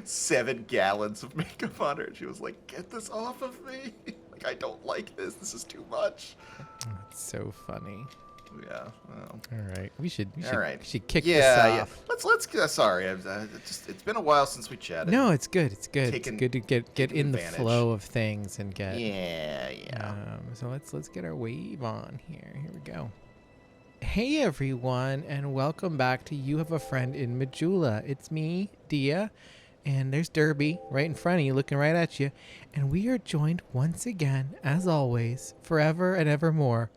7 gallons of makeup on her. And she was like, "Get this off of me! Like, I don't like this. This is too much." That's so funny. Yeah. Well. All right, we should All right. kick this Yeah. Yeah. off. Let's. Sorry, it's been a while since we chatted. No, it's good. It's good. Taking- It's good to get in the advantage. flow of things and get. Yeah. Yeah. So let's get our wave on here. Here we go. Hey everyone, and welcome back to You Have a Friend in Majula. It's me, Dia, and there's Derby right in front of you, looking right at you. And we are joined once again, as always, forever and evermore,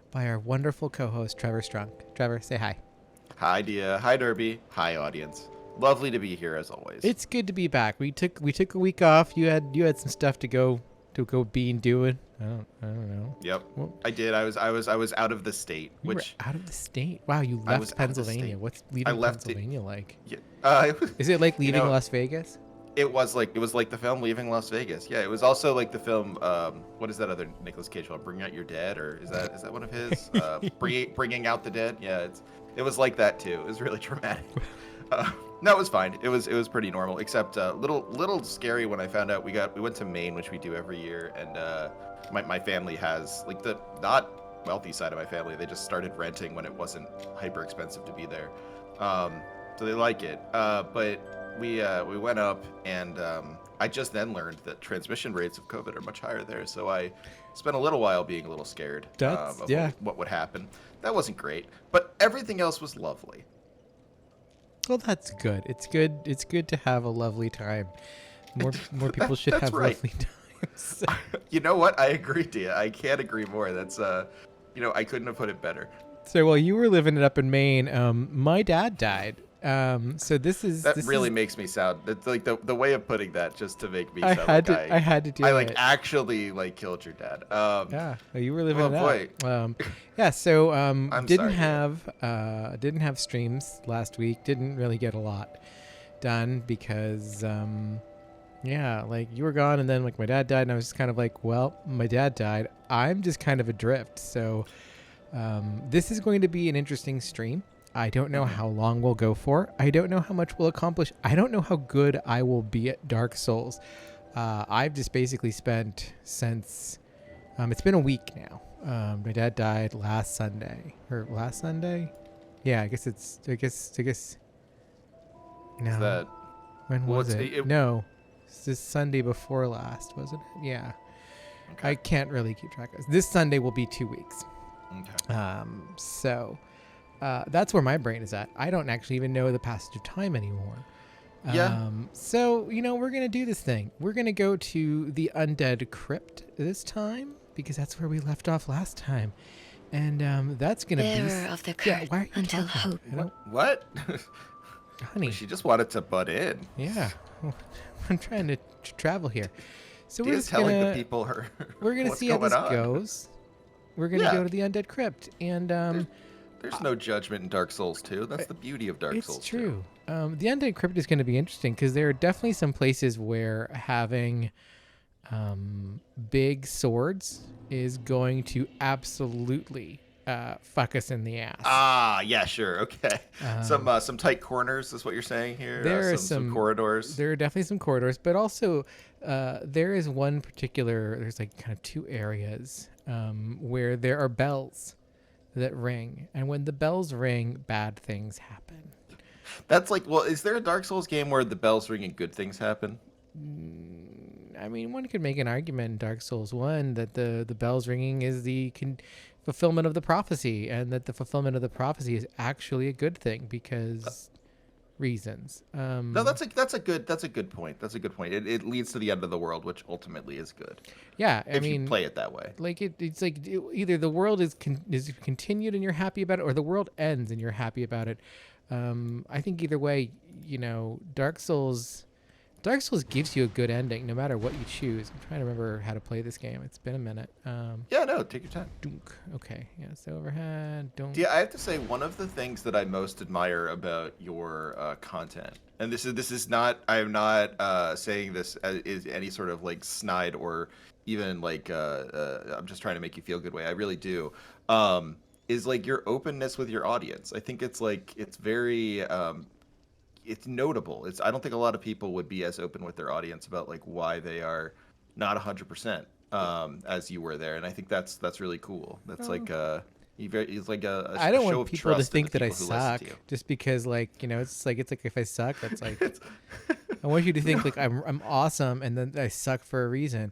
by our wonderful co-host Trevor Strunk. Trevor, say hi. Hi, Dia. Hi, Derby. Hi, audience. Lovely to be here as always. It's good to be back. We took a week off. You had some stuff to go be and doing. I don't know. Yep, Well, I did. I was out of the state, You which were out of the state. Wow, you I was left out of the Pennsylvania. state. What's leaving left it- Pennsylvania like? yeah, Is it like leaving know, Las Vegas? it was like the film Leaving Las Vegas. Yeah, it was also like the film. What is that other Nicolas Cage film? Bring Out Your Dead, or is that one of his? Bringing Out the Dead. Yeah, it was like that too. It was really dramatic. No, it was fine. It was pretty normal, except little scary when I found out we went to Maine, which we do every year, and my family has like the not wealthy side of my family. They just started renting when it wasn't hyper expensive to be there, so they like it. But we went up, and I just then learned that transmission rates of COVID are much higher there. So I spent a little while being a little scared of what would happen. That wasn't great, but everything else was lovely. Well, that's good. It's good to have a lovely time. More people should That's have right. lovely times. You know what? I agree, Dia. I can't agree more. That's I couldn't have put it better. So while you were living it up in Maine, my dad died. So That really makes me sound. It's like the way of putting that, just to make me I sound had like to I had to do I it. actually killed your dad. Yeah, well, you were living oh, it up. Yeah, so I'm didn't sorry. have streams last week. Didn't really get a lot done because like you were gone, and then like my dad died, and I was just kind of like, well, my dad died. I'm just kind of adrift. So this is going to be an interesting stream. I don't know how long we'll go for. I don't know how much we'll accomplish. I don't know how good I will be at Dark Souls. I've just basically spent since it's been a week now. My dad died last Sunday. Yeah, I guess. No. Is that When well, was it? No, it's this Sunday before last, wasn't it? Yeah. okay? I can't really keep track of this. This Sunday will be 2 weeks. Okay. So that's where my brain is at. I don't actually even know the passage of time anymore. Yeah. So, we're going to do this thing. We're going to go to the Undead Crypt this time because that's where we left off last time. And that's going to be... Bearer of the Yeah, curse why are you until talking? hope. I don't- What? Honey. She just wanted to butt in. Yeah. I'm trying to travel here. So we're Dia's just telling gonna, the people her. we're going to what's see how going this on. goes. We're going to Yeah. go to the Undead Crypt. And... There's no judgment in Dark Souls 2. That's the beauty of Dark Souls 2. It's true. The Undead Crypt is going to be interesting because there are definitely some places where having big swords is going to absolutely fuck us in the ass. Ah, yeah, sure, okay. Some tight corners is what you're saying here. There are some corridors. There are definitely some corridors, but also there is one particular. There's like kind of two areas where there are bells that ring, and when the bells ring, bad things happen. That's like, well, is there a Dark Souls game where the bells ring and good things happen? I mean, one could make an argument in Dark Souls 1 that the bells ringing is the fulfillment of the prophecy, and that the fulfillment of the prophecy is actually a good thing because reasons. No, that's a good point. That's a good point. It leads to the end of the world, which ultimately is good. Yeah, I if mean, you play it that way. Like it's like either the world is continued and you're happy about it, or the world ends and you're happy about it. I think either way, Dark Souls gives you a good ending no matter what you choose. I'm trying to remember how to play this game. It's been a minute. Yeah, no, take your time. Dunk. Okay, yeah, so overhead. Don't. Yeah, I have to say one of the things that I most admire about your content, and this is not, I am not saying this as is any sort of like snide or even like I'm just trying to make you feel a good way. I really do. Is like your openness with your audience. I think it's like it's very it's notable. I don't think a lot of people would be as open with their audience about like why they are not 100% as you were there, and I think that's really cool. That's like it's like I a don't show want of people to trust in the think that I people who listen suck to you. just because, like, it's like if I suck, that's like It's- I want you to think like I'm awesome, and then I suck for a reason.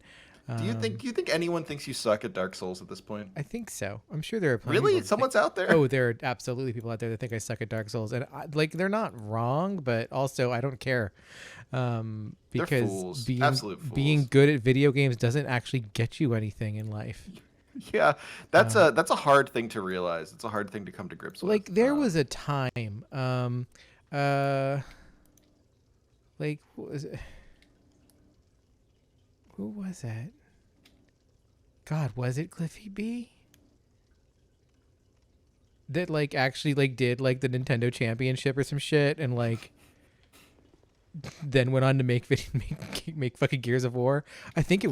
do you think anyone thinks you suck at Dark Souls at this point? I think so. I'm sure there are plenty of Really? people that Someone's out there? Oh, there are absolutely people out there that think I suck at Dark Souls, and like they're not wrong, but also I don't care, They're because fools. being Absolute fools. being good at video games doesn't actually get you anything in life. Yeah, that's a hard thing to realize. It's a hard thing to come to grips with. Like there was a time, like what was it? Who was it? God, was it Cliffy B? That like actually like did like the Nintendo Championship or some shit, and like then went on to make make fucking Gears of War. I think it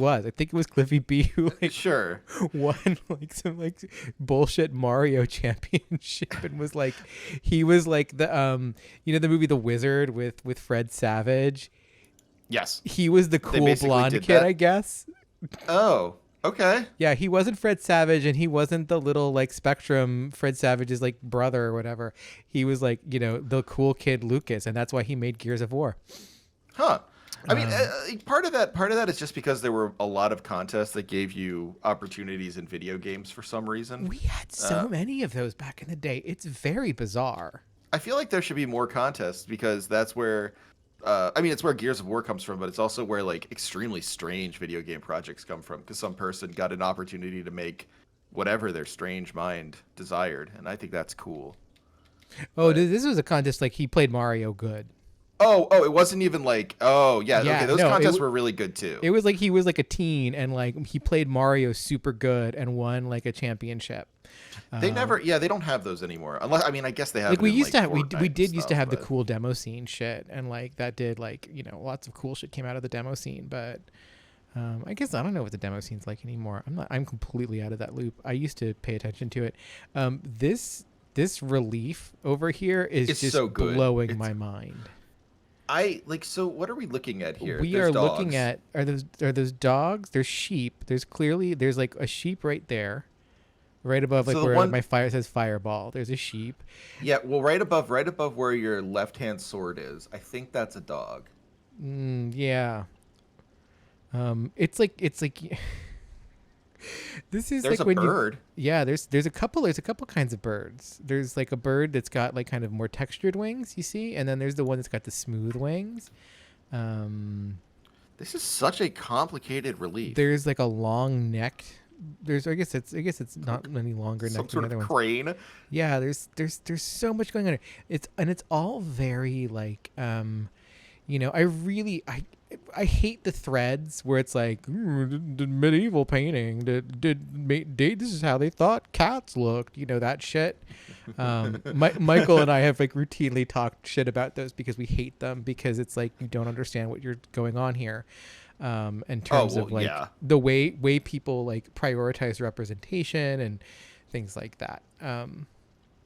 was Cliffy B who like Sure. won like some like bullshit Mario championship, and was like he was like the the movie The Wizard with Fred Savage. Yes. He was the They cool basically blonde did kid, that. I guess. Oh, okay. Yeah, he wasn't Fred Savage, and he wasn't the little like Spectrum Fred Savage's like brother or whatever. He was like, the cool kid Lucas, and that's why he made Gears of War. Huh. I mean, part of that is just because there were a lot of contests that gave you opportunities in video games for some reason. We had so many of those back in the day. It's very bizarre. I feel like there should be more contests because that's where I mean, it's where Gears of War comes from, but it's also where like extremely strange video game projects come from because some person got an opportunity to make whatever their strange mind desired, and I think that's cool. Oh, this was a contest like he played Mario good. Oh, it wasn't even like, Yeah, okay, those no, contests were really good too. It was like he was like a teen, and like he played Mario super good and won like a championship. They they don't have those anymore. Unless, I mean, I guess they have. Like we it in, used to have, Fortnite we and did used to stuff, have the but- cool demo scene shit, and like that did like lots of cool shit came out of the demo scene. But I guess I don't know what the demo scene's like anymore. I'm completely out of that loop. I used to pay attention to it. This relief over here is It's just so good. blowing my mind. So what are we looking at here? We There's are looking dogs. at are those dogs? There's sheep. There's like a sheep right there, right above like So the where one- my fire says fireball. There's a sheep. Yeah, well, right above where your left-hand sword is. I think that's a dog. Yeah. It's like this is There's like a when bird. there's a couple kinds of birds. There's like a bird that's got like kind of more textured wings, you see, and then there's the one that's got the smooth wings. This is such a complicated relief. There's like a long neck. I guess it's not any longer neck Some than sort the of other ones. crane. Yeah, there's so much going on here. It's all very like I hate the threads where it's like the medieval painting this is how they thought cats looked, that shit. Michael and I have like routinely talked shit about those because we hate them because it's like you don't understand what you're going on here. In terms of like the way people like prioritize representation and things like that.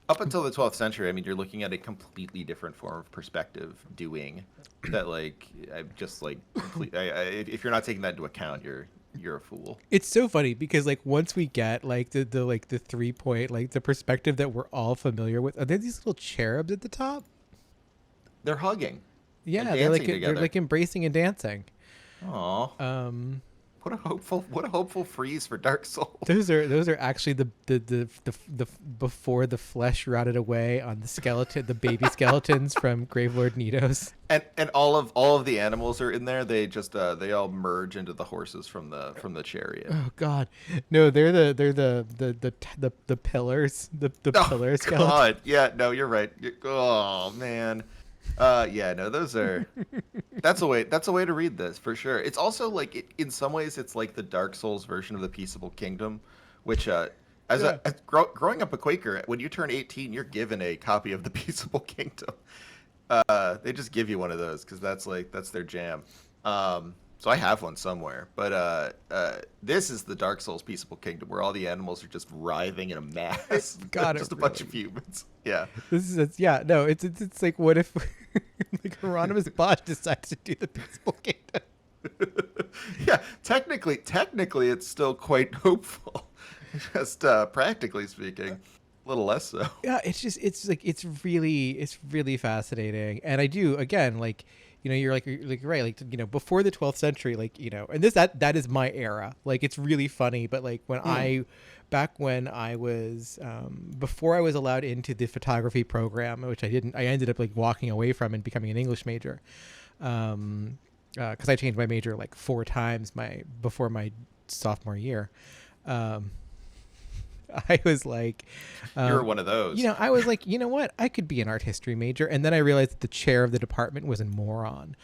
Up until the 12th century, I mean, you're looking at a completely different form of perspective doing that. Like, I just like, if you're not taking that into account, you're a fool. It's so funny because like once we get like the 3-point, like the perspective that we're all familiar with, are there these little cherubs at the top? They're hugging. Yeah, and they're dancing like embracing and dancing. Aw. What a hopeful freeze for Dark Souls. Those are actually the before the flesh rotted away on the baby skeletons from Gravelord Nidos. And all of the animals are in there. They just they all merge into the horses from the chariot. Oh God, no! They're the pillars, the pillar skeletons. God, yeah, no, you're right. Oh man, yeah, no, those are. That's a way to read this for sure. It's also like in some ways it's like the Dark Souls version of the Peaceable Kingdom, which growing up a Quaker, when you turn 18, you're given a copy of the Peaceable Kingdom. They just give you one of those because that's their jam. So I have one somewhere, but this is the Dark Souls Peaceable Kingdom, where all the animals are just writhing in a mass. Got Just it, a bunch really. of humans. Yeah. Yeah, no, it's like, what if like Hieronymus Bosch decides to do the Peaceful Kingdom? Yeah. Technically, it's still quite hopeful. Just practically speaking, a little less so. Yeah, it's like it's really fascinating. And I do, again, like, you're right, like, before the 12th century, like, and that is my era. Like, it's really funny, but like back when I was before I was allowed into the photography program, which I ended up like walking away from and becoming an English major. Because I changed my major like 4 times before my sophomore year. Um, I was like, You were one of those. I was like, you know what? I could be an art history major. And then I realized that the chair of the department was a moron.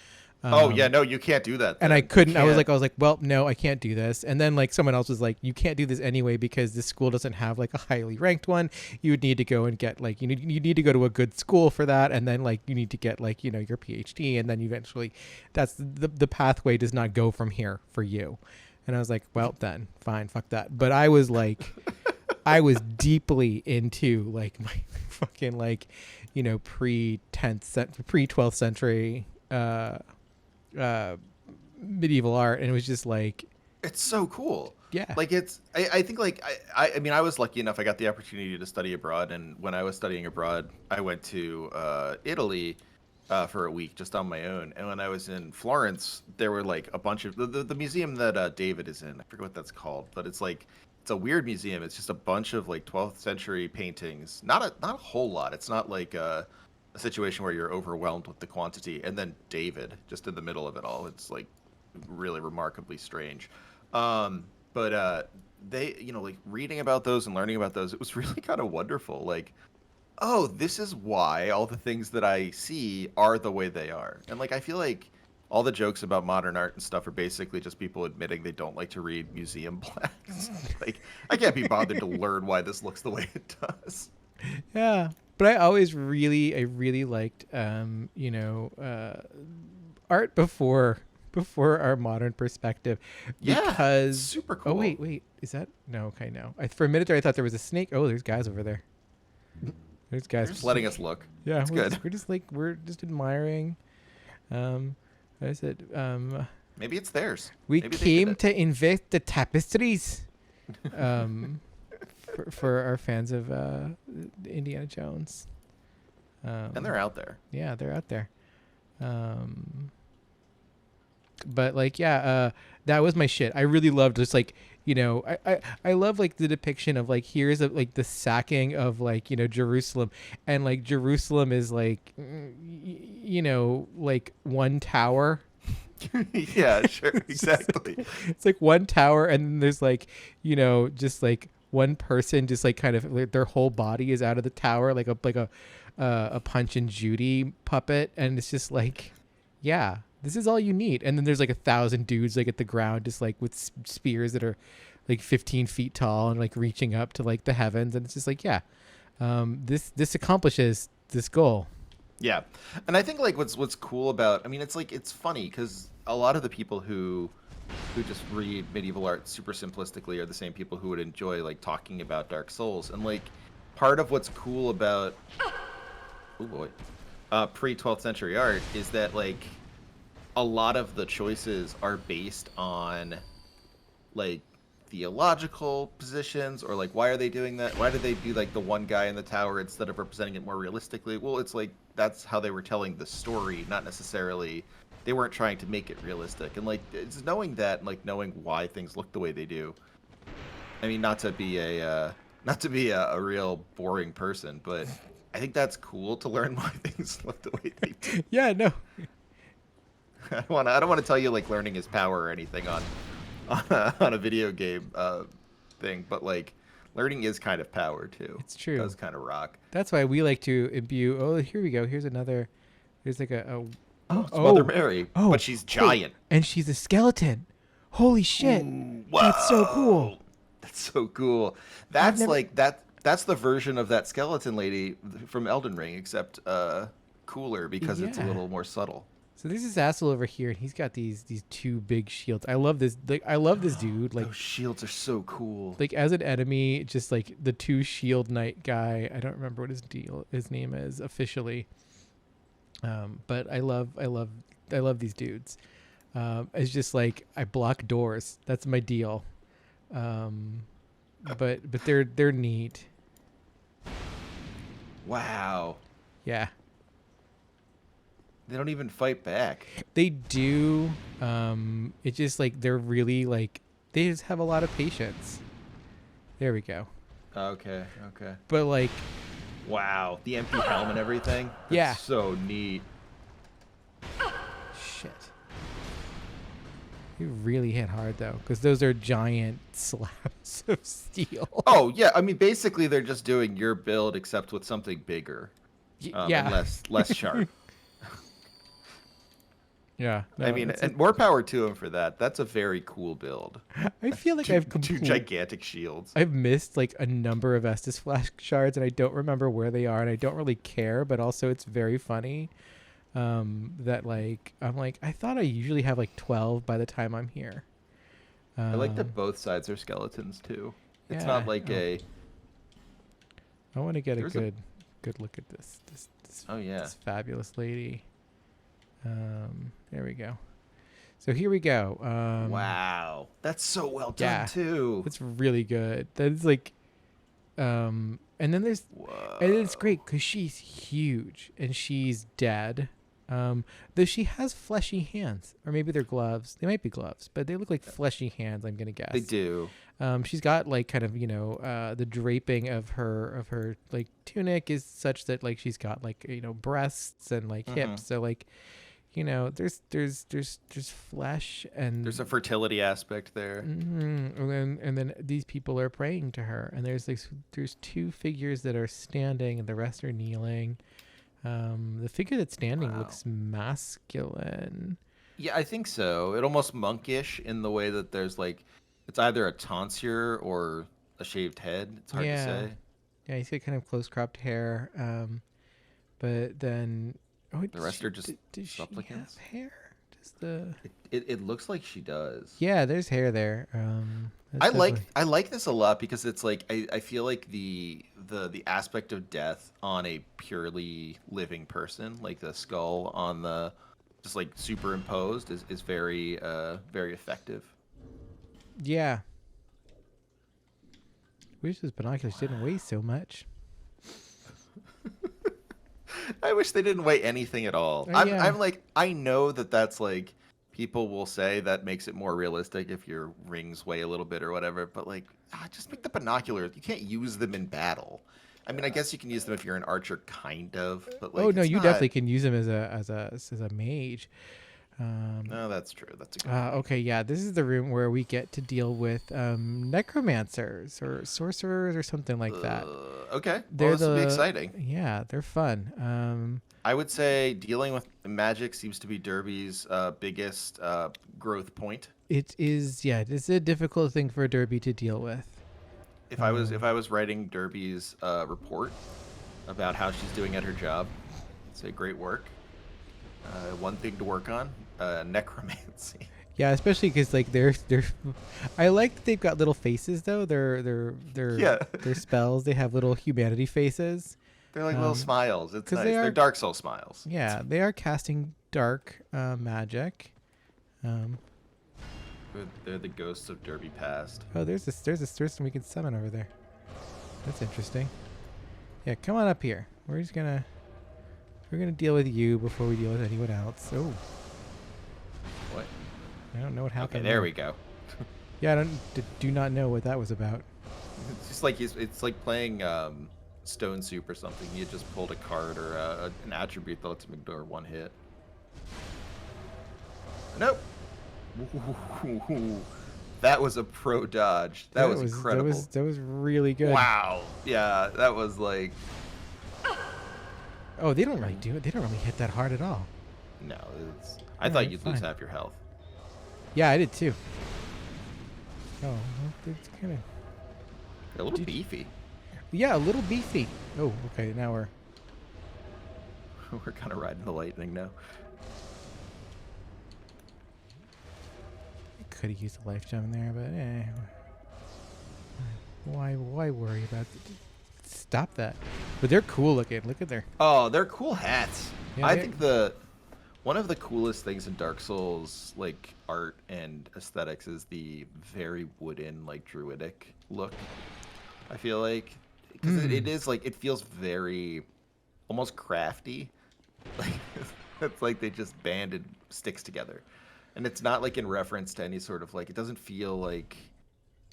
Oh yeah, no, you can't do that. And then. I couldn't. You I was can't. like, well, no, I can't do this. And then like someone else was like, you can't do this anyway because this school doesn't have like a highly ranked one. You would need to go and get like you need to go to a good school for that, and then like you need to get like your PhD, and then eventually, that's the pathway does not go from here for you. And I was like, well, then fine, fuck that. But I was like. I was deeply into like my fucking like, pre 12th century medieval art, and it was just like, It's so cool. yeah, Like I think like I mean I was lucky enough I got the opportunity to study abroad, and when I was studying abroad I went to Italy for a week just on my own. And when I was in Florence, there were like a bunch of the museum that David is in. I forget what that's called, but it's a weird museum. It's just a bunch of like 12th century paintings. Not a whole lot. It's not like a situation where you're overwhelmed with the quantity. And then David just in the middle of it all. It's like really remarkably strange. But they, like reading about those and learning about those, it was really kind of wonderful. Like, oh, this is why all the things that I see are the way they are. And like I feel like all the jokes about modern art and stuff are basically just people admitting they don't like to read museum plaques. Like I can't be bothered to learn why this looks the way it does. yeah. But I really liked, art before our modern perspective, Yeah, because super cool. oh wait, is that no? Okay, no. For a minute there, I thought there was a snake. Oh, there's guys over there. There's guys You're just letting us look. Yeah, It's we're good. just, we're just admiring. I said, Maybe it's theirs. we Maybe they did came it. to invest the tapestries. For our fans of Indiana Jones. And they're out there. Yeah, they're out there. But like, yeah, that was my shit. I really loved just like, I love like the depiction of like, here's like the sacking of like, Jerusalem, and like Jerusalem is like, like one tower. Yeah, sure, exactly. It's like one tower, and then there's like, just like one person, just like kind of like their whole body is out of the tower, like a Punch and Judy puppet, and it's just like, yeah, this is all you need. And then there's like 1,000 dudes like at the ground, just like with spears that are like 15 feet tall and like reaching up to like the heavens, and it's just like, yeah, this accomplishes this goal. Yeah, and I think like what's cool about, I mean, it's like it's funny because a lot of the people who just read medieval art super simplistically are the same people who would enjoy like talking about Dark Souls. And like part of what's cool about oh boy pre 12th century art is that like a lot of the choices are based on like theological positions, or like why are they doing that, why did they do like the one guy in the tower instead of representing it more realistically. Well, it's like that's how they were telling the story, not necessarily, they weren't trying to make it realistic. And like it's knowing that, and like knowing why things look the way they do. I mean, not to be a real boring person, but I think that's cool to learn why things look the way they do. Yeah, no. I don't want to tell you like learning is power or anything on a video game thing, but like learning is kind of power too. It's true. It does kind of rock. That's why we like to imbue. Oh, here we go. Here's another. There's like a Oh, it's Mother Mary, oh, but she's giant. and she's a skeleton. Holy shit! Ooh, That's so cool. whoa. That's so cool. That's never- like that. That's the version of that skeleton lady from Elden Ring, except cooler because it's a Yeah. little more subtle. So there's this asshole over here, and he's got these two big shields. I love this. Like, I love this dude. Like, those shields are so cool. like as an enemy, just like the two shield knight guy. I don't remember what his name is officially. But I love these dudes. It's just like I block doors. That's my deal. But they're neat. Wow. Yeah. They don't even fight back. They do. It's just like they're really like they just have a lot of patience. There we go. Okay. But like, Wow, the empty helm and everything. That's Yeah. so neat. shit. You really hit hard though, because those are giant slabs of steel. Oh yeah, I mean basically they're just doing your build except with something bigger. Yeah. And less sharp. Yeah. I no, mean, it's and more power to him for that. That's a very cool build. I feel like Two gigantic shields. I've missed like a number of Estus flash shards, and I don't remember where they are, and I don't really care. But also, it's very funny that like I'm like I thought I usually have like 12 by the time I'm here. I like that both sides are skeletons too. It's Yeah, not like I want to get There's a good look at this oh yeah. this fabulous lady. There we go. So here we go. Wow, that's so well done yeah. too. It's really good. That's like, and then there's, and it's great because she's huge and she's dead. Though she has fleshy hands, or maybe they're gloves. They might be gloves, but they look like fleshy hands. I'm gonna guess. They do. She's got like kind of the draping of her like tunic is such that like she's got like breasts and like hips. So like. There's flesh and There's a fertility aspect there. and then these people are praying to her, and there's two figures that are standing and the rest are kneeling. The figure that's standing looks masculine. Yeah, I think so. It almost monkish in the way that there's like it's either a tonsure or a shaved head. It's hard to say. Yeah, he's got kind of close cropped hair. But then the rest are just does supplicants. She have hair? Does the it looks like she does. Yeah, there's hair there. I like this a lot because it's like I feel like the aspect of death on a purely living person, like the skull on the just like superimposed, is very very effective. Yeah. Wish those binoculars didn't weigh so much. I wish they didn't weigh anything at all. Yeah. I'm like, I know that's like, people will say that makes it more realistic if your rings weigh a little bit or whatever, but like, just make the binoculars. You can't use them in battle. I mean, I guess you can use them if you're an archer, kind of, but like, no, you definitely can use them as a mage. No, that's true. That's a good okay, yeah, this is the room where we get to deal with necromancers or sorcerers or something like that. Okay, well, this will be exciting. Yeah, they're fun. I would say dealing with magic seems to be Derby's biggest growth point. It is, yeah, it's a difficult thing for Derby to deal with. If I was writing Derby's report about how she's doing at her job, I'd say great work. One thing to work on, necromancy. Yeah, especially because like they're I like that they've got little faces though. They're spells. They have little humanity faces. They're like little smiles. It's nice. They're Dark Soul smiles. Yeah, they are casting dark magic. They're the ghosts of Derby past. Oh, there's person we can summon over there. That's interesting. Yeah, come on up here. We're gonna deal with you before we deal with anyone else. Oh. What? I don't know what happened. Okay, there we go. Yeah, do not know what that was about. It's just like it's like playing Stone Soup or something. You just pulled a card or an attribute that lets him ignore one hit. Nope. That was a pro dodge. That was incredible. That was really good. Wow. Yeah, that was like. Oh, they don't really do it. They don't really hit that hard at all. No, I thought you'd lose half your health. Yeah, I did too. Oh, well, it's kind of a little beefy. Yeah, a little beefy. Oh, okay. Now we're kind of riding the lightning now. could have used a life gem there, but why worry about it? Stop that. But they're cool looking. Look at their. Oh, they're cool hats. Yeah, I think the one of the coolest things in Dark Souls, like art and aesthetics, is the very wooden, like druidic look. I feel like because it is like it feels very almost crafty. Like it's like they just banded sticks together, and it's not like in reference to any sort of like. It doesn't feel like,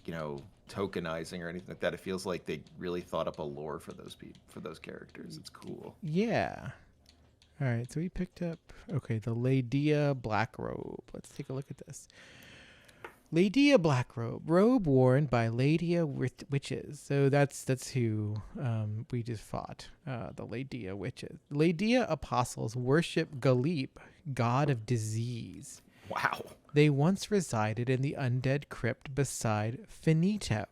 you know, tokenizing or anything like that. It feels like they really thought up a lore for those people, for those characters. It's cool. Yeah. All right, so we picked up, okay, the Lydia Black Robe. Let's take a look at this. Lydia Black Robe, robe worn by Lydia witches. So that's who we just fought, the Lydia witches. Lydia apostles worship Galip, god of disease. Wow. They once resided in the Undead Crypt beside Finito.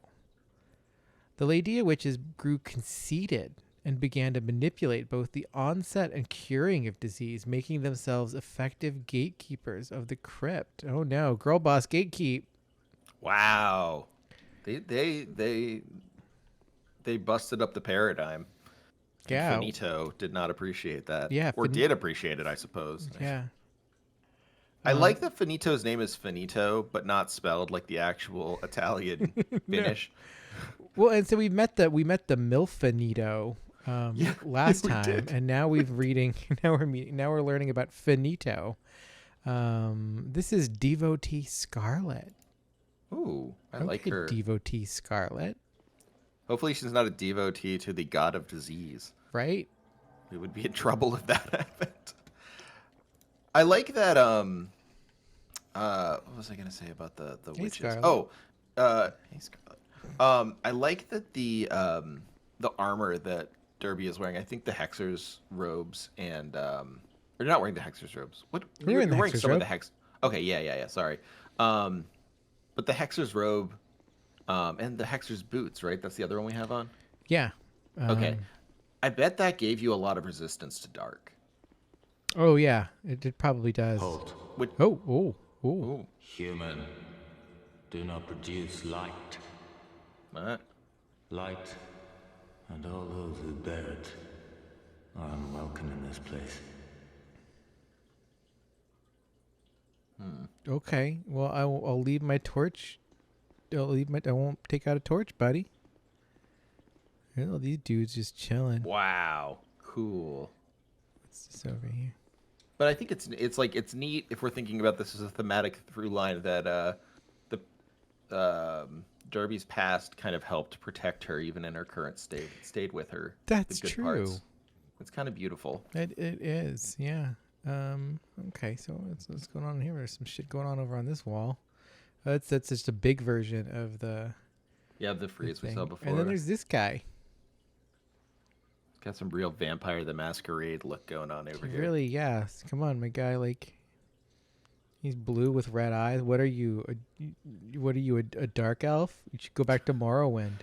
The Lydia witches grew conceited and began to manipulate both the onset and curing of disease, making themselves effective gatekeepers of the crypt. Oh no, girl boss gatekeep. Wow. They busted up the paradigm. Yeah. Finito did not appreciate that. Yeah. Or did appreciate it, I suppose. Yeah. I like that Finito's name is Finito, but not spelled like the actual Italian Finnish. Well, and so we met the MILF Finito last time, did. and now we're learning about Finito. This is Devotee Scarlet. Ooh, I like her. Devotee Scarlet. Hopefully she's not a devotee to the god of disease. Right? We would be in trouble if that happened. I like that, what was I going to say about the witches? Scarlet. Oh, hey, Scarlet. I like that the armor that Derby is wearing, I think the Hexer's robes and, or you're not wearing the Hexer's robes. What? You're wearing some of the Hex. Okay, yeah, sorry. But the Hexer's robe, and the Hexer's boots, right? That's the other one we have on? Yeah. Okay. I bet that gave you a lot of resistance to dark. Oh, yeah. It probably does. Halt. Oh. Human, do not produce light. What? Light, and all those who bear it, are unwelcome in this place. Okay. Well, I'll leave my torch. I won't take out a torch, buddy. You know, these dudes just chilling. Wow. Cool. What's this over here? But I think it's neat if we're thinking about this as a thematic through line that Derby's past kind of helped protect her even in her current state, stayed with her. That's the good true. parts. It's kind of beautiful. It is, yeah. Okay, so what's going on here? There's some shit going on over on this wall. That's just a big version of the. Yeah, the freeze we saw before. And then there's this guy. Got some real Vampire the Masquerade look going on over here. Really, yeah. Come on, my guy. Like, he's blue with red eyes. What are you? A dark elf? You should go back to Morrowind.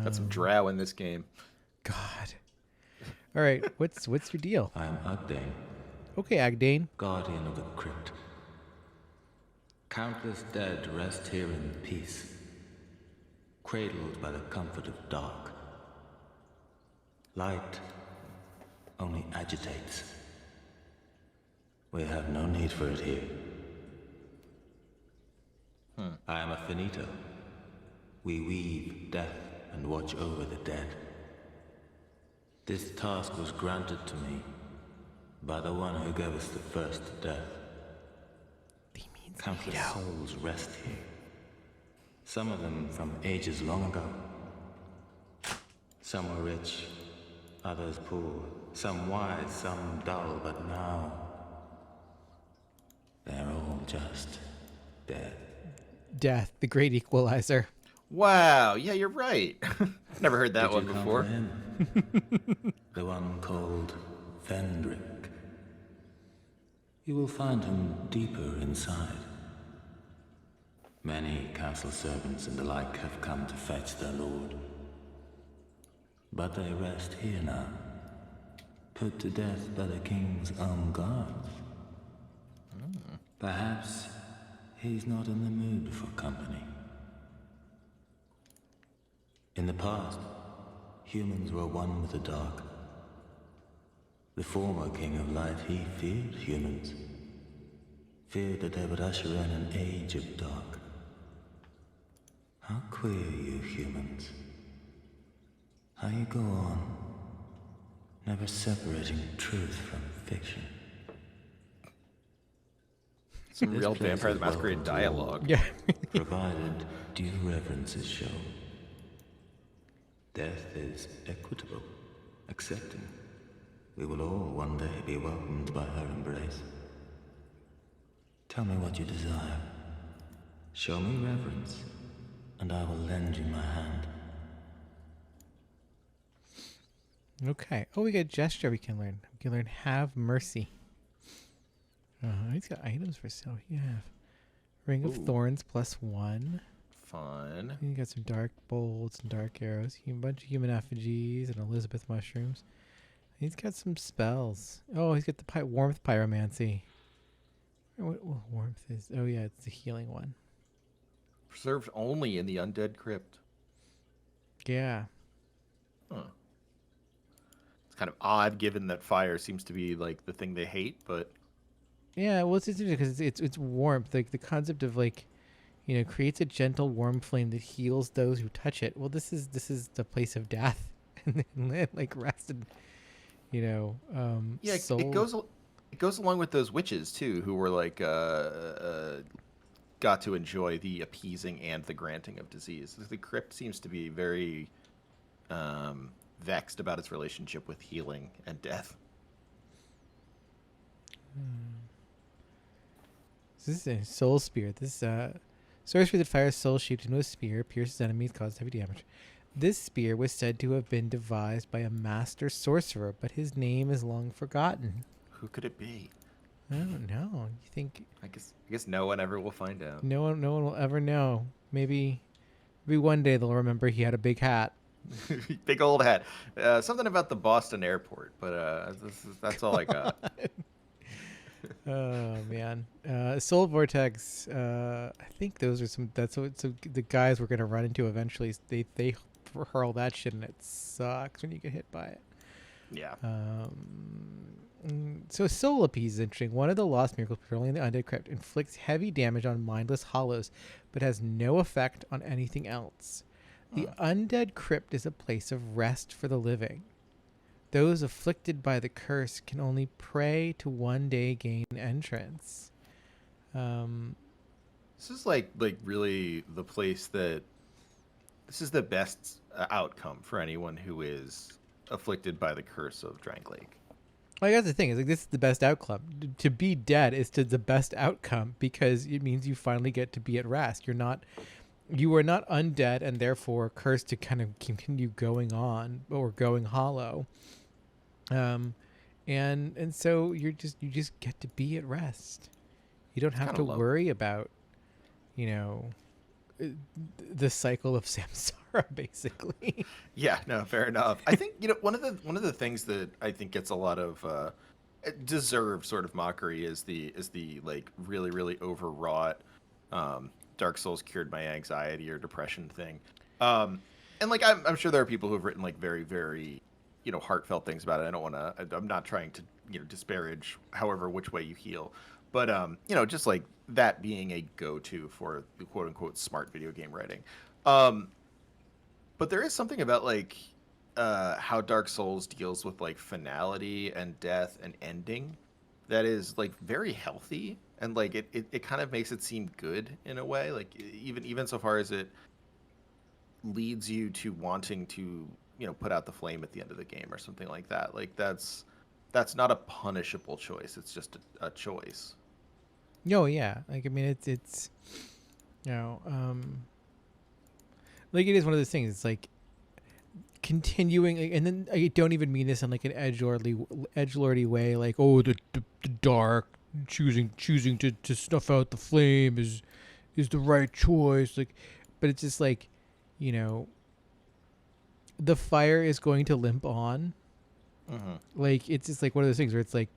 Got some drow in this game. God. All right, what's your deal? I am Agdayne, Okay, Agdayne. guardian of the crypt. Countless dead rest here in peace, cradled by the comfort of dark. Light only agitates. We have no need for it here. I am a Finito. We weave death and watch over the dead. This task was granted to me by the one who gave us the first death. Countless souls rest here. Some of them from ages long ago. Some were rich, others poor, some wise, some dull, but now they're all just dead. Death, the great equalizer. Wow, yeah, you're right. Never heard that Did one you come before. for him? The one called Vendrick. You will find him deeper inside. Many castle servants and the like have come to fetch their lord. But they rest here now, put to death by the king's own guards. Perhaps He's not in the mood for company. In the past, humans were one with the dark. The former king of light, he feared humans. Feared that they would usher in an age of dark. How queer you humans. How you go on, never separating truth from fiction. Some This real place Vampire is the Masquerade welcome to all. dialogue. Yeah. Provided due reverence is shown. Death is equitable, accepting. We will all one day be welcomed by her embrace. Tell me what you desire. Show me reverence, and I will lend you my hand. Okay. Oh, we got gesture we can learn. We can learn have mercy. He's got items for sale. Yeah. Ring of Ooh. Thorns +1. Fun. You got some dark bolts and dark arrows. A bunch of human effigies and Elizabeth mushrooms. He's got some spells. Oh, he's got the warmth pyromancy. What warmth is? Oh yeah, it's the healing one. Preserved only in the Undead Crypt. Yeah. Huh. It's kind of odd given that fire seems to be like the thing they hate, but Yeah, well, it's interesting because it's warmth. Like the concept of like, creates a gentle warm flame that heals those who touch it. Well, this is the place of death, and then like rested. yeah, soul. it goes along with those witches too, who were like got to enjoy the appeasing and the granting of disease. The crypt seems to be very vexed about its relationship with healing and death. So this is a soul spear. This sorcery that fires soul shaped into a spear, pierces enemies, causes heavy damage. This spear was said to have been devised by a master sorcerer, but his name is long forgotten. Who could it be? I don't know. You think I guess no one ever will find out. no one will ever know? Maybe one day they'll remember he had a big hat. Big old hat. Something about the Boston airport, but that's all I got. Oh man, soul vortex. I think those are some. That's what the guys we're gonna run into eventually. They hurl that shit, and it sucks when you get hit by it. Yeah. So soul appease is interesting. One of the lost miracles patrolling the Undead Crypt inflicts heavy damage on mindless hollows, but has no effect on anything else. The Undead Crypt is a place of rest for the living. Those afflicted by the curse can only pray to one day gain entrance. This is like really the place that this is the best outcome for anyone who is afflicted by the curse of Drank Lake. Well, that's the thing. Is like this is the best outcome. To be dead is the best outcome because it means you finally get to be at rest. You are not undead and therefore cursed to kind of continue going on or going hollow. And so you just get to be at rest. You don't have to worry about, the cycle of samsara, basically. Yeah, no, fair enough. I think one of the things that I think gets a lot of deserved sort of mockery is the like really really overwrought Dark Souls cured my anxiety or depression thing. And like I'm sure there are people who have written like very very heartfelt things about it. I'm not trying to disparage however which way you heal, but just like that being a go-to for the quote unquote smart video game writing. But there is something about like how Dark Souls deals with like finality and death and ending that is like very healthy, and like it kind of makes it seem good in a way, like even so far as it leads you to wanting to put out the flame at the end of the game or something like that. Like that's not a punishable choice, it's just a choice. Oh yeah, like I mean it's like it is one of those things. It's like continuing, and then I don't even mean this in like an edgelordy way. Like, oh, the dark choosing to snuff out the flame is the right choice. Like, but it's just like, the fire is going to limp on. Mm-hmm. Like it's just like one of those things where it's like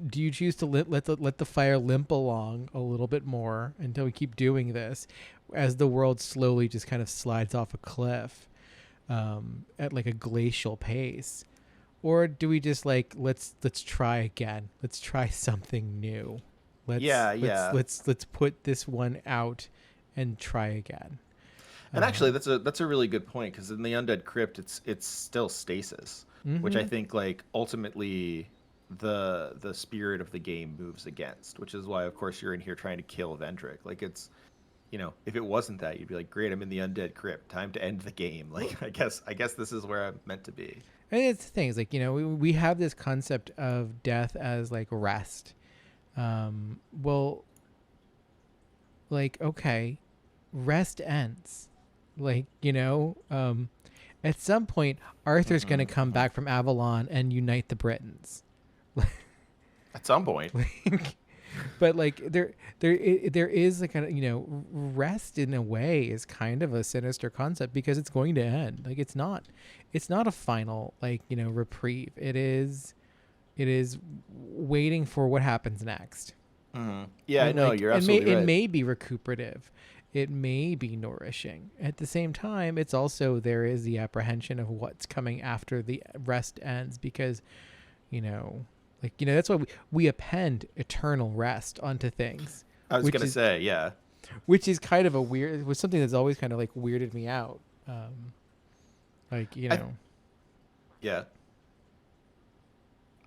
do you choose to let the fire limp along a little bit more until we keep doing this, as the world slowly just kind of slides off a cliff, at like a glacial pace, or do we just like let's try again? Let's try something new. Let's put this one out and try again. And actually, that's a really good point, because in the Undead Crypt, it's still stasis, which I think like ultimately the spirit of the game moves against, which is why of course you're in here trying to kill Vendrick. Like it's, if it wasn't that, you'd be like, great, I'm in the Undead Crypt, time to end the game. Like I guess this is where I'm meant to be. And it's the thing is like, we have this concept of death as like rest. Well, like, okay, rest ends. Like, at some point, Arthur's going to come back from Avalon and unite the Britons. At some point. But like there is like rest in a way is kind of a sinister concept, because it's going to end. Like it's not a final reprieve. It is waiting for what happens next. Mm-hmm. Yeah, I know, you're absolutely right. It may be recuperative. It may be nourishing. At the same time, it's also, there is the apprehension of what's coming after the rest ends, because, that's why we append eternal rest onto things. I was going to say, yeah. Which is kind of was something that's always kind of like weirded me out. Yeah.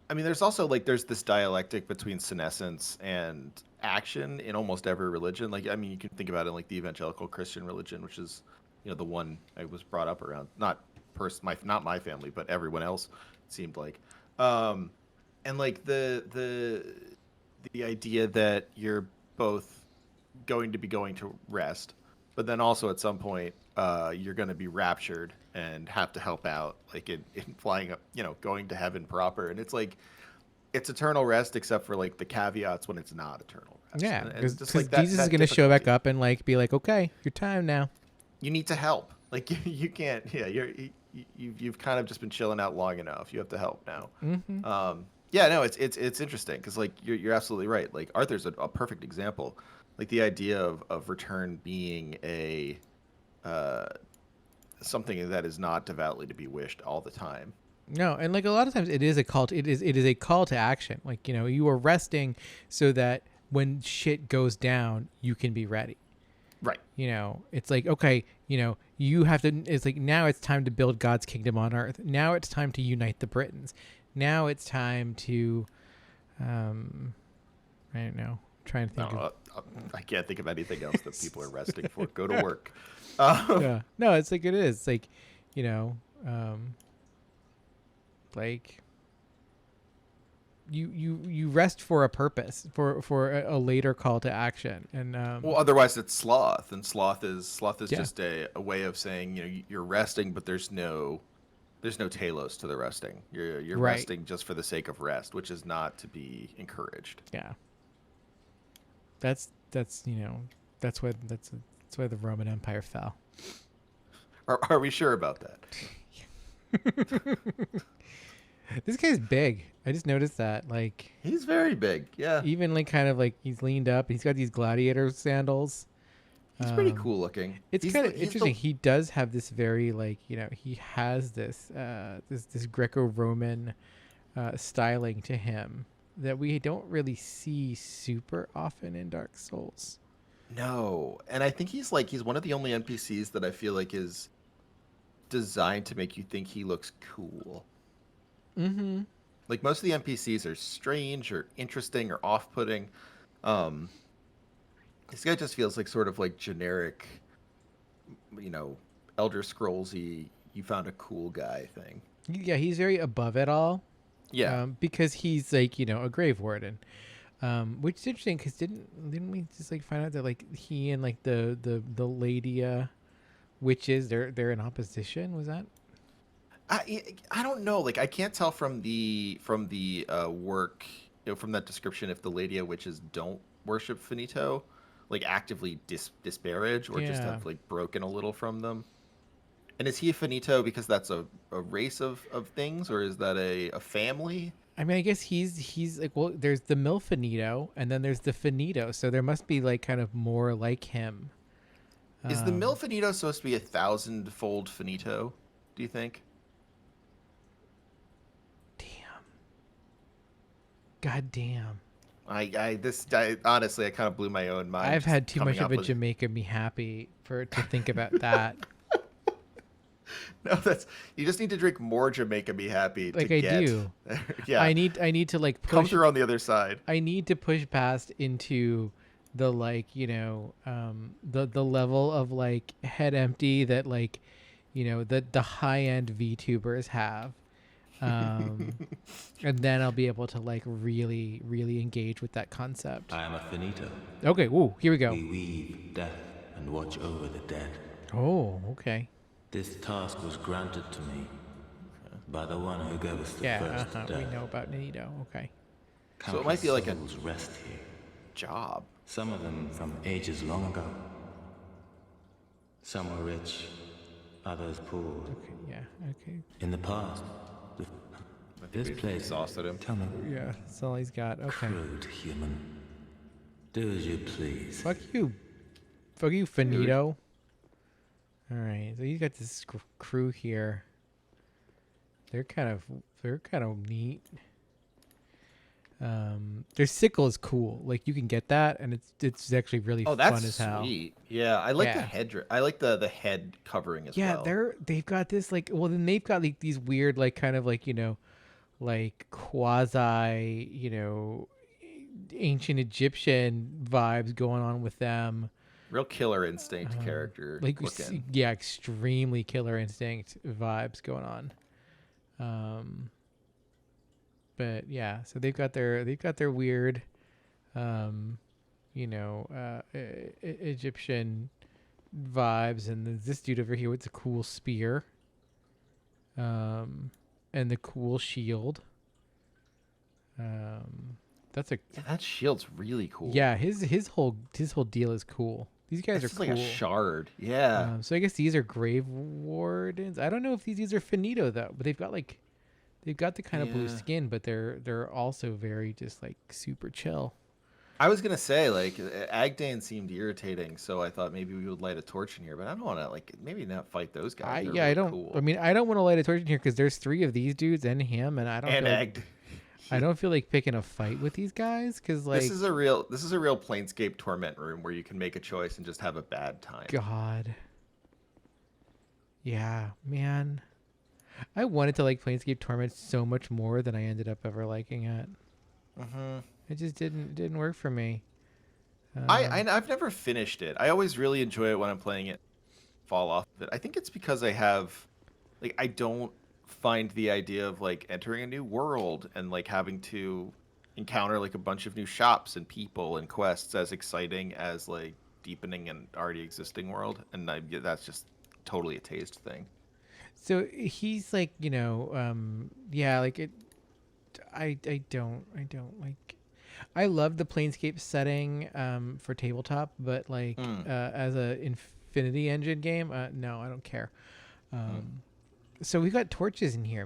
I mean, there's also there's this dialectic between senescence and action in almost every religion. Like, I mean, you can think about it in the evangelical Christian religion, which is, the one I was brought up around. Not my family, but everyone else, it seemed like. And the idea that you're both going to rest, but then also at some point you're going to be raptured and have to help out, like in flying up, going to heaven proper. And it's like, it's eternal rest, except for the caveats when it's not eternal rest. Yeah, because Jesus is going to show back up and be like, okay, your time now. You need to help. Like you can't. Yeah, you've kind of just been chilling out long enough. You have to help now. Mm-hmm. Yeah, no, it's interesting, because you're absolutely right. Like Arthur's a perfect example. Like the idea of return being a something that is not devoutly to be wished all the time. No, and a lot of times it is a call. It is a call to action. Like you are resting so that when shit goes down, you can be ready. Right. It's like, okay, you have to. It's like, now it's time to build God's kingdom on earth. Now it's time to unite the Britons. Now it's time to, I don't know. I'm trying to think. I can't think of anything else that people are resting for. Go to work. Yeah. No, it's like, it is. It's like, you rest for a purpose, for a later call to action. And well, otherwise it's sloth, and sloth is Yeah. just a way of saying, you're resting, but there's no telos to the resting. You're Right. resting just for the sake of rest, which is not to be encouraged. Yeah. That's why the Roman Empire fell. Are we sure about that? This guy's big. I just noticed that. He's very big. Yeah. Even he's leaned up. He's got these gladiator sandals. He's pretty cool looking. It's kind of interesting. He does have this very he has this this Greco-Roman styling to him that we don't really see super often in Dark Souls. No, and I think he's one of the only NPCs that I feel like is designed to make you think he looks cool. Mm-hmm. Like most of the NPCs are strange or interesting or off-putting. This guy just feels sort of generic, Elder Scrolls-y, you found a cool guy thing. Yeah, he's very above it all. Yeah. Because he's a grave warden. Which is interesting, because didn't we just find out that he and the Ladia witches, they're in opposition? Was that? I don't know. I can't tell from the work, from that description, if the Ladia witches don't worship Finito, actively disparage, or just have broken a little from them. And is he a Finito because that's a race of things, or is that a family? I mean, I guess he's like, well, there's the Milfinito, and then there's the Finito, so there must be like kind of more like him. Is the Milfinito supposed to be 1,000-fold finito? Do you think? Damn. God damn. Honestly, I kind of blew my own mind. I've just had too coming much of up a with- Jamaica me happy to think about that. No, you just need to drink more Jamaica Be Happy. Like to I get. do. Yeah. I need to like Come push. through on the other side. I need to push past into the like the level of like head empty that like the high end VTubers have. And then I'll be able to like really engage with that concept. I am a finito. Okay, ooh, here we go. We weave death and watch over the dead. Oh, okay. This task was granted to me by the one who gave us the Yeah, first death. we know about Nito. Okay. So it might be like a Countless souls rest here. job. Some of them from ages long ago. Some were rich, others poor. Okay. Yeah. Okay. In the past, this place Exhausted him. Tell me, Yeah. That's all he's got. Okay. crude human. Do as you please. Fuck you. Fuck you, Finito. All right. So you got this crew here. They're kind of neat. Their sickle is cool. Like you can get that, and it's actually really Oh, fun that's as hell. sweet. Yeah, I like the Yeah. head. I like the head covering as Yeah, well. they've got this like, well, then they've got like these weird like kind of like like quasi ancient Egyptian vibes going on with them. Real Killer Instinct character. Like looking. yeah, extremely Killer Instinct vibes going on. But yeah, so they've got their weird Egyptian vibes, and there's this dude over here with the cool spear and the cool shield. That's a Yeah, that shield's really cool. yeah, his whole deal is cool. These guys it's are like cool. a shard. Yeah. So I guess these are grave wardens. I don't know if these are finito though, but they've got the kind of blue Yeah. skin, but they're also very just like super chill. I was gonna say like Agdayne seemed irritating, so I thought maybe we would light a torch in here, but I don't want to like maybe not fight those guys. They're I really don't. Cool. I mean, I don't want to light a torch in here because there's 3 of these dudes and him, and I don't. And feel like, Agd. I don't feel like picking a fight with these guys because like This is a real Planescape torment room where you can make a choice and just have a bad time. God. Yeah, man. I wanted to like Planescape Torment so much more than I ended up ever liking it. Mm-hmm. It just didn't work for me. I've never finished it. I always really enjoy it when I'm playing it. Fall off of it. I think it's because I don't find the idea of like entering a new world and like having to encounter like a bunch of new shops and people and quests as exciting as like deepening an already existing world, and that's just totally a taste thing. So he's like, yeah, like it. I don't like. I love the Planescape setting for tabletop, but like as a Infinity Engine game, no, I don't care. So we got torches in here,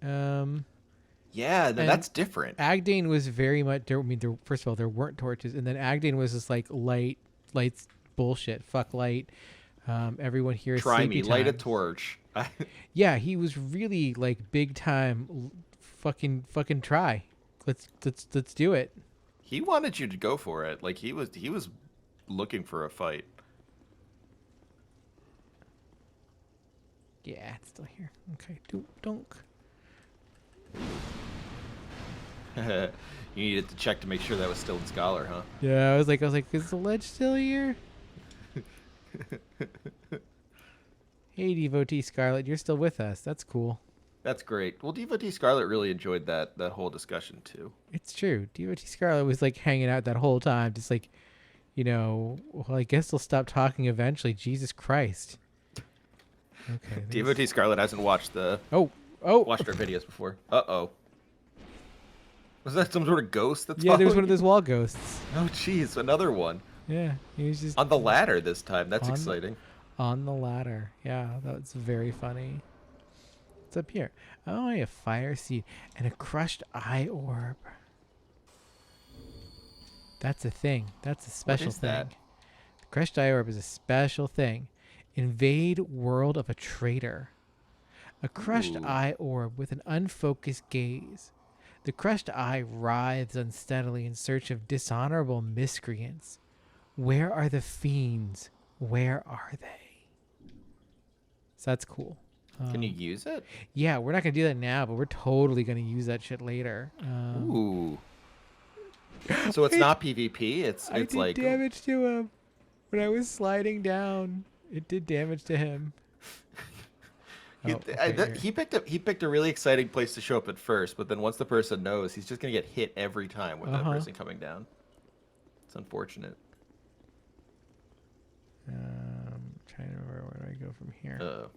man. Yeah, that's different. Agdayne was very much. First of all, there weren't torches, and then Agdayne was just like light's bullshit. Fuck light. Everyone here is Try me, sleepy light a time. torch. Yeah, he was really like big time. Fucking try. Let's do it. He wanted you to go for it. Like he was looking for a fight. Yeah, it's still here. Okay, dunk. You needed to check to make sure that was still in Scholar, huh? Yeah, I was like, is the ledge still here? Hey, Devotee Scarlet, you're still with us. That's cool. That's great. Well, Devotee Scarlet really enjoyed that whole discussion too. It's true. Devotee Scarlet was like hanging out that whole time, just like, well, I guess they'll stop talking eventually. Jesus Christ. Okay. Devotee Scarlet hasn't watched Oh. watched our videos before. Uh-oh. Was that some sort of ghost that's Yeah, there's following one of you? those wall ghosts. Oh, jeez, another one. Yeah, he was just On the ladder this time. That's On- exciting. on the ladder. Yeah, that's very funny. What's up here? Oh, a fire seed and a crushed eye orb. That's a thing. That's a special thing. that? The crushed eye orb is a special thing. Invade world of a traitor. A crushed Ooh. eye orb with an unfocused gaze. The crushed eye writhes unsteadily in search of dishonorable miscreants. Where are the fiends? Where are they? So that's cool. Can you use it? Yeah, we're not going to do that now, but we're totally going to use that shit later. Ooh. So it's not PvP. It's I did like damage to him. When I was sliding down, it did damage to him. He picked a really exciting place to show up at first, but then once the person knows, he's just gonna get hit every time with that person coming down. It's unfortunate. Trying to remember where do I go from here.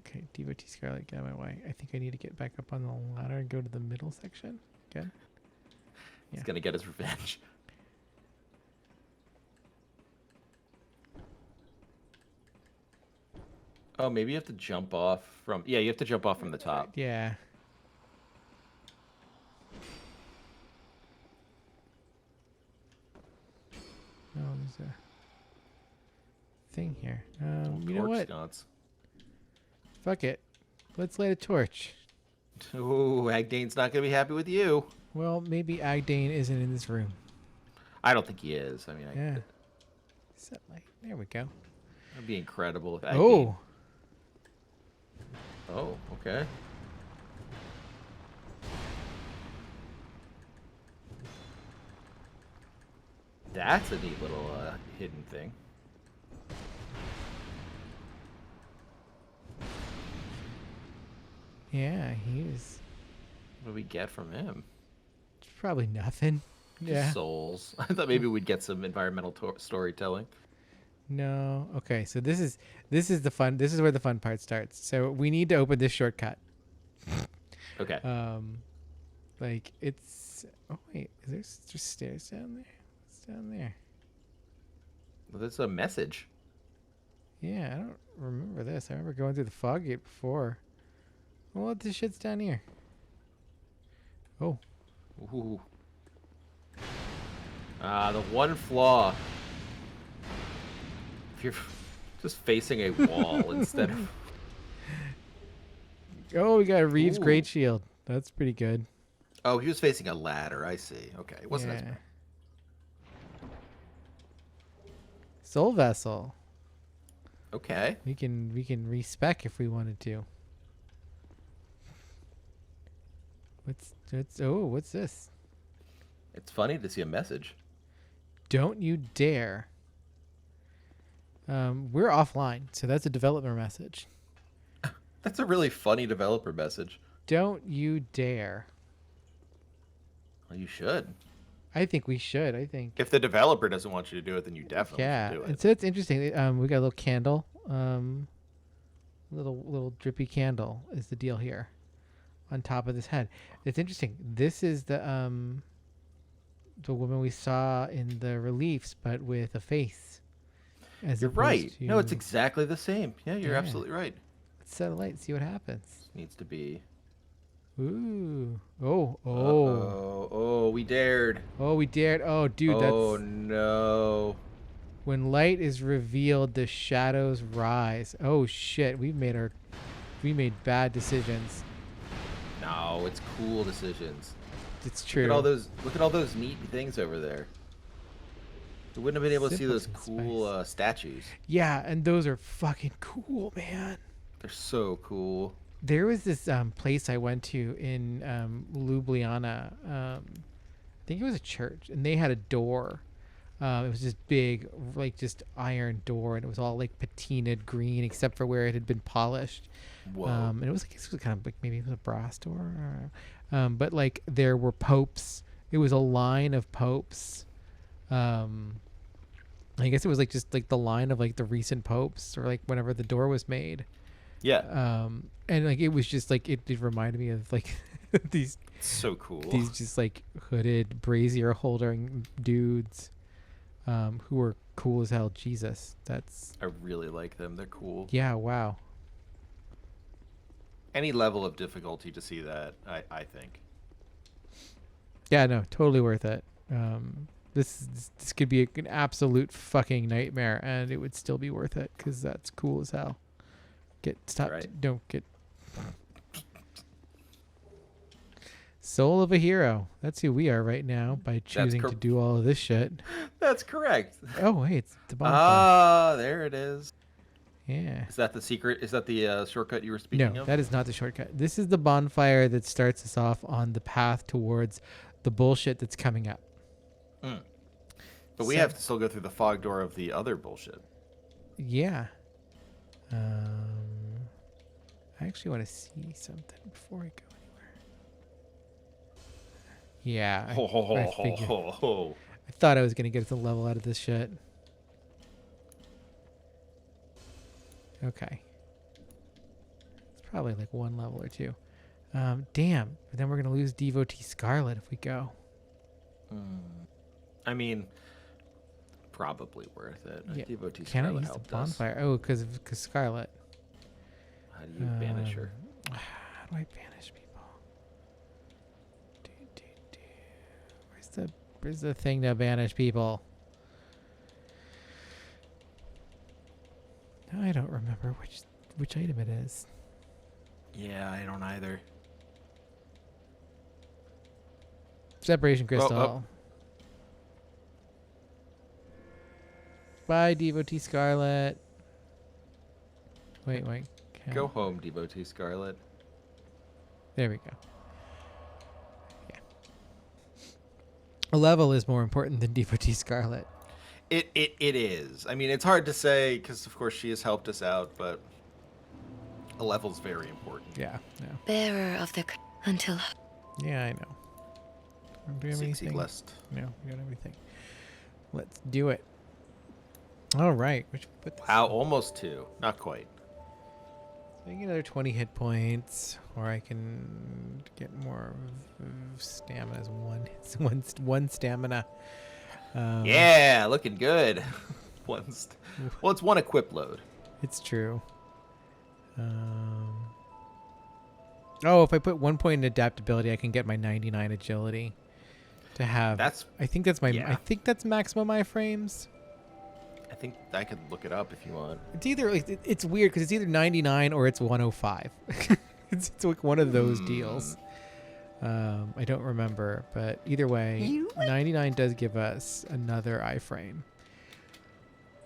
Okay, Devotee Scarlet, get out of my way. I think I need to get back up on the ladder and go to the middle section. Good. He's gonna get his revenge. Oh, maybe you have to jump off from... Yeah, you have to jump off from the top. Yeah. Oh, there's a thing here. You know what? Sconce. Fuck it. Let's light a torch. Ooh, Agdayne's not going to be happy with you. Well, maybe Agdayne isn't in this room. I don't think he is. I mean, Yeah. Set light. There we go. That'd be incredible if Agdayne... Oh! Oh, okay. That's a neat little hidden thing. Yeah, he was... What do we get from him? Probably nothing. Yeah. Souls. I thought maybe we'd get some environmental storytelling. No. Okay, so this is the fun. This is where the fun part starts. So we need to open this shortcut. Okay. Like it's. Oh wait, is there just stairs down there? What's down there? Well, that's a message. Yeah, I don't remember this. I remember going through the fog gate before. Well, what this shit's down here? Oh. Ooh. The one flaw. If you're just facing a wall instead of... Oh, we got a Reeves Ooh. Great Shield. That's pretty good. Oh, he was facing a ladder. I see. Okay, it wasn't as bad. Soul Vessel. Okay. We can respec if we wanted to. What's this? It's funny to see a message. Don't you dare. We're offline, so that's a developer message. That's a really funny developer message. Don't you dare. Well, you should. I think we should. I think. If the developer doesn't want you to do it, then you definitely should do it. And so it's interesting. We got a little candle. Little drippy candle is the deal here. On top of this head. It's interesting. This is the woman we saw in the reliefs, but with a face. You're right. No, it's exactly the same. Yeah, you're absolutely right. Let's set a light and see what happens. Needs to be. Ooh. Oh. Oh, we dared. Oh, we dared. Oh, dude, Oh, no. When light is revealed, the shadows rise. Oh, shit. We made bad decisions. No, it's cool decisions. It's true. Look at all those neat things over there. We wouldn't have been able to see those cool statues. Yeah, and those are fucking cool, man. They're so cool. There was this place I went to in Ljubljana. I think it was a church, and they had a door. It was this big, like just iron door, and it was all like patinaed green, except for where it had been polished. Whoa. And it was kind of like maybe it was a brass door, but like there were popes. It was a line of popes. I guess it was like just like the line of like the recent popes, or like whenever the door was made. Yeah. And like it was just like it reminded me of like these so cool. These just like hooded brazier holding dudes who were cool as hell. Jesus, that's... I really like them. They're cool. Yeah, wow. Any level of difficulty to see that, I think. Yeah, no, totally worth it. This could be an absolute fucking nightmare, and it would still be worth it because that's cool as hell. Stop! Right. Don't get. Soul of a hero. That's who we are right now by choosing to do all of this shit. That's correct. Oh, hey, it's the bonfire. Ah, there it is. Yeah. Is that the secret? Is that the shortcut you were speaking of? No, that is not the shortcut. This is the bonfire that starts us off on the path towards the bullshit that's coming up. But we have to still go through the fog door of the other bullshit. Yeah. I actually want to see something before I go anywhere. Yeah. I thought I was going to get the level out of this shit. Okay. It's probably like one level or two. Damn. But then we're going to lose Devotee Scarlet if we go. I mean, probably worth it. Yeah. Devotee Can I Scarlet use the helped bonfire? Oh, because Scarlet. How do you banish her? How do I banish people? Where's the thing to banish people? I don't remember which item it is. Yeah, I don't either. Separation crystal. Bye, Devotee Scarlet. Wait. Go home, Devotee Scarlet. There we go. Yeah. A level is more important than Devotee Scarlet. It is. I mean, it's hard to say because, of course, she has helped us out, but a level's very important. Yeah, no. Bearer of the until. Yeah, I know. Do we have anything? List. No, we don't have anything. Let's do it. All right. Wow, almost 2. Not quite. So I get another 20 hit points, or I can get more of stamina as one stamina. Yeah, looking good. Well, it's one equip load. It's true. Oh, if I put 1 point in adaptability, I can get my 99 agility. To have. I think that's my. Yeah. I think that's maximum iframes. I think I could look it up if you want. It's either like it's weird because it's either 99 or it's 105. it's like one of those deals. I don't remember, but either way, 99 does give us another iframe.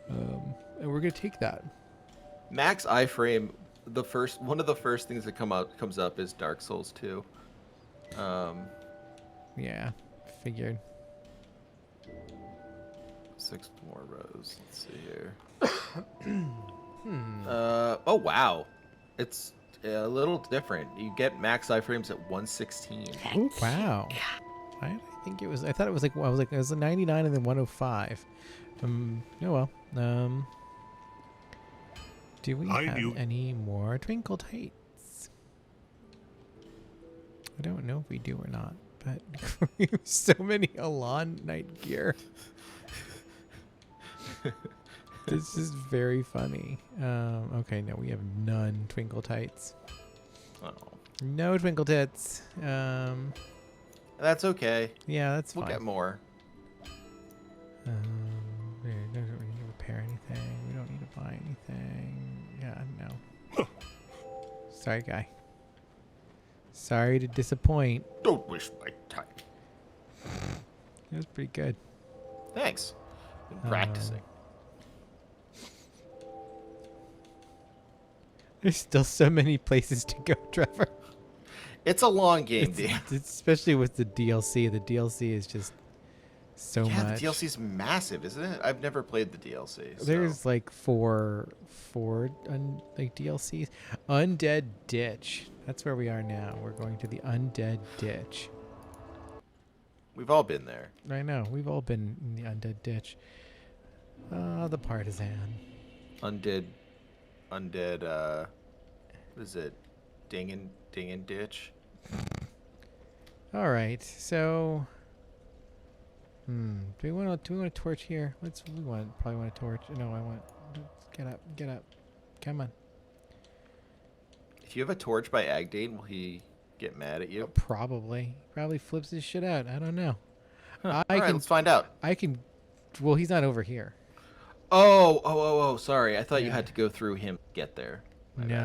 And we're gonna take that. Max iframe. One of the first things that comes up is Dark Souls 2. Yeah, figured. 6 more rows. Let's see here. Oh wow, it's a little different. You get max iframes at 116. Wow. I think it was. I thought it was like. It was a 99 and then 105. Oh well. Do we have any more Twinkle Tights? I don't know if we do or not, but we have so many Alon night gear. This is very funny. Okay, no, we have none Twinkle Tights. Oh. No Twinkle Tits. That's okay. Yeah, that's fine. We'll get more. We don't need to repair anything. We don't need to buy anything. Yeah, no. Sorry, guy. Sorry to disappoint. Don't waste my time. It was pretty good. Thanks. Been practicing. There's still so many places to go, Trevor. It's a long game, dude. Especially with the DLC. The DLC is just so much. Yeah, the DLC's massive, isn't it? I've never played the DLC. So. There's like four DLCs. Undead Ditch. That's where we are now. We're going to the Undead Ditch. We've all been there. I know. We've all been in the Undead Ditch. The Partisan. Undead, what is it? Dingin Ditch? All right. So, do we want to torch here? Probably want to torch. No, I want. Get up. Come on. If you have a torch by Agdayne, will he get mad at you? Probably. Probably flips his shit out. I don't know. Huh. I All right, can. let's find out. I can. Well, he's not over here. Oh, sorry. I thought you Yeah. had to go through him to get there. My No,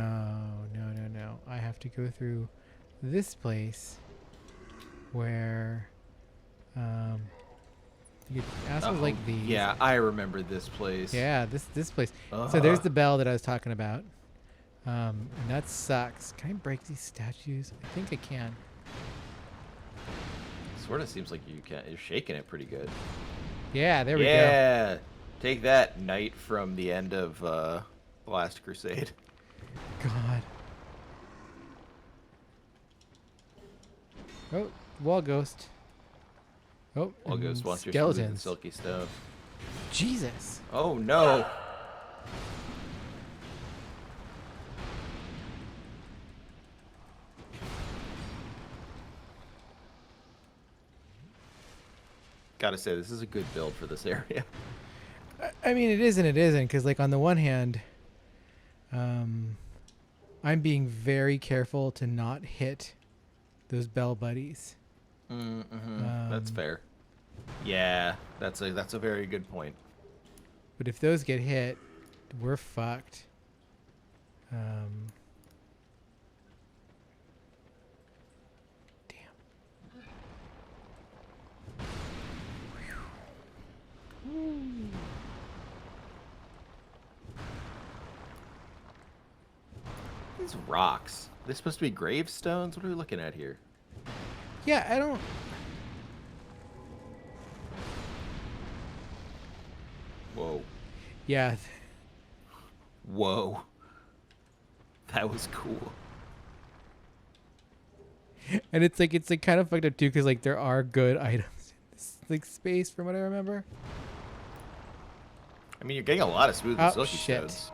bad. no. I have to go through this place where you assholes Uh-oh. like these. Yeah, I remember this place. Yeah, this place. So there's Ugh. the bell that I was talking about. And that sucks. Can I break these statues? I think I can. Sort of seems like you can. You're shaking it pretty good. Yeah, there we go. Yeah. Take that, knight from the end of the Last Crusade. God. Oh, wall ghost. Oh, Well, and Ghost wants your skeletons. silky stone. Jesus. Oh no. Gotta say, this is a good build for this area. I mean, it is and it isn't, because, like, on the one hand, I'm being very careful to not hit those bell buddies. That's fair. Yeah, that's a very good point. But if those get hit, we're fucked. Damn. These rocks. They're supposed to be gravestones? What are we looking at here? Yeah, I don't... Whoa. Yeah. Whoa. That was cool. And it's like kind of fucked up too, because, like, there are good items in this, like, space from what I remember. I mean, you're getting a lot of smooth Oh, and silky shit. stones.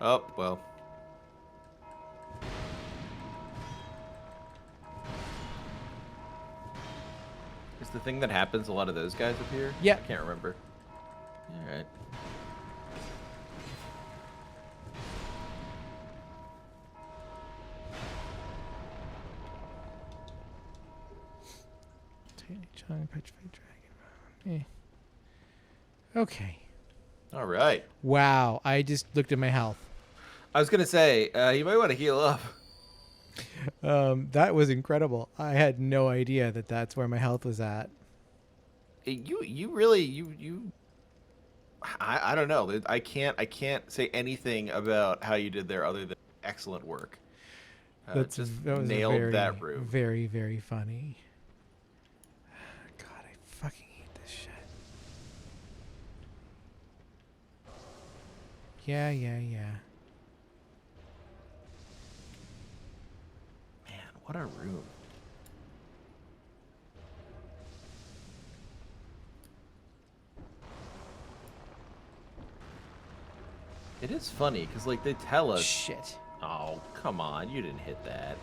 Oh, well. Is the thing that happens a lot of those guys appear? Yeah. I can't remember. Alright. Tiny chunk, petrified dragon. Okay. Alright. Wow, I just looked at my health. I was gonna say, you might want to heal up. That was incredible. I had no idea that that's where my health was at. You really I don't know. I can't say anything about how you did there other than excellent work. That was nailed very, that room. Very, very funny. God, I fucking hate this shit. Yeah. Man, what a room. It is funny because, like, they tell us. Shit. Oh, come on! You didn't hit that.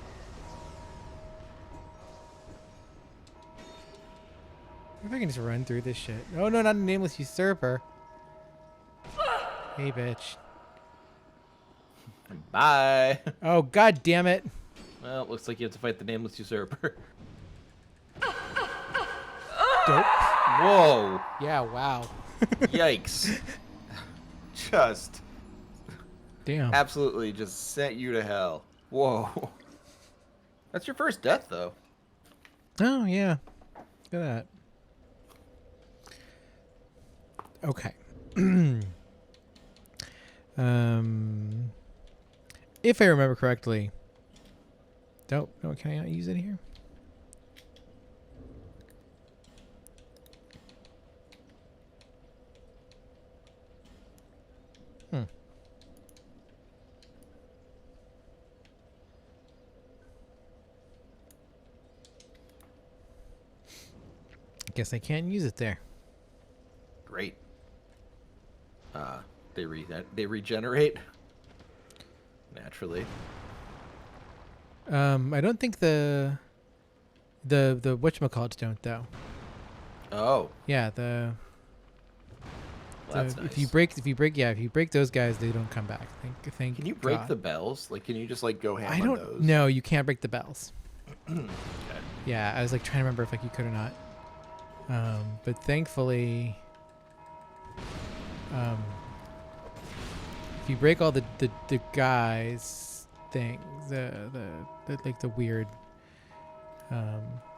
If I can just run through this shit. Oh no, not a nameless usurper. Hey, bitch. Bye. Oh, god damn it. Well, it looks like you have to fight the nameless usurper. Dope. Whoa! Yeah, wow. Yikes! Just Damn. absolutely just sent you to hell. Whoa! That's your first death, though. Oh, yeah. Look at that. Okay. If I remember correctly. No, can I not use it here? Guess I can't use it there. Great. They regenerate naturally. I don't think the whatchamacallits don't though. Oh, Yeah, the Well, that's So nice. if you break those guys, they don't come back. Thank Can you break God. the bells? Like, can you just like go ham I on don't those? know. You can't break the bells. Okay. Yeah, I was like trying to remember if like you could or not. But thankfully, if you break all the guys things, the like the weird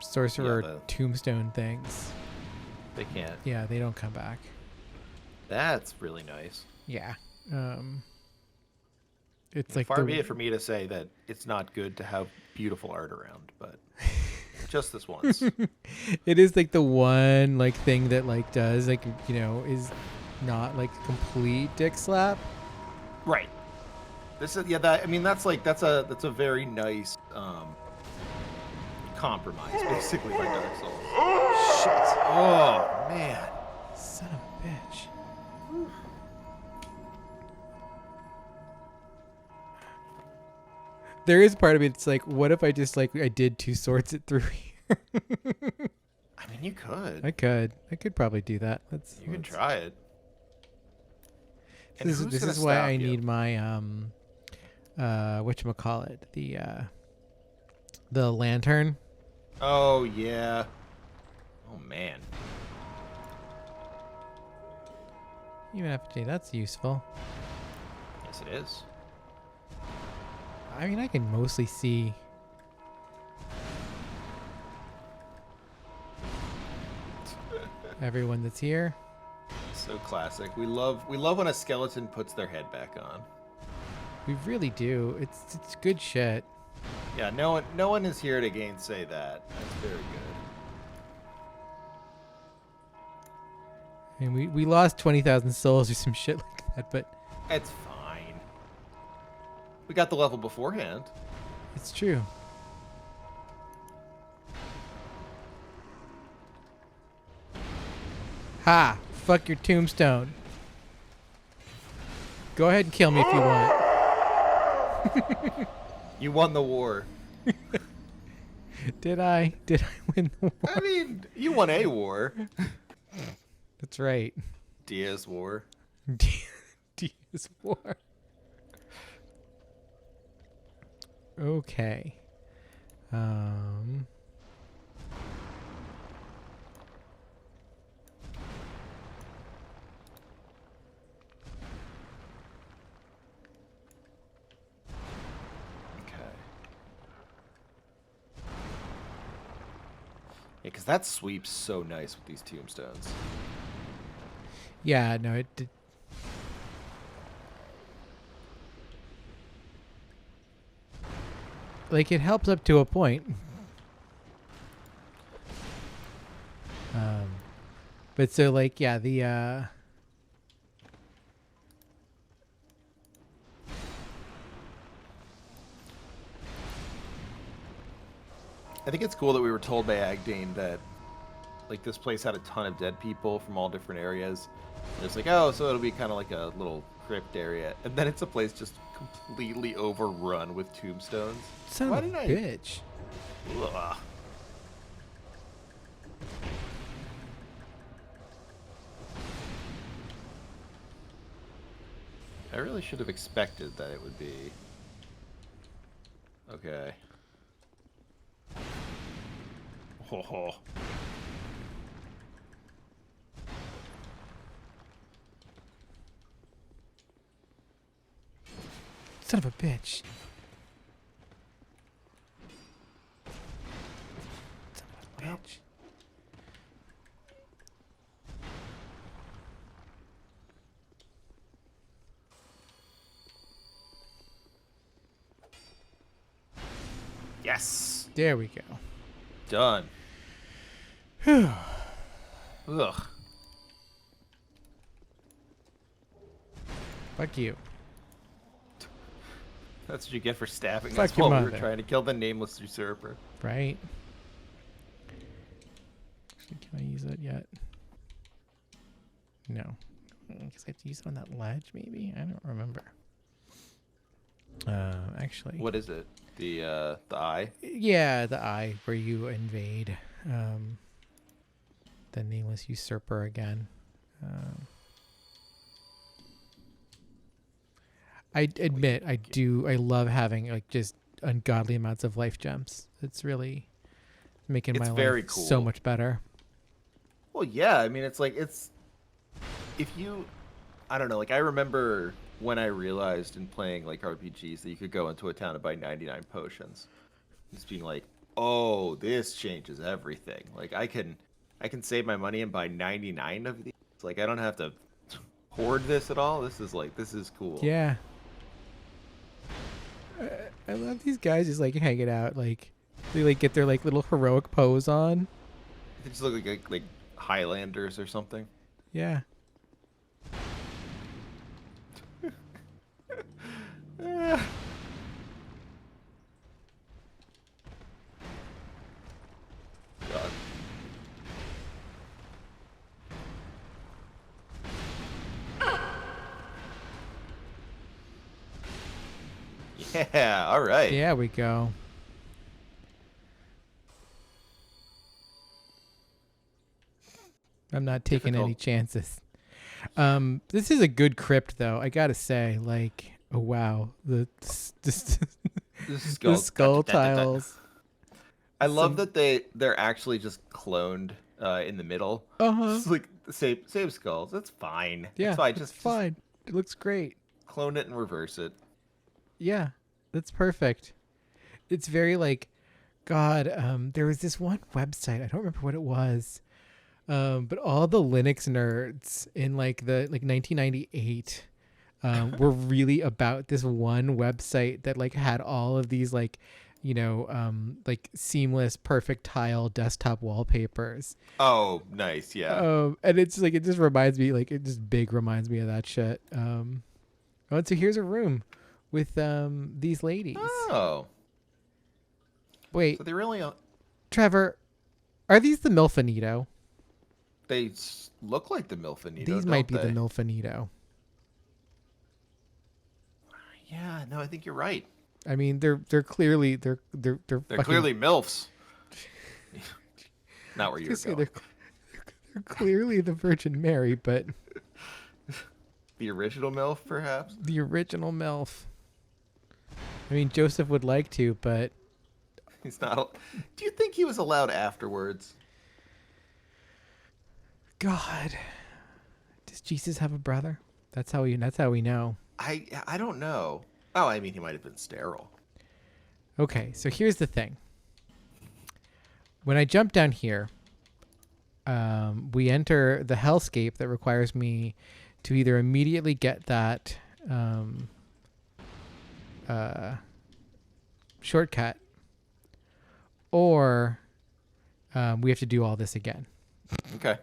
sorcerer the- tombstone things, They can't. yeah, they don't come back. That's really nice. Yeah. It's like Far be it for me to say that it's not good to have beautiful art around, but just this once. it is like the one like thing that like does like is not like complete dick slap. Right. This is that. I mean, that's a very nice compromise, basically, by Dark Souls. Shit. Oh man. Son of a bitch. There is part of me that's like, what if I just like I did two swords it through here? I mean, you could. I could probably do that. You could try it. And This who's is gonna why stop I you? need my whatchamacallit, the lantern. Oh yeah. Oh man. Even FJ, that's useful. Yes, it is. I mean, I can mostly see. Everyone that's here. So classic. We love when a skeleton puts their head back on. We really do. It's good shit. Yeah, no one is here to gainsay that. That's very good. And we lost 20,000 souls or some shit like that, but It's fine. We got the level beforehand. it's true. Ha! Fuck your tombstone. Go ahead and kill me if you want. You won the war. Did I win the war? I mean, you won a war. That's right. Diaz war. Diaz war. Okay. Okay. Yeah, because that sweeps so nice with these tombstones. Yeah, no, it did. Like, it helps up to a point. But so, like, yeah, the, I think it's cool that we were told by Agdayne that, like, this place had a ton of dead people from all different areas. And it's like, oh, so it'll be kind of like a little crypt area. And then it's a place just completely overrun with tombstones. son Why of a didn't I- bitch. Ugh. I really should have expected that it would be. Okay. Oh. Son of a bitch. Son of a bitch. Yes. There we go. Done. Whew. Ugh. Fuck you. That's what you get for stabbing Fuck us your while we were mother. trying to kill the nameless usurper. Right? Actually, can I use that yet? No. I guess I have to use it on that ledge, maybe? I don't remember. Actually. What is it? The eye? Yeah, the eye where you invade the nameless usurper again. I admit I love having like just ungodly amounts of life gems. It's really making It's my very life cool. so much better. Well, yeah. I mean, it's like if you, I don't know. Like I remember when I realized in playing like RPGs that you could go into a town and buy 99 potions. Just being like, oh, this changes everything. Like I can save my money and buy 99 of these. Like I don't have to hoard this at all. This is cool. Yeah. I love these guys just like hanging out. Like they like get their like little heroic pose on. They just look like Highlanders or something. Yeah. God. Yeah, all right. There we go. I'm not taking any chances. This is a good crypt, though. I gotta say, like, oh wow, the skull tiles. I love that they're actually just cloned in the middle. It's like the same skulls. That's fine. Yeah, it's fine. Just fine. It looks great. Clone it and reverse it. Yeah, that's perfect. It's very like, God. There was this one website. I don't remember what it was. But all the Linux nerds in like 1998 were really about this one website that like had all of these like, you know, like seamless perfect tile desktop wallpapers. Oh, nice. Yeah. And it's like, it just reminds me, like, it just big reminds me of that shit. Oh, and so here's a room with these ladies. Oh. Wait. So they really Trevor, are these the Milfanito? They look like the Milfanito. These might be the Milfanito. Yeah, no, I think you're right. I mean, they're clearly they're clearly MILFs. Not where you're going. They're clearly the Virgin Mary, but the original MILF, perhaps. The original MILF. I mean, Joseph would like to, but he's not. Do you think he was allowed afterwards? God, does Jesus have a brother? That's how we know. I don't know. Oh, I mean, he might have been sterile. Okay, so here's the thing. When I jump down here, we enter the hellscape that requires me to either immediately get that shortcut, or we have to do all this again. Okay.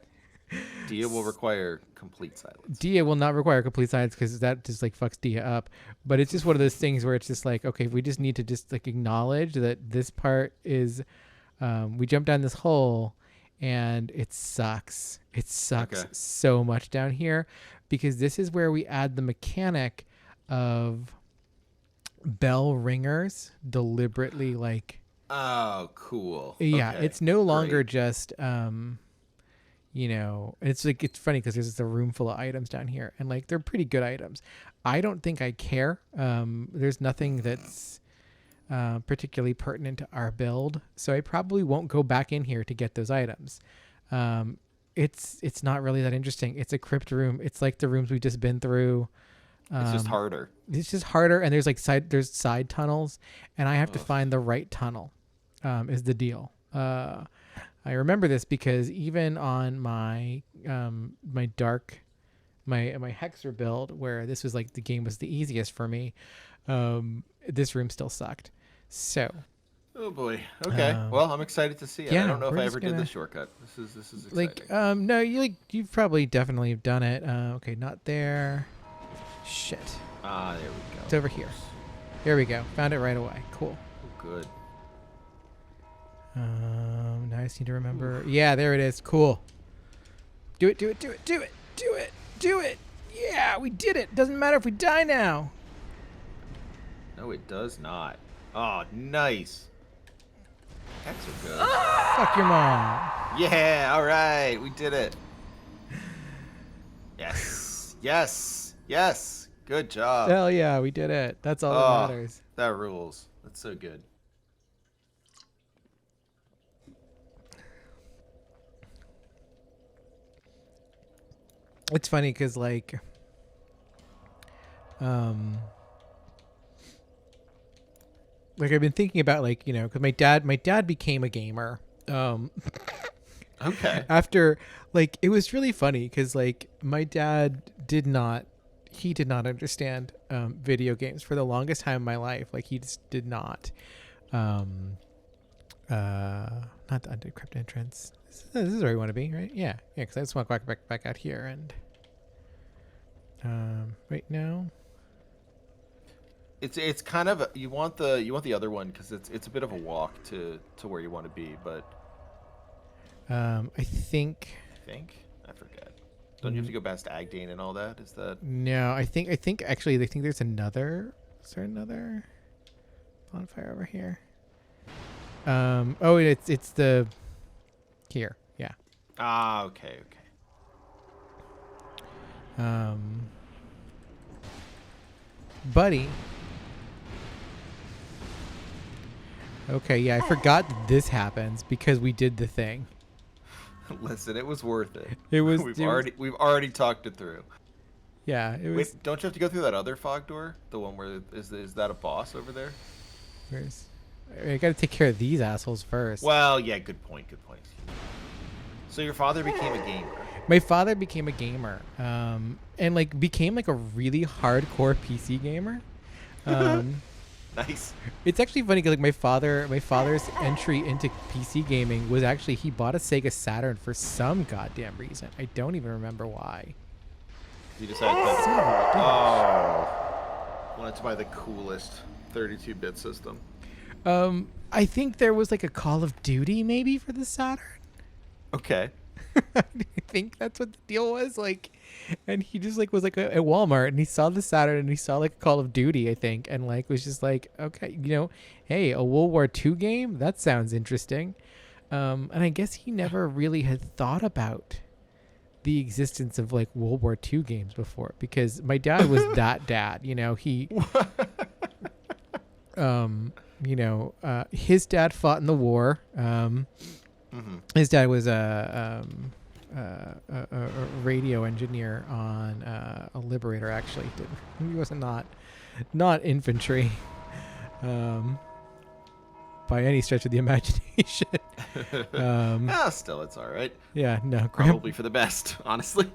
Dia will require complete silence. Dia will not require complete silence because that just like fucks Dia up. But it's just one of those things where it's just like, okay, we just need to just like acknowledge that this part is, we jump down this hole and it sucks. It sucks so much down here because this is where we add the mechanic of bell ringers deliberately like. Oh, cool. Yeah, okay. It's no longer just you know, it's like, it's funny because there's a room full of items down here and like they're pretty good items. I don't think I care. There's nothing that's particularly pertinent to our build, so I probably won't go back in here to get those items. It's not really that interesting. It's a crypt room. It's like the rooms we've just been through. It's just harder. It's just harder, and there's like side tunnels, and I have to find the right tunnel. Is the deal. I remember this because even on my my Hexer build, where this was like the game was the easiest for me, this room still sucked. So. Oh boy. Okay. Well, I'm excited to see it. Yeah, I don't know if I ever did the shortcut. This is exciting. Like no, you've probably definitely done it. Okay, not there. Shit. Ah, there we go. It's over here. Here we go. Found it right away. Cool. Oh, good. Now I just need to remember. Yeah, there it is. Cool. Do it. Yeah, we did it. Doesn't matter if we die now. No, it does not. Oh, nice. Hex are good. Fuck your mom. Yeah, all right. We did it. Yes. Good job. Hell yeah, we did it. That's all Oh, that matters. that rules. That's so good. It's funny because like I've been thinking about because my dad became a gamer. Okay. After it was really funny because my dad did not understand video games for the longest time in my life. He just did not. Not the Undead Crypt entrance. This is where we want to be, right? Yeah. Because I just want to go back out here and right now. It's kind of you want the other one because it's a bit of a walk to where you want to be, but I think I forget. Don't you have to go past Agdayne and all that? Is that no? I think actually they think there's another. Is there another bonfire over here? Oh, it's the here. Yeah. Okay. Buddy. Okay, yeah, I forgot that this happens because we did the thing. Listen, it was worth it. We've already talked it through. Yeah, it was. Wait, don't you have to go through that other fog door? The one where is that a boss over there? I gotta take care of these assholes first. Well, yeah, good point. So your father became a gamer. My father became a gamer, and became a really hardcore PC gamer. Nice. It's actually funny because my father's entry into PC gaming was actually he bought a Sega Saturn for some goddamn reason. I don't even remember why. He decided to wanted to buy the coolest 32-bit system. I think there was a Call of Duty maybe for the Saturn. Okay. I think that's what the deal was and he just was at Walmart and he saw the Saturn and he saw a Call of Duty, I think, and was just okay, hey, a World War II game, that sounds interesting. And I guess he never really had thought about the existence of World War II games before because my dad was that dad, he his dad fought in the war. His dad was a radio engineer on a Liberator. Actually, he was not infantry by any stretch of the imagination. Still, it's all right. Yeah, no, probably for the best, honestly.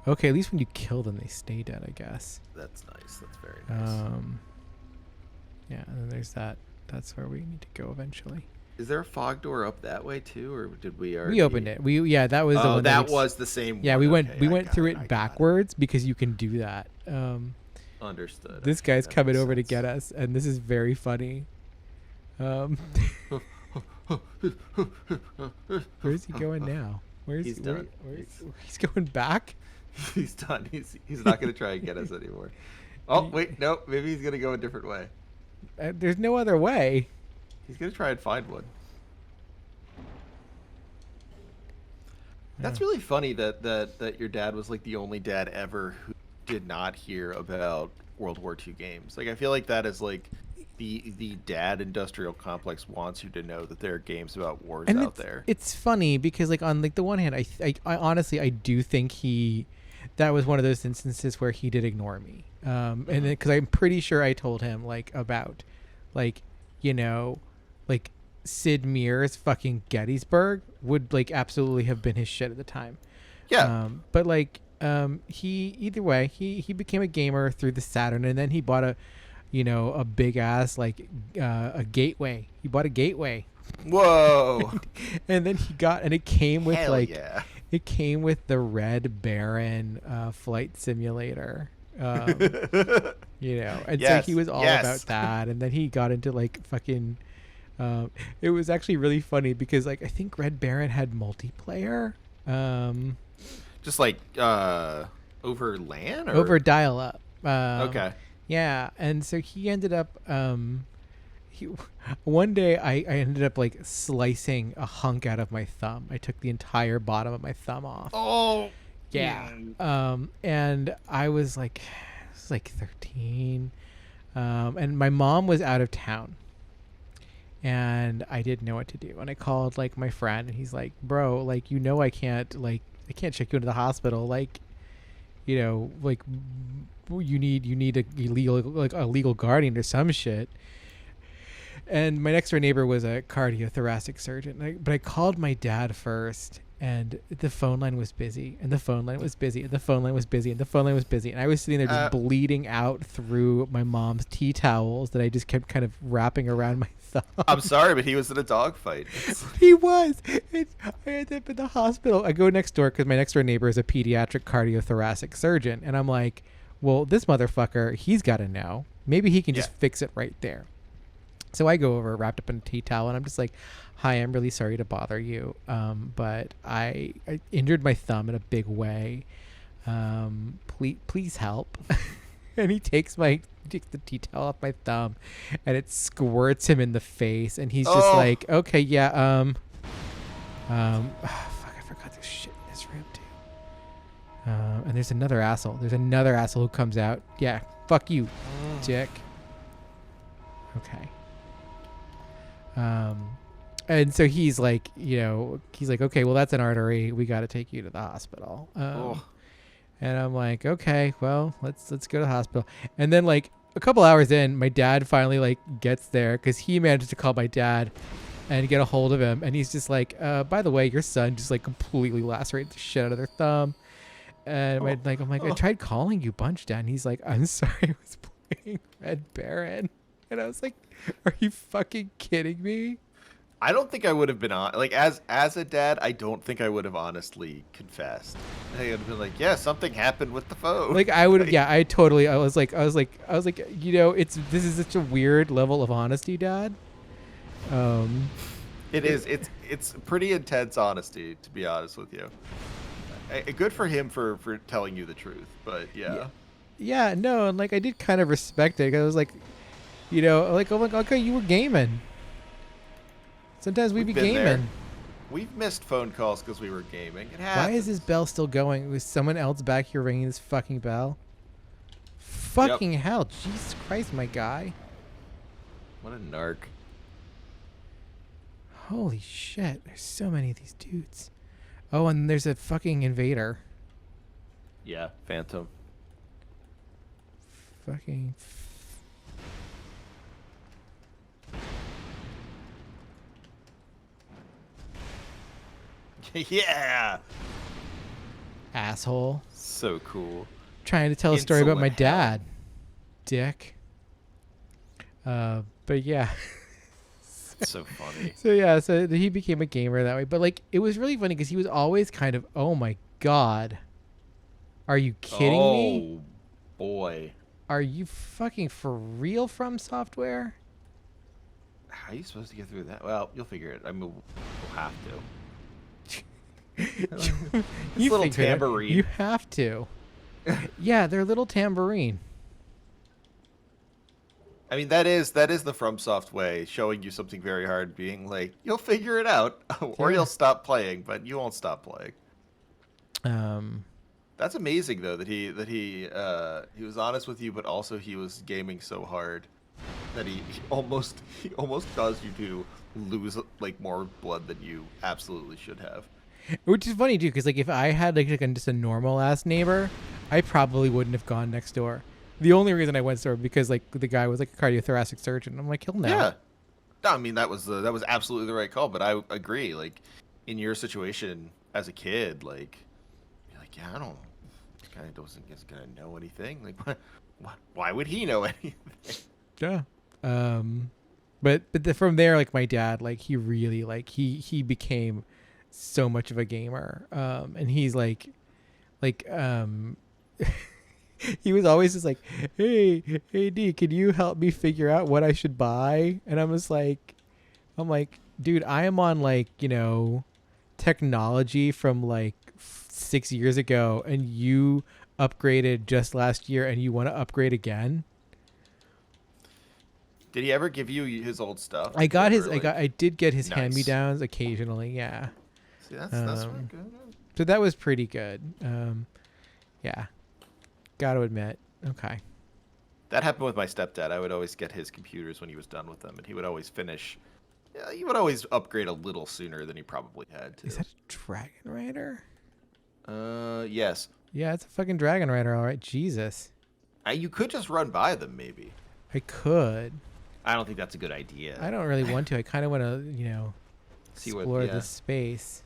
Okay, at least when you kill them, they stay dead, I guess. That's nice. That's very nice. Yeah, and then there's that. That's where we need to go eventually. Is there a fog door up that way too, or did we already? We opened it. That was the one. That was the same. Yeah, one. we went through it backwards because you can do that. Understood. This guy's coming over to get us, and this is very funny. Where's he going now? He's done. He's going back. He's done. He's not going to try and get us anymore. Oh wait, no. Maybe he's going to go a different way. There's no other way. He's going to try and find one. That's really funny that your dad was the only dad ever who did not hear about World War II games. I feel like that is the dad industrial complex wants you to know that there are games about wars out there. It's funny because on the one hand, I honestly I do think that was one of those instances where he did ignore me. And then because I'm pretty sure I told him about Sid Meier's fucking Gettysburg would absolutely have been his shit at the time. Yeah. But either way he became a gamer through the Saturn, and then he bought a big ass a gateway. He bought a gateway. Whoa. And then it came with it came with the Red Baron flight simulator. And so he was all about that, and then he got into fucking it was actually really funny because I think Red Baron had multiplayer, just over LAN or over dial-up. Okay. Yeah, and so he ended up one day I ended up slicing a hunk out of my thumb. I took the entire bottom of my thumb off. Oh yeah. And I was was like 13. And my mom was out of town. And I didn't know what to do. And I called like my friend, and he's like, bro, like, I can't check you into the hospital. Like, like you need a legal guardian or some shit. And my next door neighbor was a cardiothoracic surgeon. But I called my dad first, and the phone line was busy, and the phone line was busy, and the phone line was busy, and the phone line was busy. And I was sitting there just bleeding out through my mom's tea towels that I just kept kind of wrapping around my thumb. I'm sorry, but he was in a dogfight. He was. I ended up in the hospital. I go next door because my next door neighbor is a pediatric cardiothoracic surgeon. And I'm like, well, this motherfucker, he's got to know. Maybe he can just fix it right there. So I go over wrapped up in a tea towel, and I'm just like, hi, I'm really sorry to bother you. But I injured my thumb in a big way. Please help. And he takes the tea towel off my thumb, and it squirts him in the face. And he's just like, okay, yeah. Fuck, I forgot there's shit in this room too. And there's another asshole. There's another asshole who comes out. Yeah, fuck you, dick. Okay. And so he's like, okay, well, that's an artery. We got to take you to the hospital. And I'm like, okay, well, let's go to the hospital. And then like a couple hours in, my dad finally like gets there because he managed to call my dad and get a hold of him. And he's just like, by the way, your son just like completely lacerated the shit out of their thumb. And I'm like, I tried calling you a bunch, Dad. And he's like, I'm sorry, I was playing Red Baron. And I was like, are you fucking kidding me? I don't think I would have been on like as a dad. I don't think I would have honestly confessed. I would have been like, yeah, something happened with the phone. Like I would have, yeah, I was like, this is such a weird level of honesty, Dad. It is. It's pretty intense honesty, to be honest with you. Good for him for telling you the truth, but yeah. Yeah, no, and like I did kind of respect it. 'Cause I was like, like, oh my god, okay, you were gaming. Sometimes we'd be gaming. There. We've missed phone calls because we were gaming. It happens. Why is this bell still going? Was someone else back here ringing this fucking bell? Fucking hell. Jesus Christ, my guy. What a narc. Holy shit. There's so many of these dudes. Oh, and there's a fucking invader. Yeah, Phantom. Fucking... Yeah. Asshole. So cool. Trying to tell a story about my Insolent dad. Dick. But yeah. It's so funny. So he became a gamer that way. But like, it was really funny because he was always kind of, oh my god. Are you kidding me? Oh boy. Are you fucking for real, From Software? How are you supposed to get through that? Well, you'll figure it. I mean, we'll have to. You little tambourine. You have to. Yeah, their little tambourine. I mean, that is the FromSoft way, showing you something very hard, being like, you'll figure it out, or you'll stop playing, but you won't stop playing. That's amazing though that he was honest with you, but also he was gaming so hard that he almost caused you to lose like more blood than you absolutely should have. Which is funny too, because like if I had like just a normal ass neighbor, I probably wouldn't have gone next door. The only reason I went next door because like the guy was like a cardiothoracic surgeon. I'm like, he'll know. Yeah, no, I mean that was absolutely the right call. But I agree. Like in your situation as a kid, like you're like, yeah, I don't. This guy isn't gonna know anything. Like, why would he know anything? Yeah. But from there, like my dad, like he really like he became so much of a gamer. And he's like he was always just like, hey D, can you help me figure out what I should buy? And I'm like, dude, I am on like, technology from like 6 years ago, and you upgraded just last year and you want to upgrade again. Did he ever give you his old stuff? I did get his hand-me-downs occasionally. Yeah. See, that's really good. So that was pretty good. Yeah. Got to admit. Okay. That happened with my stepdad. I would always get his computers when he was done with them, and he would always finish. Yeah, he would always upgrade a little sooner than he probably had to. Is that a Dragon Rider? Yes. Yeah, it's a fucking Dragon Rider, all right. Jesus. You could just run by them, maybe. I could. I don't think that's a good idea. I don't really want to. I kind of want to, See what- explore yeah. the space.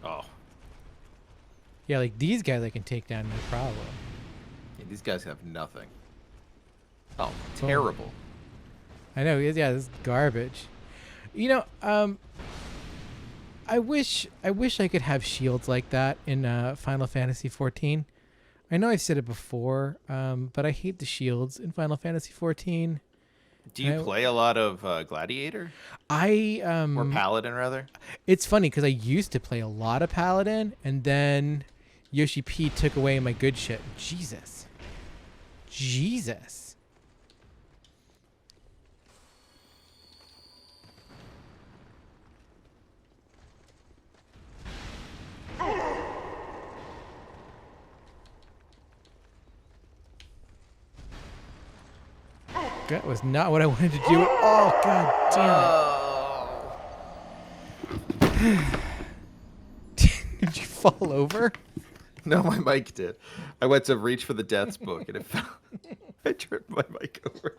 Oh, Yeah, like these guys I can take down no problem. yeah, these guys have nothing. Oh, terrible. I know. Yeah, this is garbage. I wish I could have shields like that in Final Fantasy 14. I know I've said it before, but I hate the shields in Final Fantasy 14. Do you play a lot of Gladiator or Paladin rather? It's funny because I used to play a lot of Paladin, and then Yoshi P took away my good shit. Jesus. That was not what I wanted to do. Oh, god damn it. Did you fall over? No, my mic did. I went to reach for the death's book and it fell. I tripped my mic over.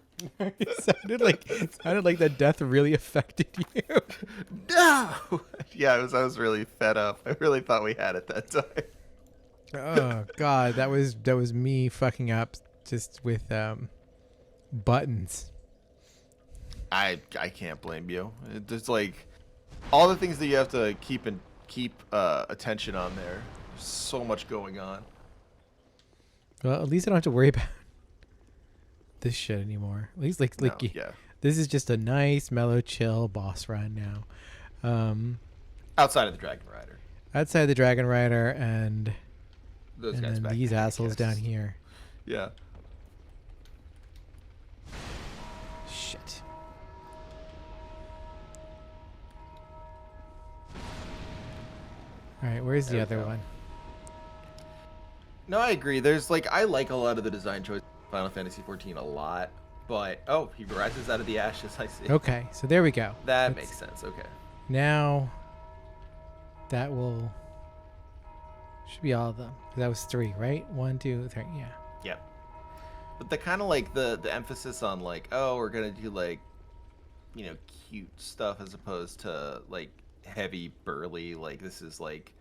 It sounded like that death really affected you. No. Yeah, I was really fed up. I really thought we had it that time. Oh god, that was me fucking up just with buttons. I can't blame you. There's like all the things that you have to keep attention on there. There's so much going on. Well, at least I don't have to worry about this shit anymore. At least Yeah. This is just a nice, mellow, chill boss run now. Outside of the Dragon Rider. Outside the Dragon Rider and Those guys then back these there, I assholes guess. down here. Yeah. Shit. All right, where's the There we other go. one? No, I agree. There's like I like a lot of the design choices in Final Fantasy 14 a lot, but he rises out of the ashes. I see. Okay, so there we go. That Let's- makes sense. Okay. Now, that will should be all of them. That was 3, right? 1, 2, 3. Yeah. Yep. But the kind of like the emphasis on like, oh, we're gonna do like, cute stuff as opposed to like heavy burly. Like this is like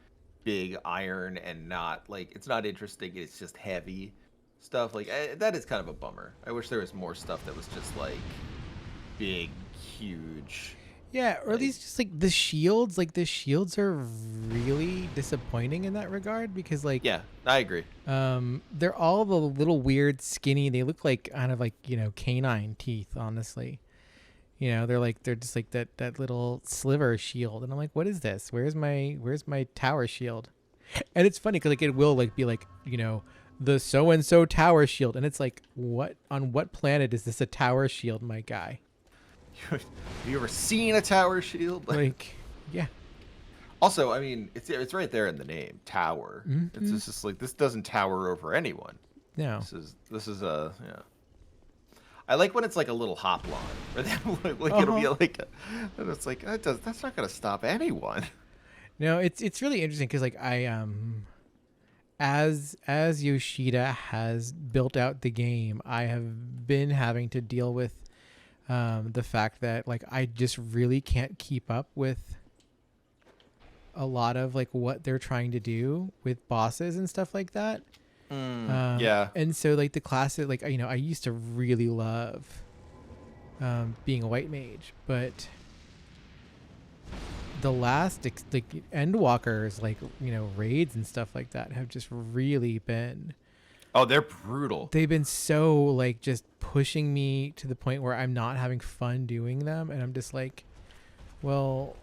big iron and not like it's not interesting. It's just heavy stuff. Like that is kind of a bummer. I wish there was more stuff that was just like big, huge. Yeah, or at least just like the shields. Like the shields are really disappointing in that regard because like Yeah, I agree. they're all a little weird, skinny. They look like kind of like canine teeth. Honestly, they're just like that little sliver shield, and I'm like, what is this? Where's my tower shield? And it's funny because like it will like be like the so and so tower shield, and it's like on what planet is this a tower shield, my guy? Have you ever seen a tower shield? Like, yeah. Also, I mean, it's right there in the name, tower. Mm-hmm. It's just like this doesn't tower over anyone. No. This is a yeah. I like when it's like a little hop line, where it'll be like, and it's like that's not gonna stop anyone. No, it's really interesting because like I as Yoshida has built out the game, I have been having to deal with the fact that like I just really can't keep up with a lot of like what they're trying to do with bosses and stuff like that. Yeah. And so like the classic, like I used to really love being a white mage, but the last like Endwalkers, like raids and stuff like that have just really been. Oh, they're brutal. They've been so like just pushing me to the point where I'm not having fun doing them, and I'm just like, well,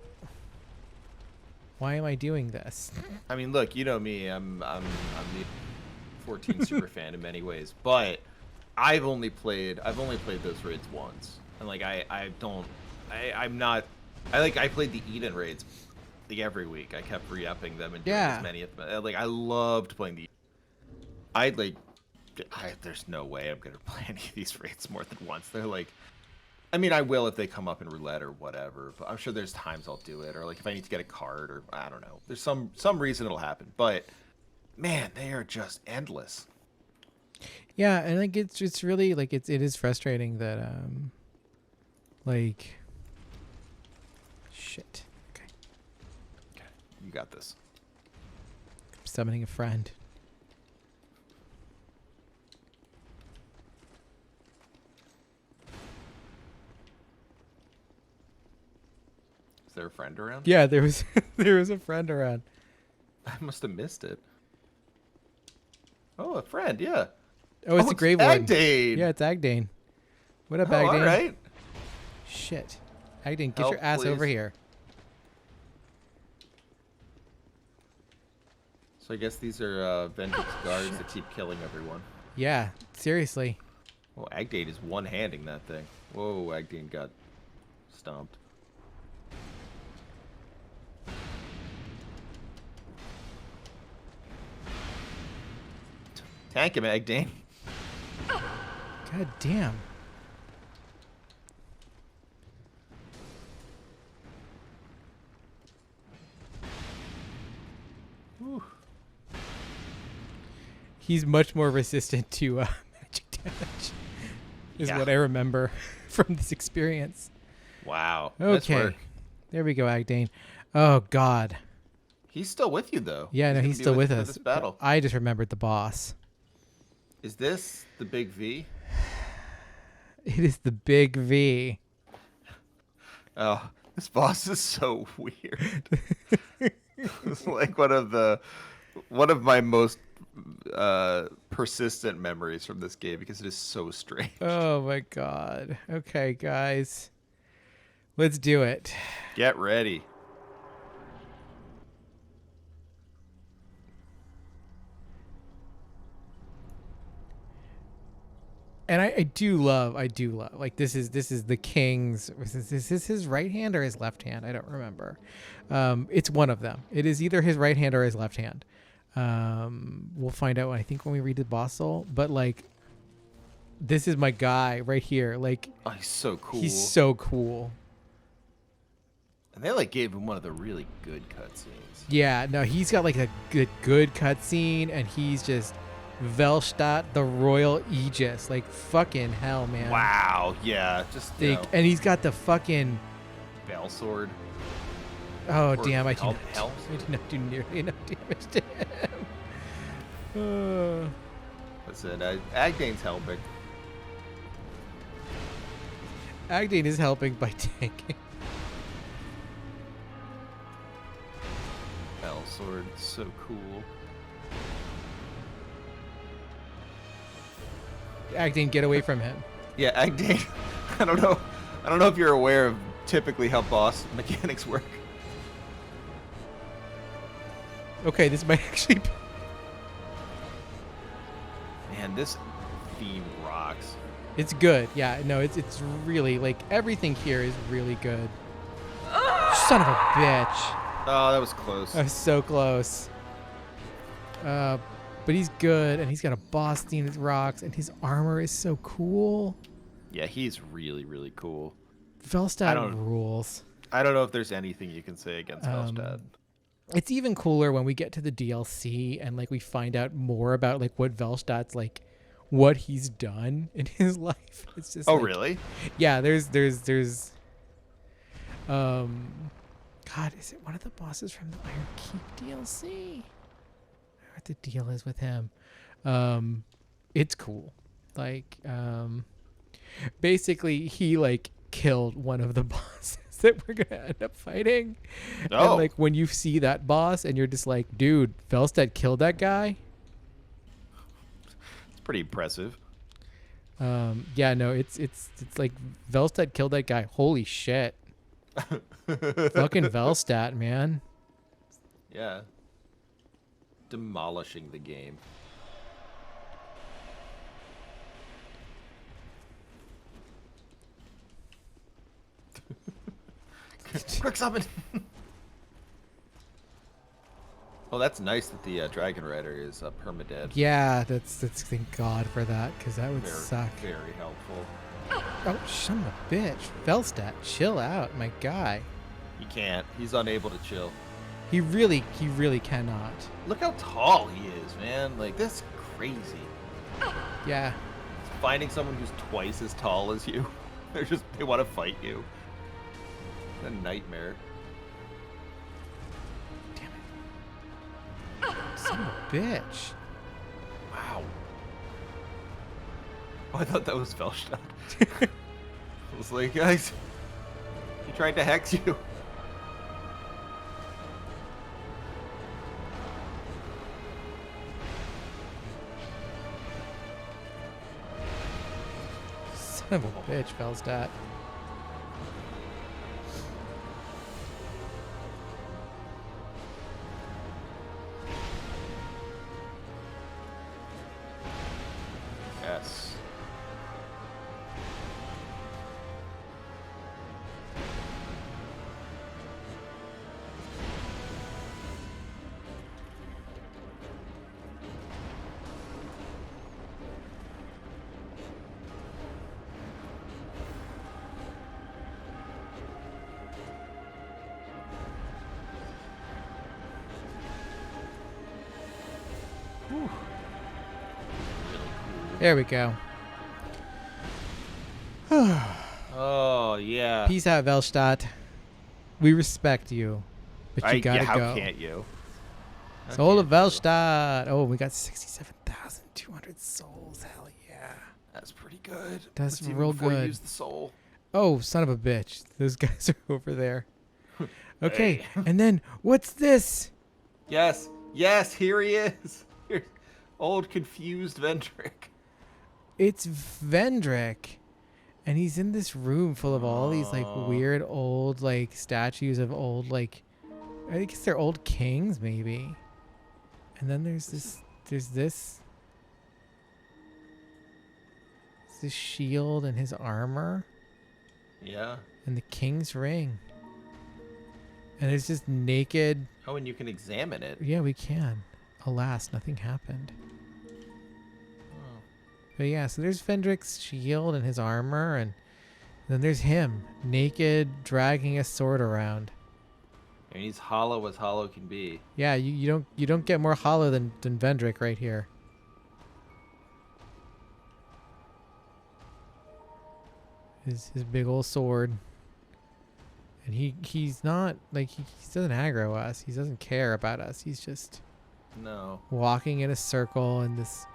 why am I doing this? I mean, look, you know me. I'm the 14 super fan in many ways, but I've only played those raids once, and like I played the Eden raids like every week. I kept re-upping them and doing Yeah. as many of them. Like I loved playing the. I'd like. There's no way I'm gonna play any of these raids more than once. They're like. I mean, I will if they come up in roulette or whatever. But I'm sure there's times I'll do it, or like if I need to get a card, or I don't know. There's some reason it'll happen. But man, they are just endless. Yeah, and like it's really like it is frustrating that like shit. Okay. You got this. I'm summoning a friend. Is there a friend around? Yeah, there was there was a friend around. I must have missed it. Oh, a friend, yeah. Oh, it's a grave one. Agdayne. Yeah, it's Agdayne. What up, Oh, Agdayne? all right. Shit. Agdayne, get Help, your ass please. over here. So I guess these are Vendrick's guards that keep killing everyone. Yeah, seriously. Well, Agdayne is one-handing that thing. Whoa, Agdayne got stomped. Tank him, Agdayne. God damn. Whew. He's much more resistant to magic damage, is Yeah. what I remember from this experience. Wow. Nice Okay. work. There we go, Agdayne. Oh, God. He's still with you, though. Yeah, no, gonna he's be still with you for us. This battle. I just remembered the boss. Is this the big V? It is the big V. Oh, this boss is so weird. It's like one of my most persistent memories from this game because it is so strange. Oh, my God. Okay, guys. Let's do it. Get ready. And I do love, like this is the king's, is this his right hand or his left hand? I don't remember. It's one of them. It is either his right hand or his left hand. We'll find out, I think, when we read the boss soul, but like, this is my guy right here. Like, Oh, he's so cool. he's so cool. And they like gave him one of the really good cutscenes. Yeah, no, he's got like a good cutscene, and he's just Velstadt, the Royal Aegis. Like, fucking hell, man. Wow. Yeah. Just Like, and he's got the fucking. Bell sword. Oh, Or damn, I did helm- not do nearly enough damage to him. Listen, Agdayne's helping. Agdayne is helping by tanking. Bell sword, so cool. Agdayne, get away from him. Yeah, Agdayne. I don't know if you're aware of typically how boss mechanics work. Okay, this might actually be... Man, this theme rocks. It's good. Yeah, no, it's really, like, everything here is really good. Son of a bitch. Oh, that was close. I was so close. But he's good, and he's got a boss theme that rocks, and his armor is so cool. Yeah, he's really, really cool. Velstadt rules. I don't know if there's anything you can say against Velstadt. It's even cooler when we get to the DLC and like we find out more about like what Velstadt's like, what he's done in his life. It's just Oh, like, really? Yeah, there's God, is it one of the bosses from the Iron Keep DLC? I don't know what the deal is with him. It's cool. Like, basically he like killed one of the bosses that we're gonna end up fighting. Oh. And like when you see that boss and you're just like, dude, Velstadt killed that guy. It's pretty impressive. Yeah, no, it's like Velstadt killed that guy. Holy shit. Fucking Velstadt, man. Yeah. Demolishing the game. Quick summon! Oh, that's nice that the Dragon Rider is permadead. Yeah, that's thank God for that, because that would suck. Very helpful. Oh, son of a bitch. Velstadt, chill out, my guy. He can't. He's unable to chill. He really cannot. Look how tall he is, man. Like, that's crazy. Yeah. Finding someone who's twice as tall as you. They want to fight you. It's a nightmare. Damn it. Son of a bitch. Wow. Oh, I thought that was Velstadt. I was like, guys, he tried to hex you. Son of a bitch, Velstadt. Yes. There we go. Oh, yeah. Peace out, Velstadt. We respect you, but you gotta how go. can't you? How Soul of can't you? Velstadt. Oh, we got 67,200 souls. Hell yeah. That's pretty good. That's Let's see real before you good. use the soul. Oh, son of a bitch. Those guys are over there. Okay, Hey. and then what's this? Yes, yes, here he is. Here's old confused Vendrick. It's Vendrick. And he's in this room full of all these like weird old like statues of old like I guess they're old kings maybe. And then there's this shield and his armor Yeah. and the king's ring. And it's just naked. Oh, and you can examine it. Yeah, we can. Alas, nothing happened. Oh. But yeah, so there's Vendrick's shield and his armor, and then there's him, naked, dragging a sword around. And he's hollow as hollow can be. Yeah, you don't get more hollow than Vendrick right here. His big old sword. And he's not like he doesn't aggro us. He doesn't care about us. He's just No. walking in a circle in this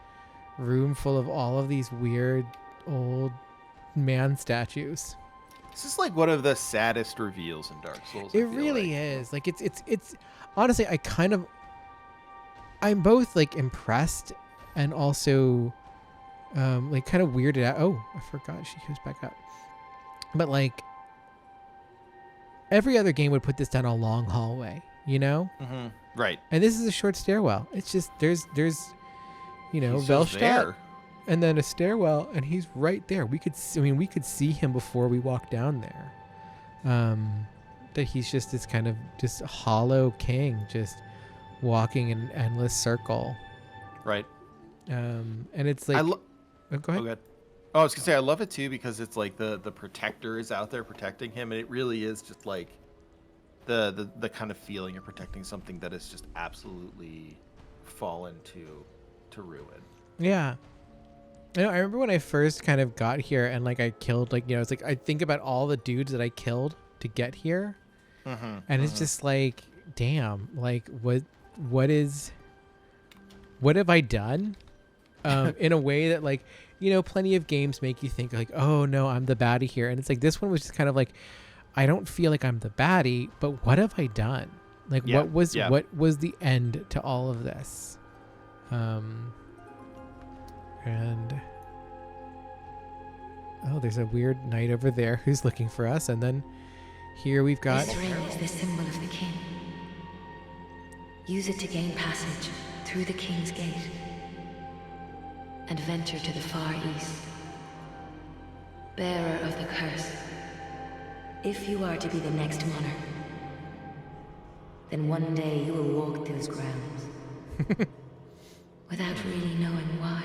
room full of all of these weird old man statues. This is like one of the saddest reveals in Dark Souls. It really is. Like it's honestly I'm both like impressed and also like kind of weirded out. Oh, I forgot she goes back up. But like every other game would put this down a long hallway, you know? Mm-hmm. Right. And this is a short stairwell. It's just there's you know, He's just Velstadt there. and then a stairwell, and he's right there. We could see him before we walk down there. That he's just this kind of just hollow king, just walking in an endless circle. Right. And it's like, oh, go ahead. good. Oh, I was gonna say I love it too because it's like the protector is out there protecting him, and it really is just like the kind of feeling of protecting something that is just absolutely fallen to ruin. Yeah. I remember when I first kind of got here and like I killed like, you know, it's like I think about all the dudes that I killed to get here. Mm-hmm. And it's just like, damn, like what have I done? In a way that like, you know, plenty of games make you think like, oh no, I'm the baddie here. And it's like, this one was just kind of like, I don't feel like I'm the baddie, but what have I done? Like what was the end to all of this? And oh, there's a weird knight over there who's looking for us, and then here we've got This ring is the symbol of the king. Use it to gain passage through the king's gate and venture to the far east. Bearer of the curse, if you are to be the next monarch, then one day you will walk those grounds. Without really knowing why.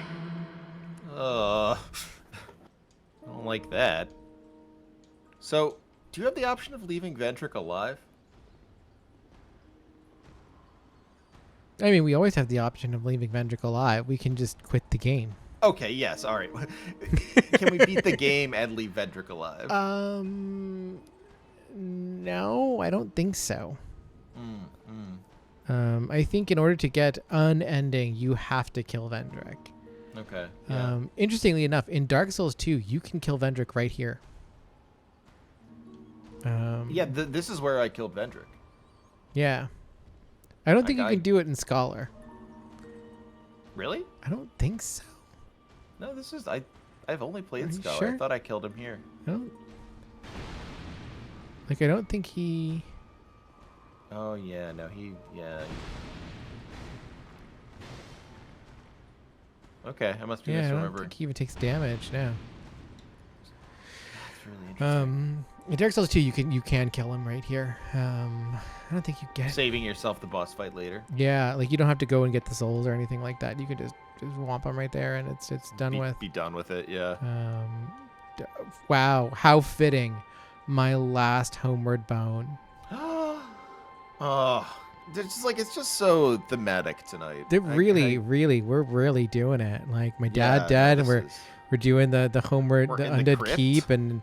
I don't like that. So, do you have the option of leaving Vendrick alive? I mean, we always have the option of leaving Vendrick alive. We can just quit the game. Okay, yes, all right. Can we beat the game and leave Vendrick alive? No, I don't think so. I think in order to get unending, you have to kill Vendrick. Okay. Yeah. Interestingly enough, in Dark Souls 2, you can kill Vendrick right here. Yeah, this is where I killed Vendrick. Yeah. I don't think you can do it in Scholar. Really? I don't think so. No, this is I've only played Are you Scholar. sure? I thought I killed him here. I don't. Like, I don't think he. Oh yeah, no, yeah. Okay, I must be Yeah, I don't misremembering. think he even takes damage now. That's really interesting. In Dark Souls 2, you can kill him right here. I don't think you get. Saving yourself the boss fight later. Yeah, like you don't have to go and get the souls or anything like that. You can just whomp him right there, and it's done with. Be done with it, yeah. Wow, how fitting! My last homeward bone. Oh, it's just so thematic tonight. They're really, we're really doing it. Like my dad died, and we're doing the homeward, the Undead Keep, and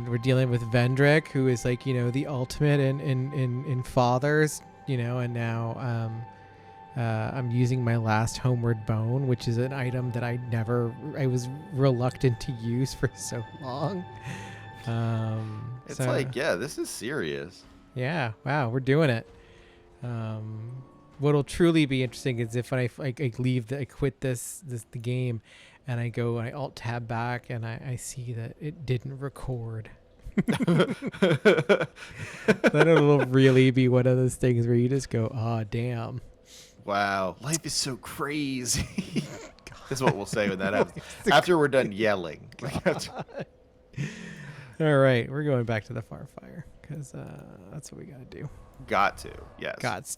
we're dealing with Vendrick, who is like, the ultimate in fathers, and now I'm using my last homeward bone, which is an item that I was reluctant to use for so long. It's this is serious. Yeah, wow, we're doing it. What'll truly be interesting is if I quit the game, and I go and I alt tab back and I see that it didn't record. Then it'll really be one of those things where you just go, oh damn. Wow, life is so crazy. That's what we'll say when that happens. After we're done yelling. All right, we're going back to the Farfire because that's what we gotta do. Got to, yes. Gots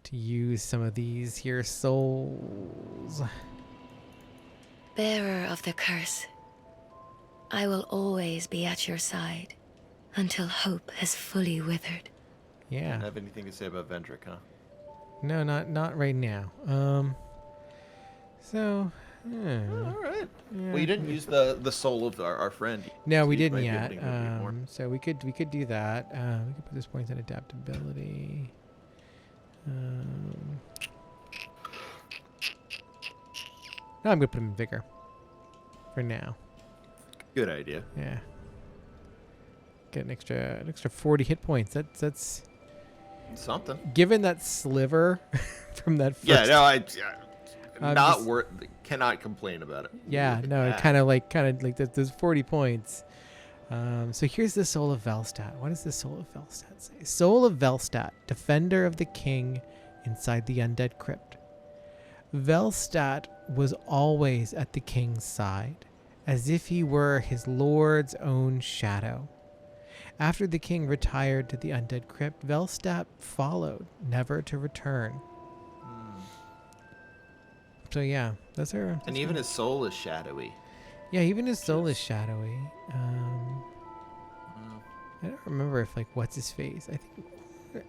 to use some of these here souls. Bearer of the curse, I will always be at your side until hope has fully withered. Yeah. Don't have anything to say about Vendrick, huh? No, not right now. All right. Well, you didn't use the soul of our friend. No, so we you didn't might be yet. able to move more. So we could do that. We could put this points in adaptability. No, I'm gonna put him in vigor for now. Good idea. Yeah. Get an extra 40 hit points. That's something. Given that sliver from that first. Cannot complain about it. Yeah, no, it kind of like those 40 points. So here's the Soul of Velstadt. What does the Soul of Velstadt say? Soul of Velstadt, defender of the king inside the Undead Crypt. Velstadt was always at the king's side, as if he were his lord's own shadow. After the king retired to the Undead Crypt, Velstadt followed, never to return. So yeah, that's her. And even his soul is shadowy. Yeah, even his soul is shadowy. I don't remember if what's his face. I don't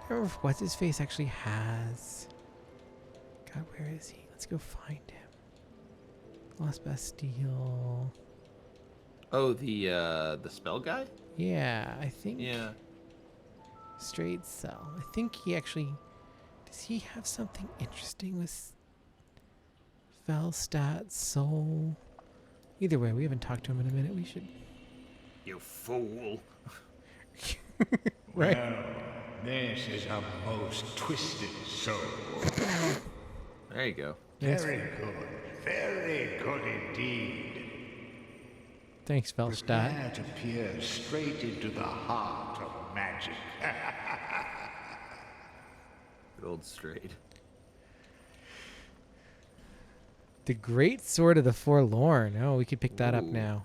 remember if what's his face actually has. God, where is he? Let's go find him. Lost Bastille. Oh, the spell guy? Yeah, I think. Yeah. Straight Cell. I think he actually. Does he have something interesting with Velstadt soul? Either way, we haven't talked to him in a minute. We should. You fool. Right. Well, this is a most twisted soul. There you go. Very good indeed. Thanks, Velstadt. Prepare to peer straight into the heart of magic. Good old straight. The Great Sword of the Forlorn. Oh, we could pick that up Ooh. now.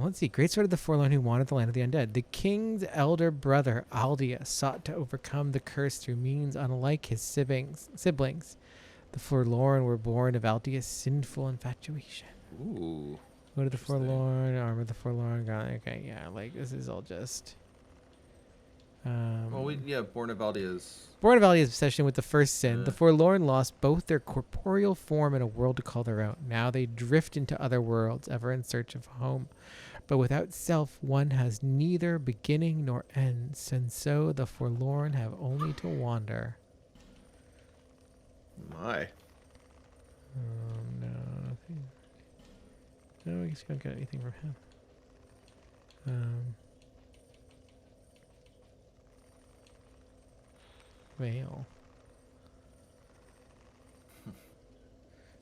Let's see. Great Sword of the Forlorn who wanted the land of the undead. The king's elder brother, Aldea, sought to overcome the curse through means unlike his siblings. The Forlorn were born of Aldea's sinful infatuation. Ooh. Go to the Interesting. Forlorn, armor of the Forlorn. Okay, yeah, like this is all just... Well, Born of Aldea's. Born of Aldea's obsession with the first sin, Yeah. the Forlorn lost both their corporeal form and a world to call their own. Now they drift into other worlds, ever in search of home. But without self, one has neither beginning nor ends, and so the Forlorn have only to wander. My. No, nothing. No, I guess you don't get anything from him. Veil.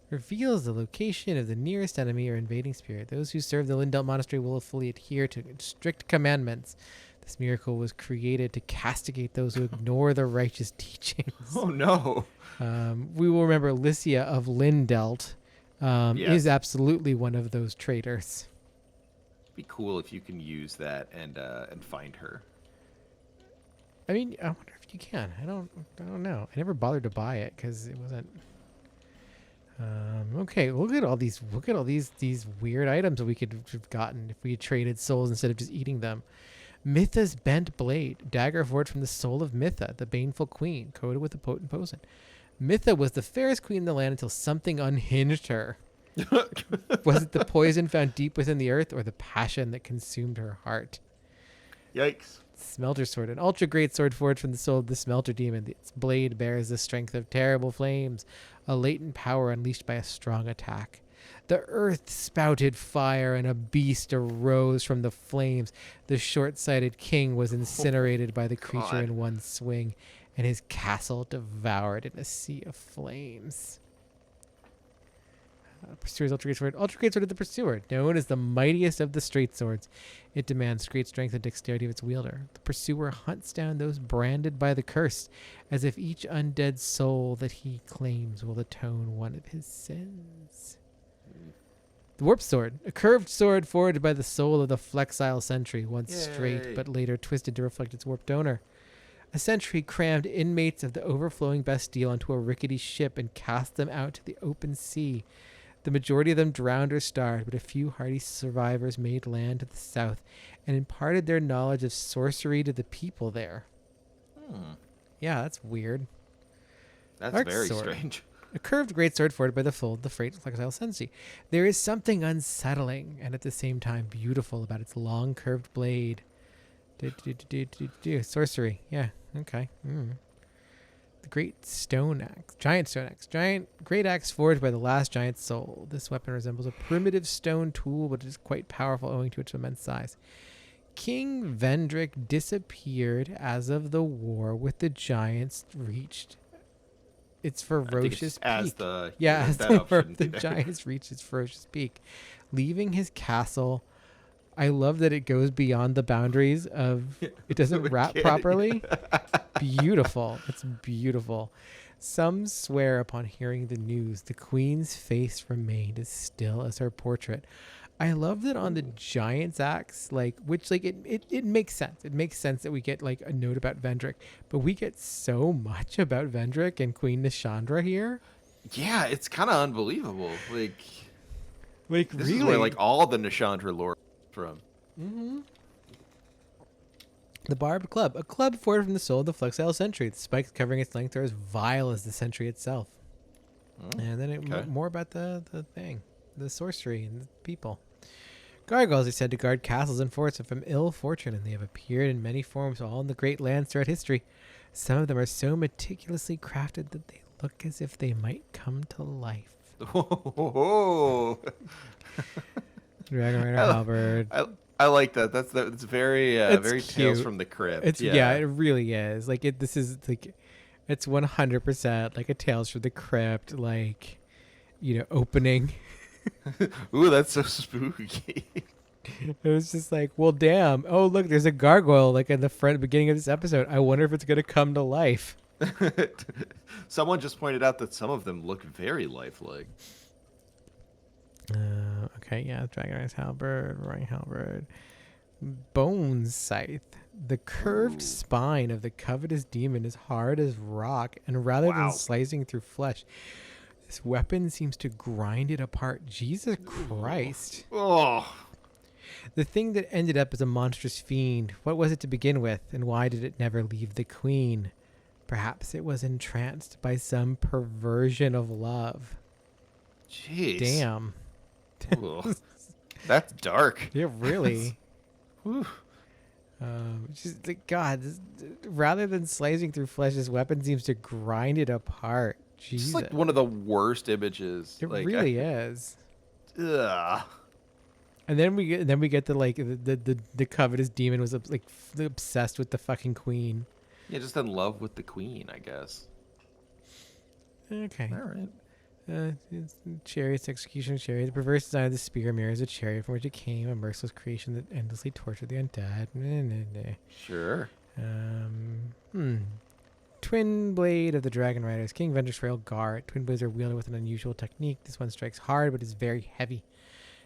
Reveals the location of the nearest enemy or invading spirit. Those who serve the Lindelt Monastery will fully adhere to strict commandments. This miracle was created to castigate those who ignore the righteous teachings. Oh no. We will remember Lycia of Lindelt Yes. is absolutely one of those traitors. Be cool if you can use that and find her. I mean, I wonder if you can. I don't know. I never bothered to buy it because it wasn't. Okay, look at all these weird items that we could have gotten if we had traded souls instead of just eating them. Mytha's bent blade, dagger forged from the soul of Mytha, the baneful queen, coated with a potent poison. Mytha was the fairest queen in the land until something unhinged her. Was it the poison found deep within the earth, or the passion that consumed her heart? Yikes. Smelter sword, an ultra great sword forged from the soul of the smelter demon. Its blade bears the strength of terrible flames, a latent power unleashed by a strong attack. The earth spouted fire, and a beast arose from the flames. The short-sighted king was incinerated by the creature God. in one swing, and his castle devoured in a sea of flames. Pursuer's Ultra Great Sword. Ultra Great Sword of the Pursuer, known as the mightiest of the straight swords. It demands great strength and dexterity of its wielder. The Pursuer hunts down those branded by the curse, as if each undead soul that he claims will atone one of his sins. The Warp Sword, a curved sword forged by the soul of the flexile sentry, once straight Yay. but later twisted to reflect its warped owner. A sentry crammed inmates of the overflowing Bastille onto a rickety ship and cast them out to the open sea. The majority of them drowned or starved, but a few hardy survivors made land to the south and imparted their knowledge of sorcery to the people there. Yeah, that's weird. That's Arc very sword. strange. A curved greatsword forged by the fold of the freight flexile sentry. There is something unsettling and at the same time beautiful about its long curved blade. Sorcery. Yeah, okay. The great stone axe. Giant great axe forged by the last giant soul. This weapon resembles a primitive stone tool, but it is quite powerful owing to its immense size. King Vendrick disappeared as of the war with the giants reached its ferocious peak. As the As that the option would be the there. giants reached its ferocious peak, leaving his castle. I love that it goes beyond the boundaries of it doesn't wrap kidding. properly. Beautiful. It's beautiful. Some swear upon hearing the news the queen's face remained as still as her portrait. I love that on the giant's axe, it makes sense. It makes sense that we get like a note about Vendrick, but we get so much about Vendrick and Queen Nishandra here. Yeah, it's kind of unbelievable. Like this really, is where like all the Nishandra lore is from. The Barbed Club, a club forged from the soul of the flexile sentry. The spikes covering its length are as vile as the sentry itself. And then more about the thing, the sorcery and the people. Gargoyles are said to guard castles and forts from ill fortune, and they have appeared in many forms all in the great lands throughout history. Some of them are so meticulously crafted that they look as if they might come to life. Dragon Rider Halberd. I like that. That's very It's very cute. Tales from the Crypt. Yeah, it really is. Like this is like, it's 100% like a Tales from the Crypt, like, opening. Ooh, that's so spooky. It was just like, well, damn. Oh, look, there's a gargoyle like in the beginning of this episode. I wonder if it's gonna come to life. Someone just pointed out that some of them look very lifelike. Okay, yeah, Dragon Eyes Halberd, Roaring Halberd, Bone Scythe. The curved Ooh. spine of the covetous demon is hard as rock, and rather than Wow. slicing through flesh, this weapon seems to grind it apart. Jesus Christ. Oh. The thing that ended up as a monstrous fiend, what was it to begin with, and why did it never leave the queen? Perhaps it was entranced by some perversion of love. Jeez. Damn. Ooh. That's dark. Yeah, really. Whew. Just like, God, rather than slicing through flesh, this weapon seems to grind it apart. Jesus. Just like one of the worst images. It like, really is. Ugh. And then we get the like the covetous demon was like obsessed with the fucking queen. Yeah, just in love with the queen, I guess. Okay. All right. It's Chariot's execution of Chariot. The perverse design of the spear mirrors a chariot from which it came, a merciless creation that endlessly tortured the undead. Sure. Twin blade of the dragon riders. King Vendrick's rail guard. Twin blades are wielded with an unusual technique. This one strikes hard but is very heavy.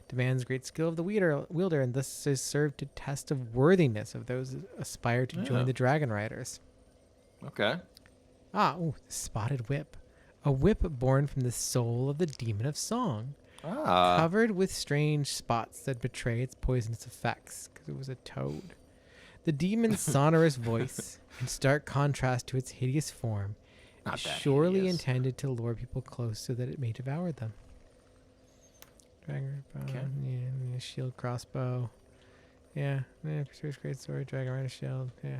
Demands great skill of the wielder, and thus is served to test of worthiness of those who aspire to join the dragon riders. Okay. Spotted whip. A whip born from the soul of the demon of song. Ah. Covered with strange spots that betray its poisonous effects, because it was a toad. The demon's sonorous voice, in stark contrast to its hideous form, Not is that surely hideous. intended to lure people close so that it may devour them. Dragon bow, Okay. yeah, shield, crossbow. Yeah, pursues great sword, dragon rider shield. Yeah.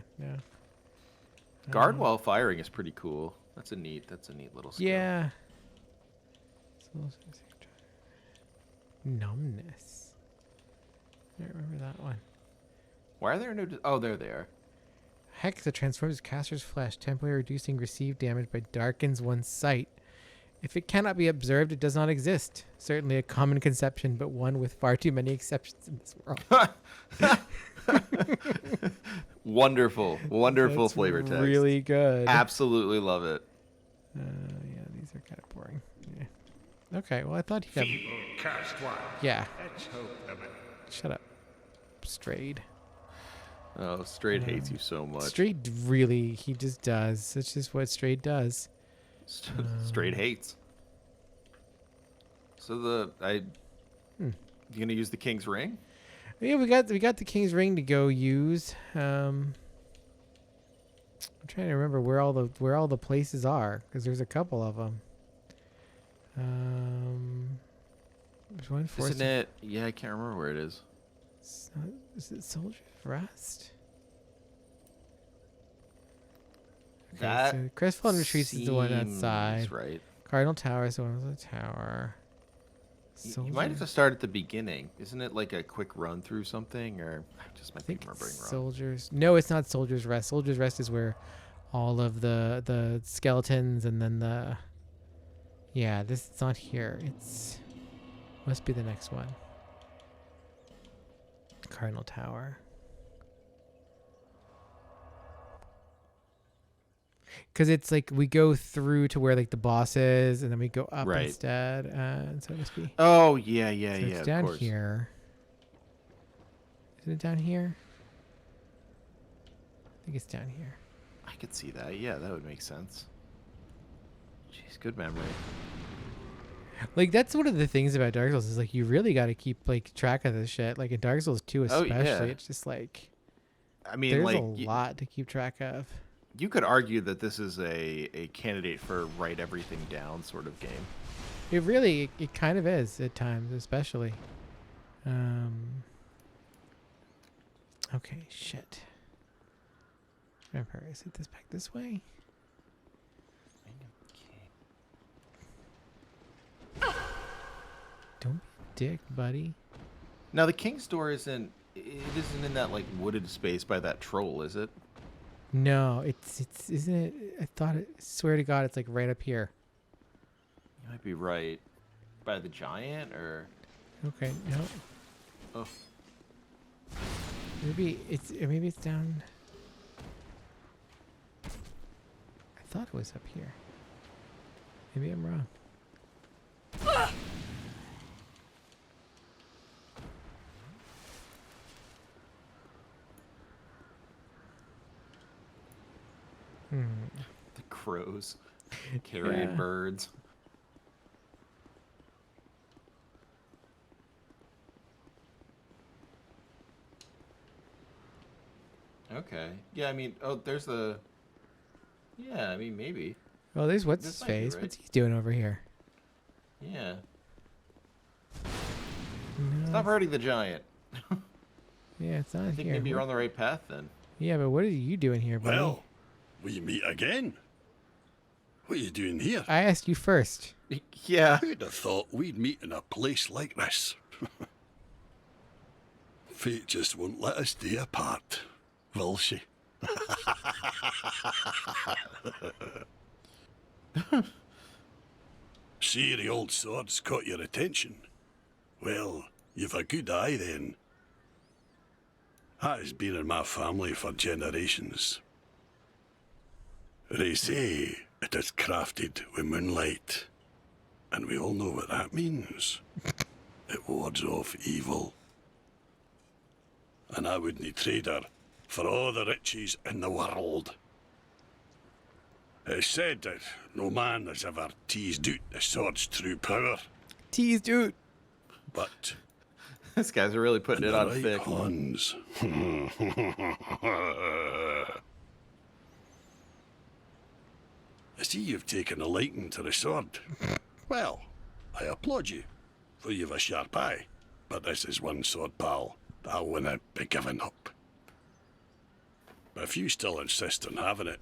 Guard while firing is pretty cool. That's a neat little skill. Yeah. Numbness. I don't remember that one. Why are there no... Oh, there they are. Hex that transforms caster's flesh, temporarily reducing received damage by darkens one's sight. If it cannot be observed, it does not exist. Certainly a common conception, but one with far too many exceptions in this world. Wonderful That's flavor text. Really good. Absolutely love it. Yeah, these are kind of boring. Yeah. Okay, well, I thought he got... Feeble cast one. Yeah. Let's hope the man. Shut up. Strayed. Oh, Strayed hates you so much. Strayed really, he just does. That's just what Strayed does. Strayed hates. So you gonna use the king's ring? Yeah, we got the king's ring to go use. I'm trying to remember where all the places are, because there's a couple of them. There's one for... Isn't it? Yeah, I can't remember where it is. Is it Soldier's Rest? Okay, That so Crestfallen Retreats is the one outside. seems right. Cardinal Tower is the one with the tower. You might have to start at the beginning. Isn't it like a quick run through something, or I just might I be think remembering wrong? Soldiers. No, it's not Soldier's Rest. Soldier's Rest is where all of the skeletons and then the... Yeah, it's not here. It's... Must be the next one. Cardinal Tower. Because it's like we go through to where like the boss is, and then we go up Right. instead. And so it must be... Oh yeah, So yeah. it's Of down course. here. Is it down here? I think it's down here. I could see that. Yeah, that would make sense. Jeez, good memory. Like, that's one of the things about Dark Souls is like you really got to keep like track of this shit. Like in Dark Souls 2 Oh, especially, yeah. it's just like I mean, there's like a lot to keep track of. you could argue that this is a candidate for write everything down sort of game. It really, it kind of is at times, especially. Okay, shit. Remember, is it this back this way? Don't be a dick, buddy. Now the king's door isn't in that like wooded space by that troll, is it? No, it's isn't it? I thought it. Swear to God, it's like right up here. You might be right. By the giant, or Okay, no, oh, maybe it's down. I thought it was up here. Maybe I'm wrong. The crows. Carrion Yeah. birds. Okay. Yeah, I mean, oh, there's the... Yeah, I mean, maybe. Well, there's what's This his might be face. right. What's he doing over here? Yeah. No, Stop hurting the giant. yeah, it's not I think here. maybe you're on the right path then. Yeah, but what are you doing here, buddy? Well, we meet again. What are you doing here? I asked you first. Yeah. Who'd have thought we'd meet in a place like this? Fate just won't let us stay apart, will she? See, the old sword's caught your attention. Well, you've a good eye then. That has been in my family for generations. They say it is crafted with moonlight, and we all know what that means. It wards off evil. And I wouldn't trade her for all the riches in the world. It's said that no man has ever teased out the sword's true power, Tease, dude. but This guy's really putting in it the on right thick. hands. I see you've taken a liking to the sword. Well, I applaud you, for you've a sharp eye. But this is one sword, pal, that I wouldn't be giving up. But if you still insist on having it,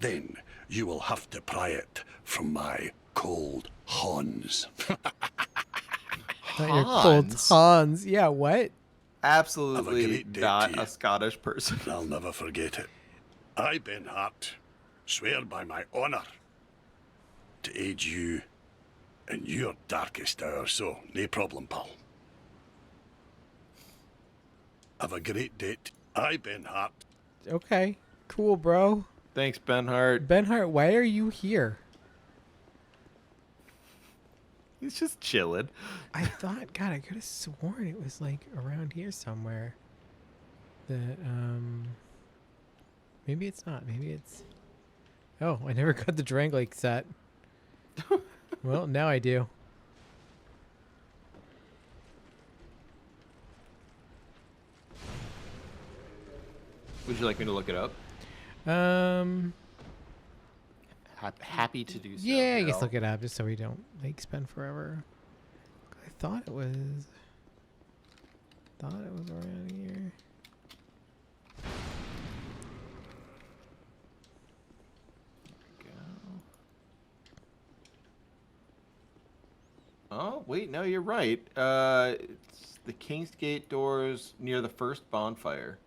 then you will have to pry it from my cold Hans. Not your cold Hans? Hans. Yeah, what? Absolutely great day not to you. a Scottish person. I'll never forget it. I, Ben Hart, swear by my honour to aid you in your darkest hour, so no problem, pal. Have a great date. I, Ben Hart. Okay. Cool, bro. Thanks, Ben Hart. Ben Hart, why are you here? He's just chilling. I thought, God, I could have sworn it was like around here somewhere. That, maybe it's not. Maybe it's. Oh, I never got the Dranglake set. Well, now I do. Would you like me to look it up? Happy to do so. Yeah, I guess Bill. look it up just so we don't like spend forever. I thought it was. Around here. Oh, wait, no, you're right. It's the King's Gate doors near the first bonfire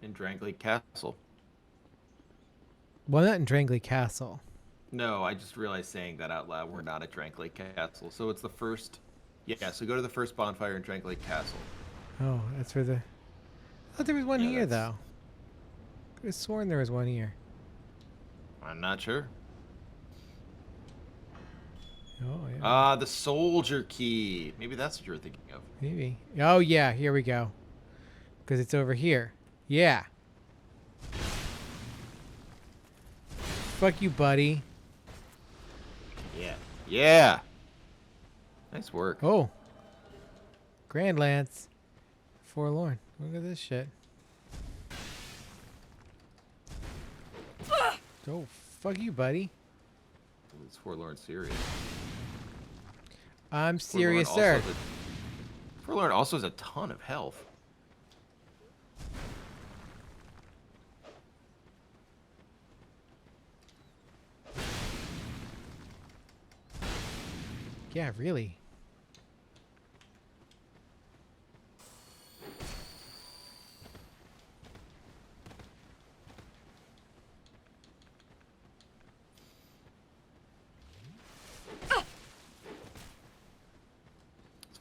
in Drangley Castle. Well, not in Drangley Castle. No, I just realized saying that out loud. We're not at Drangley Castle. So it's the first... Yeah, so go to the first bonfire in Drangley Castle. Oh, that's where the. I thought there was one Yeah, here, that's- though. Could have sworn there was one here. I'm not sure. Oh, yeah. Ah, the soldier key. Maybe that's what you were thinking of. Maybe. Oh, yeah, here we go. Because it's over here. Yeah. Fuck you, buddy. Yeah. Yeah. Nice work. Oh. Grand Lance. Forlorn. Look at this shit. Oh, fuck you, buddy. It's Forlorn serious. I'm Forlorn serious, also sir. has Forlorn also has a ton of health. Yeah, really.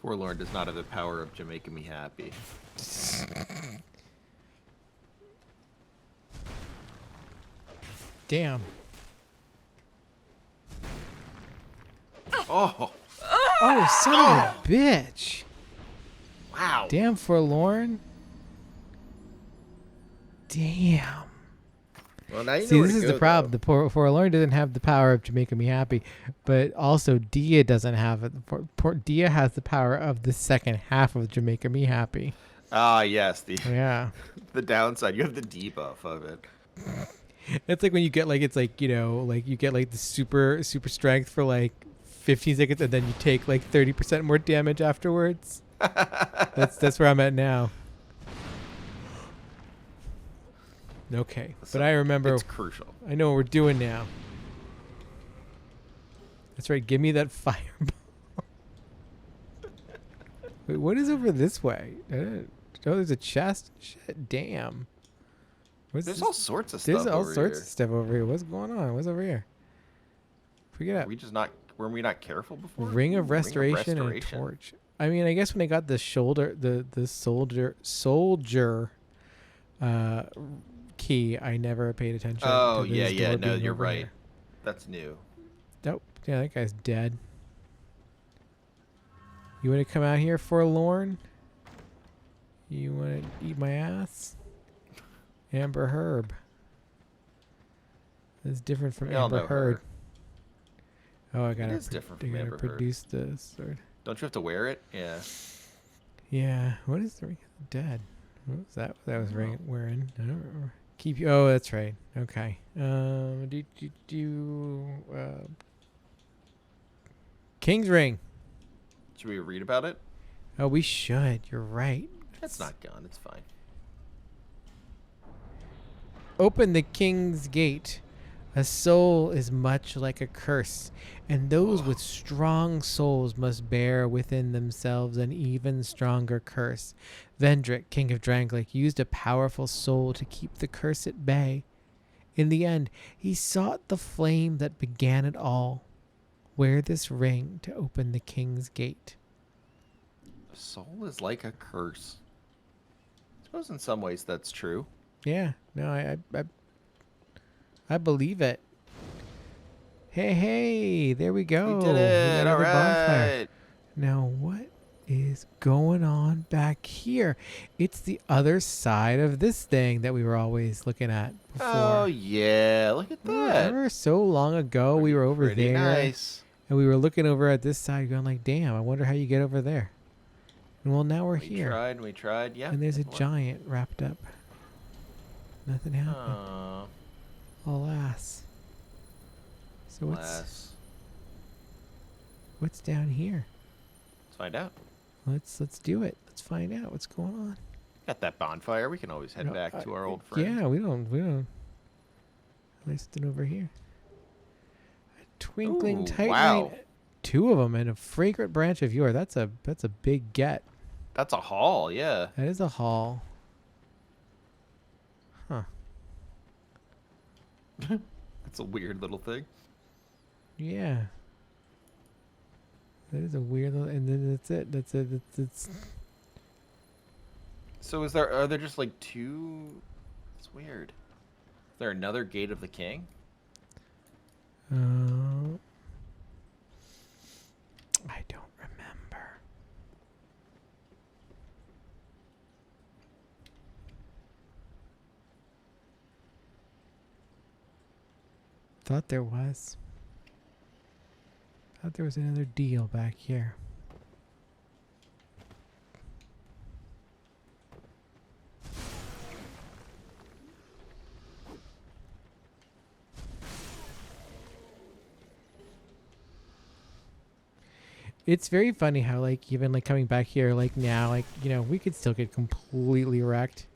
Forlorn does not have the power of Jamaica me happy. Damn. Oh, Oh, son of a bitch. wow. Damn, Forlorn. Damn. Well, now you See, know where this to is go, the problem. though. The Forlorn doesn't have the power of to make me happy, but also Dia doesn't have it. Dia has the power of the second half of Jamaica Me Happy. Ah, yes, the Yeah. the downside. You have the debuff of it. It's like when you get like, it's like, you know, like you get like the super strength for like 15 seconds and then you take like 30% more damage afterwards. That's where I'm at now. Okay. But I remember, It's crucial. I know what we're doing now. That's right. Give me that fireball. Wait, what is over this way? Oh, there's a chest. Shit, damn. What's There's this? all sorts of There's stuff all over sorts here. of stuff over here. What's going on? What's over here? Forget it. Were we not careful before? Ring of Ooh, Restoration and a torch. I mean, I guess when I got the soldier key, I never paid attention. Oh, to yeah, this yeah. door No, being you're over right. here. That's new. Oh, yeah, that guy's dead. You want to come out here, Forlorn? You want to eat my ass? Amber Herb. That's different from We all Amber know Heard. her. Oh, I gotta, is different from I gotta Amber Heard. produce the sword. Don't you have to wear it? Yeah. Yeah. What is the Ring of the Dead? What was that? That was wearing. I don't remember. Keep you. Oh, that's right. Okay. King's Ring. Should we read about it? Oh, we should. You're right. It's not gone. It's fine. Open the King's Gate. A soul is much like a curse, and those with strong souls must bear within themselves an even stronger curse. Vendrick, King of Drangleic, used a powerful soul to keep the curse at bay. In the end, he sought the flame that began it all. Wear this ring to open the King's Gate. A soul is like a curse. I suppose in some ways that's true. Yeah, no, I believe it. Hey, there we go. We did it. got All another bonfire. right. Now, what is going on back here? It's the other side of this thing that we were always looking at before. Oh, yeah. Look at that. Remember so long ago we were over Pretty there nice. and we were looking over at this side going like, damn, I wonder how you get over there. And well, now we're here. We tried. Yeah. And there's a it worked. giant wrapped up. Nothing happened. Aw, Alas. So bless. what's down here? Let's find out. Let's do it. Let's find out what's going on. Got that bonfire. We can always head No, back to our old friend. Yeah, we don't. Listed over here. A twinkling Ooh, tight wow. light. Two of them and a fragrant branch of yore. That's a big get. That's a haul. Yeah. That is a haul. Huh. That's a weird little thing. Yeah. That is a weird little, and then that's it. That's it. That's So are there just like two? It's weird. Is there another Gate of the King? I don't remember. Thought there was. Thought there was another deal back here. It's very funny how, like, even like coming back here, like now, like, you know, we could still get completely wrecked,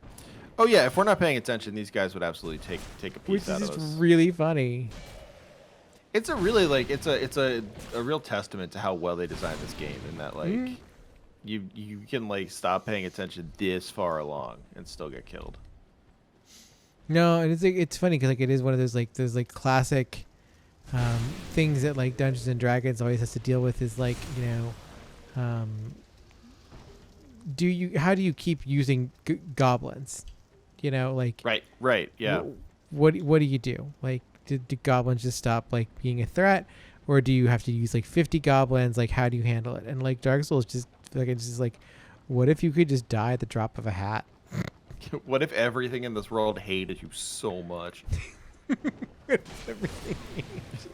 Oh yeah. If we're not paying attention, these guys would absolutely take a which piece is out just of us. really funny. It's a really like it's a real testament to how well they designed this game, in that like you can like stop paying attention this far along and still get killed. No, and it's funny because like it is one of those classic things that like Dungeons and Dragons always has to deal with is like, you know, how do you keep using goblins? You know, like Right. Yeah. What do you do? Like, do goblins just stop like being a threat, or do you have to use like 50 goblins? Like, how do you handle it? And like Dark Souls just like it's just like, what if you could just die at the drop of a hat? What if everything in this world hated you so much? Everything means.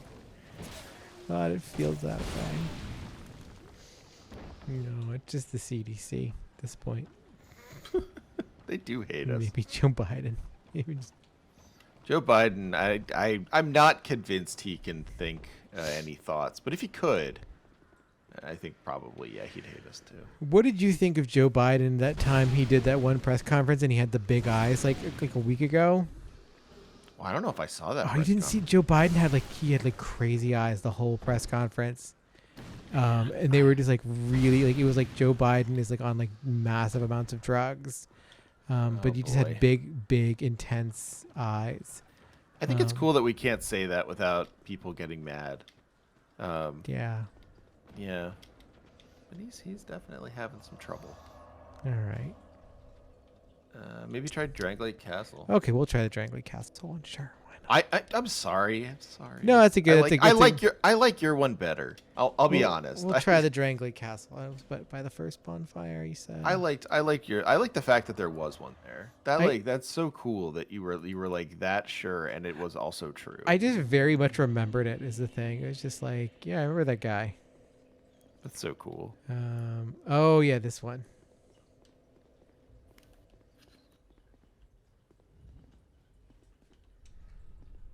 God, it feels that way. No, it's just the CDC at this point. They do hate us. Maybe Joe Biden. Maybe just Joe Biden, I'm not convinced he can think any thoughts, but if he could, I think probably, yeah, he'd hate us too. What did you think of Joe Biden that time he did that one press conference and he had the big eyes like a week ago? Well, I don't know if I saw that. Oh, you didn't see Joe Biden had like crazy eyes the whole press conference. And they were just like really like, it was like Joe Biden is like on like massive amounts of drugs. But you just had big, intense eyes. I think it's cool that we can't say that without people getting mad. Yeah. Yeah. But he's definitely having some trouble. All right. Maybe try Drangley Castle. Okay, we'll try the Drangley Castle one. Sure, why not? I'm sorry. I'm sorry. No, that's a good. I like your one better. I'll be honest. We'll try the Drangley Castle. But by the first bonfire, you said. I like the fact that there was one there. That's so cool that you were like that sure, and it was also true. I just very much remembered it is the thing. It was just like, yeah, I remember that guy. That's so cool. Oh yeah, this one.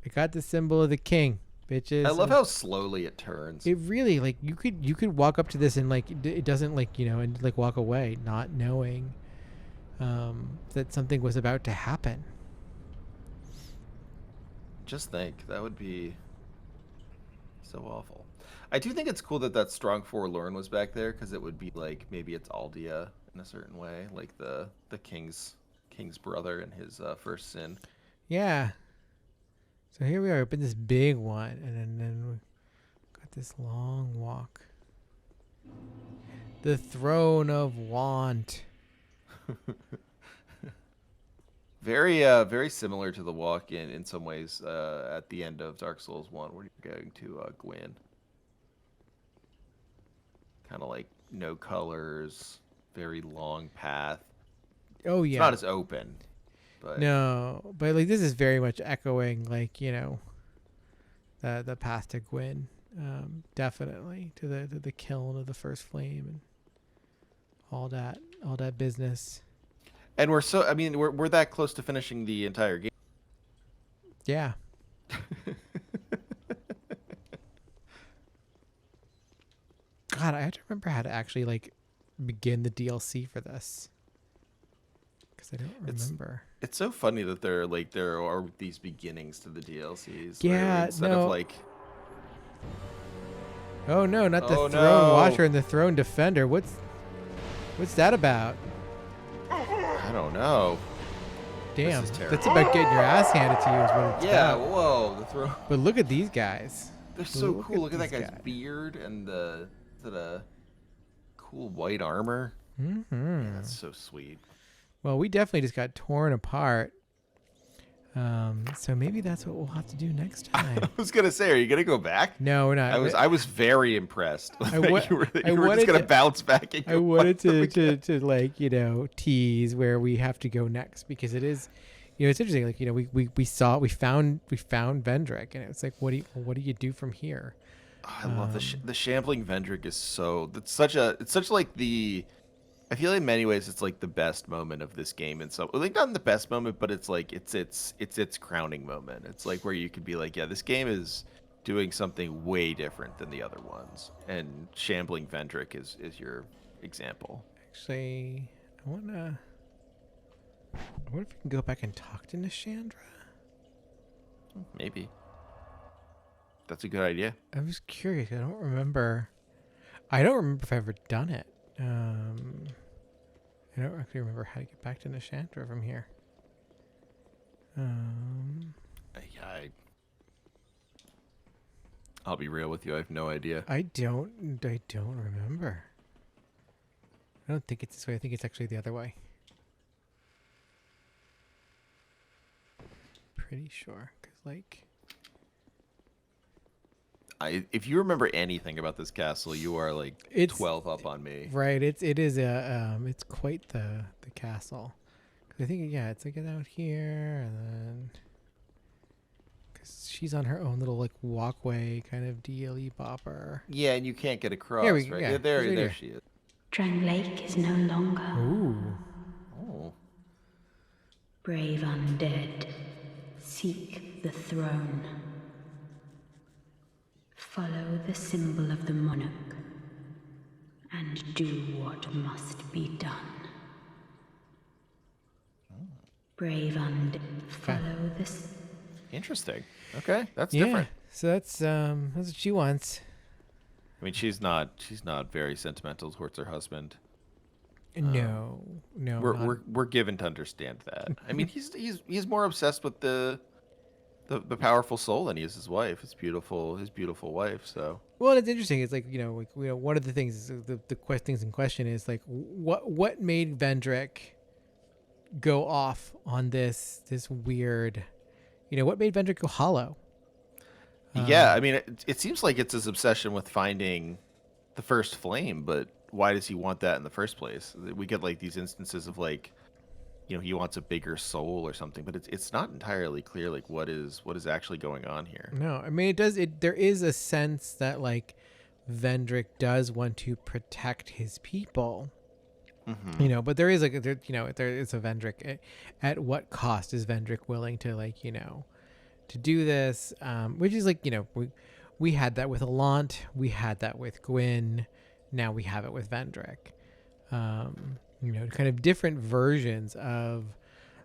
I got the symbol of the king, bitches. I love how slowly it turns. It really like you could walk up to this and like it doesn't like and like walk away not knowing that something was about to happen. Just think, that would be so awful. I do think it's cool that strong forlorn was back there because it would be like maybe it's Aldia in a certain way, like the king's brother and his first sin. Yeah. So here we are up in this big one, and then we got this long walk. The throne of want. Very similar to the walk in some ways at the end of Dark Souls 1 where you're going to Gwyn. Kind of like no colors, very long path. Oh yeah. It's not as open. But no, but like this is very much echoing like, the path to Gwyn. Definitely to the kiln of the first flame and all that business. And we're that close to finishing the entire game. Yeah. God, I have to remember how to actually like begin the DLC for this. Because I don't remember. It's so funny that there are these beginnings to the DLCs. Yeah, instead of like. Oh no, not the Throne Watcher and the Throne Defender. What's that about? I don't know. Damn, that's about getting your ass handed to you is what it's about. Yeah, whoa, the Throne. But look at these guys. They're so cool. Look at that guy's beard and the cool white armor. Mm-hmm. Yeah, that's so sweet. Well, we definitely just got torn apart. So maybe that's what we'll have to do next time. I was gonna say, are you gonna go back? No, we're not. I was very impressed. You were just gonna bounce back. And I wanted to like tease where we have to go next because it is, it's interesting. Like we found Vendrick and it's like what do you do from here? Oh, I love the shambling Vendrick is it's such like the. I feel in many ways it's like the best moment of this game, and so like not the best moment, but it's like it's its crowning moment. It's like where you could be like, yeah, this game is doing something way different than the other ones, and Shambling Vendrick is your example. Actually, I wonder if we can go back and talk to Nishandra. Maybe that's a good idea. I was curious. I don't remember if I've ever done it. I don't actually remember how to get back to Nishandra from here. I'll be real with you. I have no idea. I don't remember. I don't think it's this way. I think it's actually the other way. Pretty sure, because like. If you remember anything about this castle, you are like 12 up on me. Right. It's quite the castle. Cause I think it's like out here and then. because she's on her own little like walkway kind of DLE bopper. Yeah, and you can't get across, Here we- right? yeah, Yeah, there, she's right there here. she is. Drang Lake is no longer. Ooh. Oh. Brave undead, seek the throne. Follow the symbol of the monarch, and do what must be done. Brave undead, follow this. Interesting. Okay, that's Yeah. different. So that's what she wants. I mean, she's not very sentimental towards her husband. No. We're given to understand that. I mean, he's more obsessed with the powerful soul than he is his wife. His beautiful wife. So. Well, it's interesting. It's like one of the things the things in question is like what made Vendrick go off on this weird, what made Vendrick go hollow? Yeah, I mean, it seems like it's his obsession with finding the first flame, but why does he want that in the first place? We get like these instances of like, he wants a bigger soul or something, but it's not entirely clear like what is actually going on here. No, I mean there is a sense that like Vendrick does want to protect his people. Mm-hmm. But there is there is a Vendrick. At what cost is Vendrick willing to to do this? Which is like, we had that with Alant, we had that with Gwyn, now we have it with Vendrick. Kind of different versions of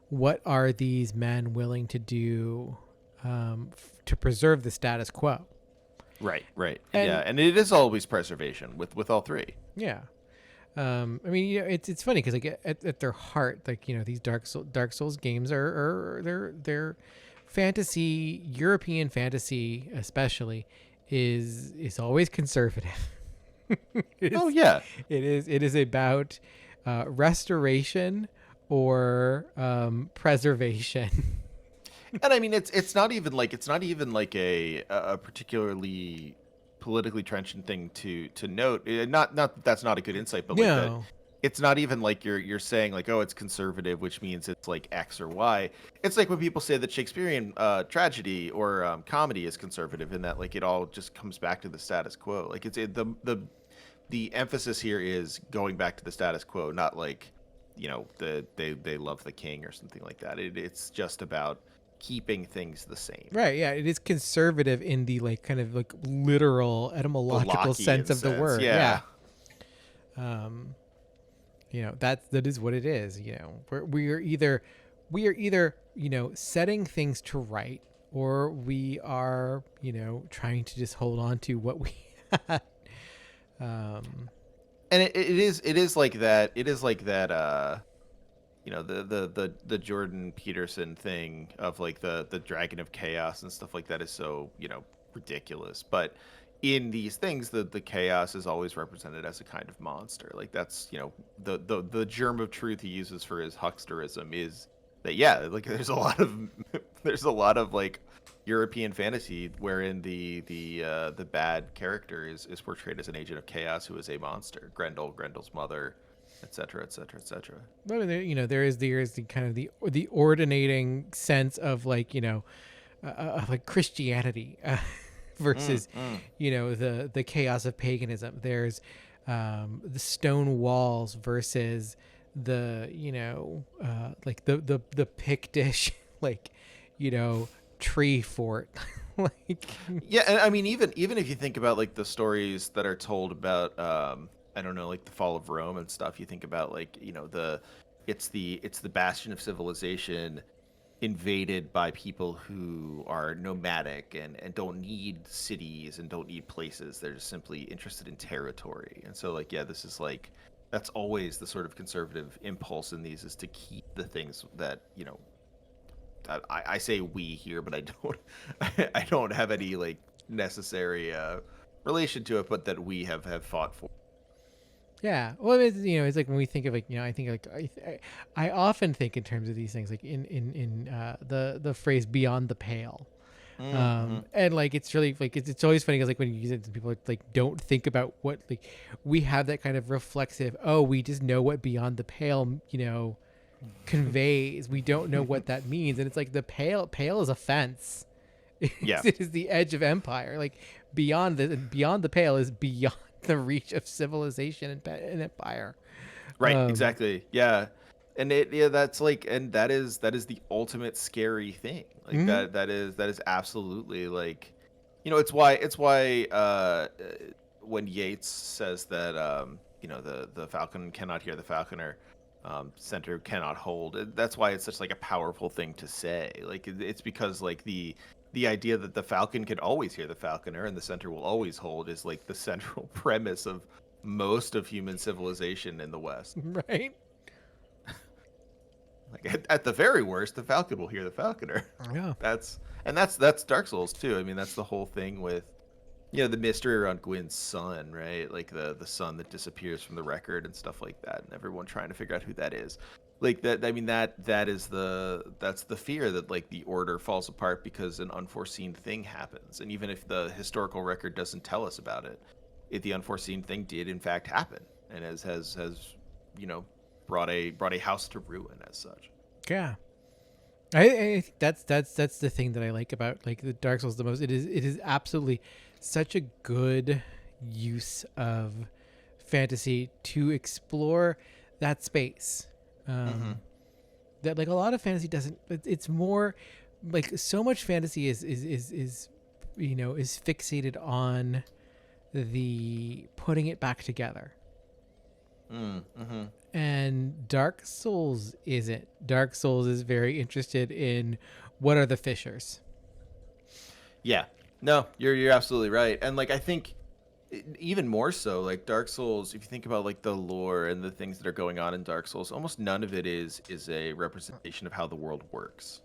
what are these men willing to do to preserve the status quo. Right. And- yeah, and it is always preservation with all three. Yeah. I mean, it's funny because like at their heart, like these Dark Souls games are they're fantasy, European fantasy especially is always conservative. Oh yeah, it is about restoration or preservation. and I mean it's not even like a particularly politically trenchant thing to note. Not that that's not a good insight, but like that, No. it's not even like you're saying like, oh, it's conservative, which means it's like X or Y. It's like when people say that Shakespearean tragedy or comedy is conservative, in that like it all just comes back to the status quo. Like the emphasis here is going back to the status quo, not like they love the king or something like that. It's just about keeping things the same. Right, yeah, it is conservative in the like kind of like literal etymological sense of the word. Yeah. That is what it is. We are either setting things to right, or we are trying to just hold on to what we had. And it is like that. It is like that. The Jordan Peterson thing of like the Dragon of Chaos and stuff like that is so ridiculous. But in these things, the chaos is always represented as a kind of monster. Like that's the germ of truth he uses for his hucksterism is that like there's a lot of like European fantasy wherein the bad character is portrayed as an agent of chaos who is a monster. Grendel's mother, etc., etc., etc. But there is the kind of the ordinating sense of like of like Christianity versus the chaos of paganism. There's the stone walls versus the like the Pictish like tree fort. Like yeah, and I mean even if you think about like the stories that are told about I don't know, like the fall of Rome and stuff, you think about like it's the bastion of civilization invaded by people who are nomadic and don't need cities and don't need places. They're just simply interested in territory. And so like this is like that's always the sort of conservative impulse in these, is to keep the things that I say we here, but I don't have any like necessary relation to it, but that we have fought for. Yeah, well, it's like when we think of like I think like I often think in terms of these things like in the phrase beyond the pale, and like it's really like it's always funny because like when you use it, people like don't think about what like we have that kind of reflexive. Oh, we just know what beyond the pale conveys. We don't know what that means, and it's like the pale is a fence. Yeah. It is the edge of empire. Like beyond the pale is beyond the reach of civilization and empire. Right, exactly. Yeah. And that's like, and that is the ultimate scary thing. Like that is absolutely like, it's why when Yeats says that the falcon cannot hear the falconer, center cannot hold. That's why it's such like a powerful thing to say. Like it's because like the idea that the falcon can always hear the falconer and the center will always hold is like the central premise of most of human civilization in the West. Right. Like at the very worst, the falcon will hear the falconer. Yeah. That's Dark Souls too. I mean, that's the whole thing with the mystery around Gwyn's son, right? Like the son that disappears from the record and stuff like that, and everyone trying to figure out who that is. Like that. I mean, that's the fear that like the order falls apart because an unforeseen thing happens, and even if the historical record doesn't tell us about it, the unforeseen thing did in fact happen, and has brought a house to ruin as such. Yeah. I think that's the thing that I like about like the Dark Souls the most. It is absolutely such a good use of fantasy to explore that space. That like a lot of fantasy doesn't. It's more like so much fantasy is fixated on the putting it back together. And Dark Souls isn't. Dark Souls is very interested in what are the fissures. Yeah. No, you're absolutely right. And like I think even more so, like Dark Souls, if you think about like the lore and the things that are going on in Dark Souls, almost none of it is a representation of how the world works.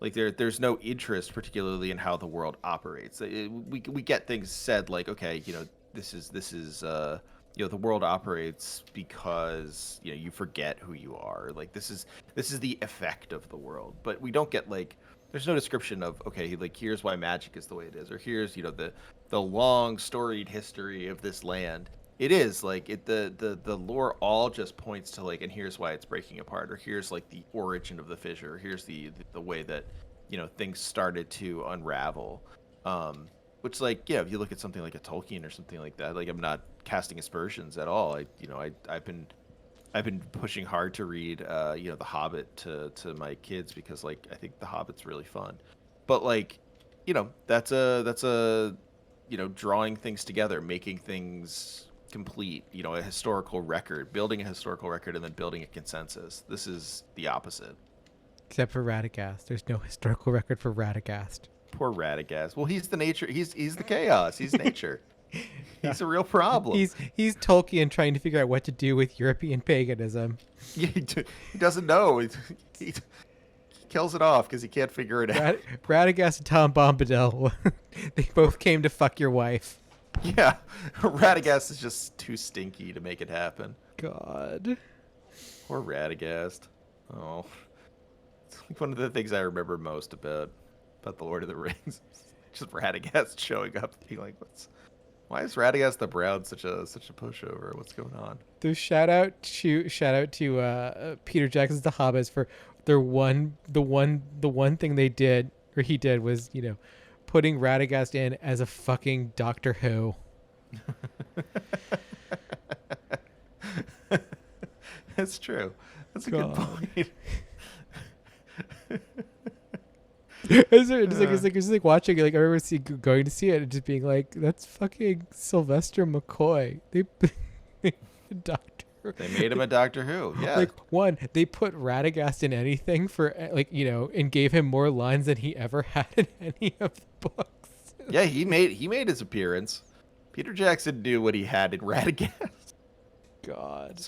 Like there's no interest particularly in how the world operates. We get things said like, okay, this is the world operates because you forget who you are. Like this is the effect of the world, but we don't get like there's no description of okay, like here's why magic is the way it is, or here's the long storied history of this land. It is like the lore all just points to like, and here's why it's breaking apart, or here's like the origin of the fissure, or here's the way that things started to unravel. Which like if you look at something like a Tolkien or something like that, like I'm not casting aspersions at all. I've been pushing hard to read The Hobbit to my kids because like I think The Hobbit's really fun. But like that's a drawing things together, making things complete, a historical record, building a historical record and then building a consensus. This is the opposite. Except for Radagast. There's no historical record for Radagast. Poor Radagast. Well, he's the nature. He's the chaos. He's nature. He's a real problem. He's Tolkien trying to figure out what to do with European paganism. Yeah, he doesn't know. He kills it off because he can't figure it out. Radagast and Tom Bombadil, they both came to fuck your wife. Yeah, Radagast is just too stinky to make it happen. God. Poor Radagast. Oh, it's like one of the things I remember most about the Lord of the Rings. Just Radagast showing up, being like, why is Radagast the Brown such a pushover? What's going on? So shout out to Peter Jackson's The Hobbits for the one thing they did or he did was putting Radagast in as a fucking Doctor Who. That's true. That's a good point. It's like watching it. Like I remember going to see it and just being like, "That's fucking Sylvester McCoy." They Doctor. They made him a Doctor Who. Yeah. Like they put Radagast in anything for and gave him more lines than he ever had in any of the books. Yeah, he made his appearance. Peter Jackson knew what he had in Radagast. God.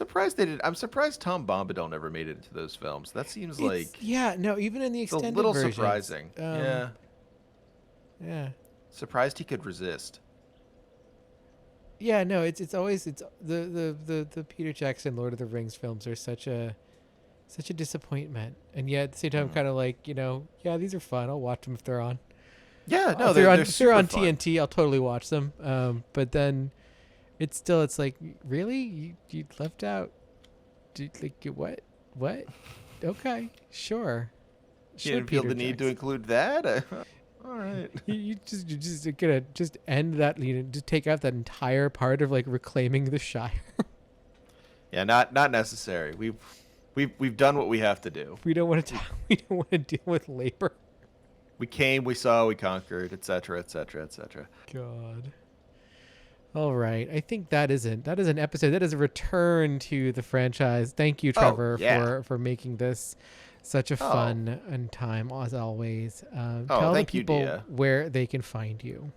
I'm surprised Tom Bombadil never made it into those films. That seems even in the extended a little versions, surprising. Yeah. Surprised he could resist. Yeah, no, it's always the Peter Jackson Lord of the Rings films are such a disappointment, and yet at the same time, kind of like these are fun. I'll watch them if they're on. Yeah, no, if they're on TNT, I'll totally watch them. But then it's like really you left out. What? Okay, sure. You didn't feel the need to include that. All right. You just gonna just end that, just take out that entire part of like reclaiming the Shire. Yeah, not necessary. We've done what we have to do. We don't want to we don't want to deal with labor. We came, we saw, we conquered, etc., etc., etc. God. All right. I think that is an episode. That is a return to the franchise. Thank you, Trevor, for making this such a fun and time as always. Tell the people where they can find you.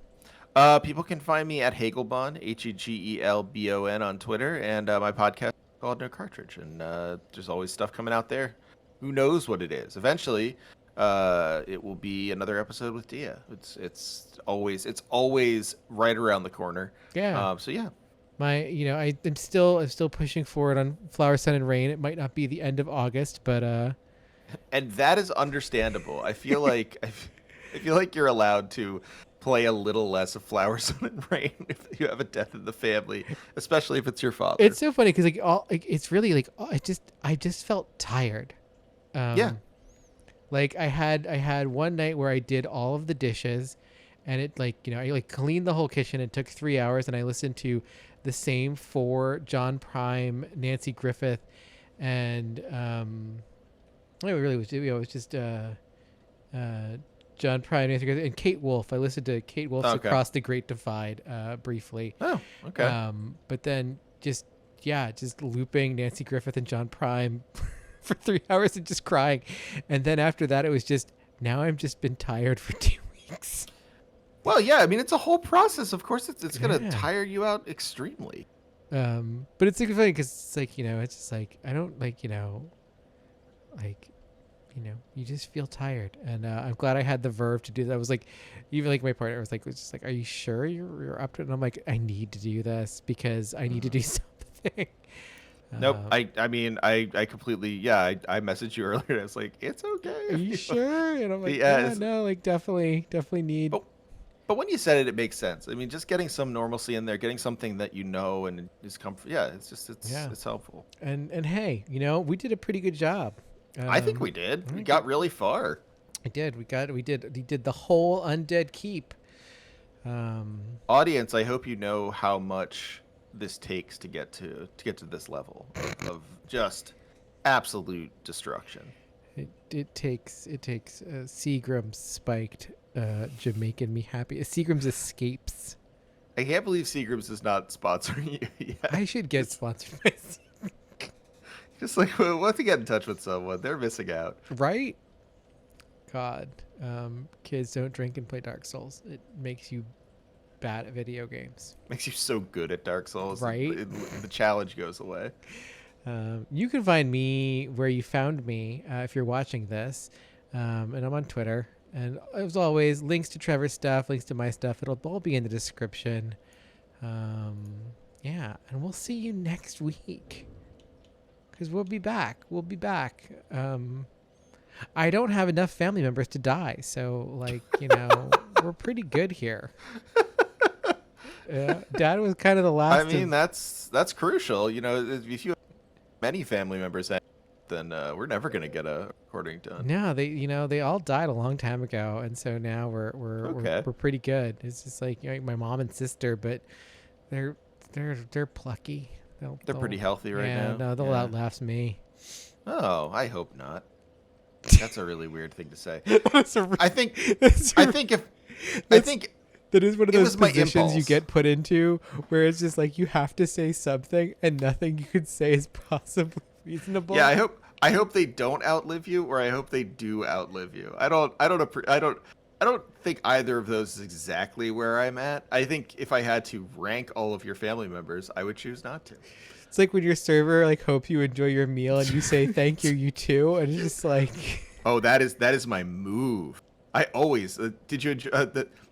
People can find me at Hagelbon, Hegelbon on Twitter, and my podcast is called No Cartridge. And there's always stuff coming out there. Who knows what it is? Eventually, it will be another episode with Dia. It's always right around the corner. Yeah. So yeah. I'm still pushing forward on Flower, Sun, and Rain. It might not be the end of August, but and that is understandable. I feel like you're allowed to play a little less of Flower, Sun, and Rain if you have a death in the family, especially if it's your father. It's so funny because it's really like I just felt tired. Yeah. Like I had one night where I did all of the dishes, and it I cleaned the whole kitchen. It took 3 hours, and I listened to the same 4 John Prime, Nancy Griffith, and it really was. It was just John Prine, Nancy Griffith, and Kate Wolf. I listened to Kate Wolf's Across the Great Divide briefly. Oh, okay. But then just looping Nancy Griffith and John Prime for 3 hours and just crying. And then after that, it was just, now I've just been tired for 2 weeks. Well, yeah, I mean, it's a whole process. Of course, it's going to tire you out extremely. But it's like funny because it's like, it's just like, I don't you just feel tired. And I'm glad I had the verve to do that. I was like, even like my partner was just like, are you sure you're up to it? And I'm like, I need to do this because I need to do something. Nope. I mean, I completely, I messaged you earlier. I was like, it's okay. Are you sure? And I'm like, yeah, no, like definitely need. But when you said it, it makes sense. I mean, just getting some normalcy in there, getting something that and is comfort. Yeah, it's helpful. And hey, we did a pretty good job. I think we did. We got really far. We did. We did the whole Undead Keep. Audience, I hope you know how much this takes to get to this level of just absolute destruction. It takes Seagram's spiked Jamaican me happy. Seagram's Escapes. I can't believe Seagram's is not sponsoring you yet. I should get sponsored by Seagram's. Just like, once you get in touch with someone, they're missing out. Right? God. Kids, don't drink and play Dark Souls. It makes you bad at video games. Makes you so good at Dark Souls. Right? The challenge goes away. You can find me where you found me if you're watching this. And I'm on Twitter. And as always, links to Trevor's stuff, links to my stuff. It'll all be in the description. And we'll see you next week. Because we'll be back. I don't have enough family members to die. So, we're pretty good here. Dad was kind of the last. I mean, that's crucial. If you have many family members, then we're never going to get a recording done. No, they all died a long time ago. And so now we're pretty good. It's just like my mom and sister, but they're plucky. They're pretty healthy right now. No, they'll outlast me. Oh, I hope not. That's a really weird thing to say. I think that is one of those positions you get put into where it's just like you have to say something and nothing you could say is possibly reasonable. Yeah, I hope they don't outlive you, or I hope they do outlive you. I don't think either of those is exactly where I'm at. I think if I had to rank all of your family members, I would choose not to. It's like when your server hopes you enjoy your meal and you say thank you too, and it's just like, oh, that is my move. I always did you enjoy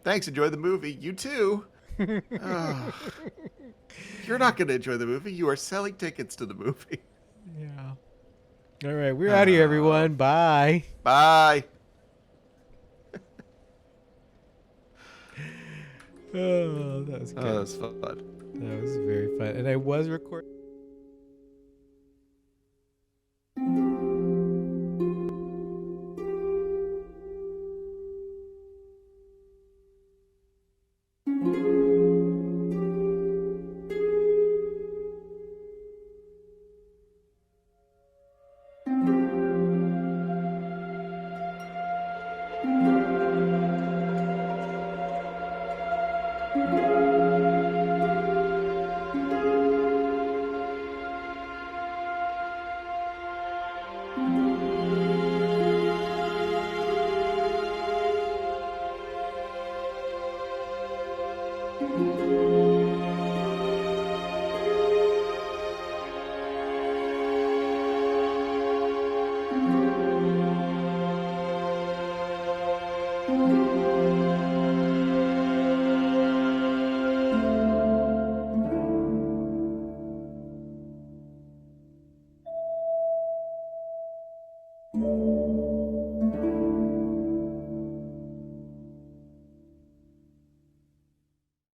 thanks, enjoy the movie. You too. Oh, you're not going to enjoy the movie. You are selling tickets to the movie. Yeah. All right, we're out of here, everyone. Bye. Bye. Oh, that was good. Oh, that was fun. That was very fun. And I was recording.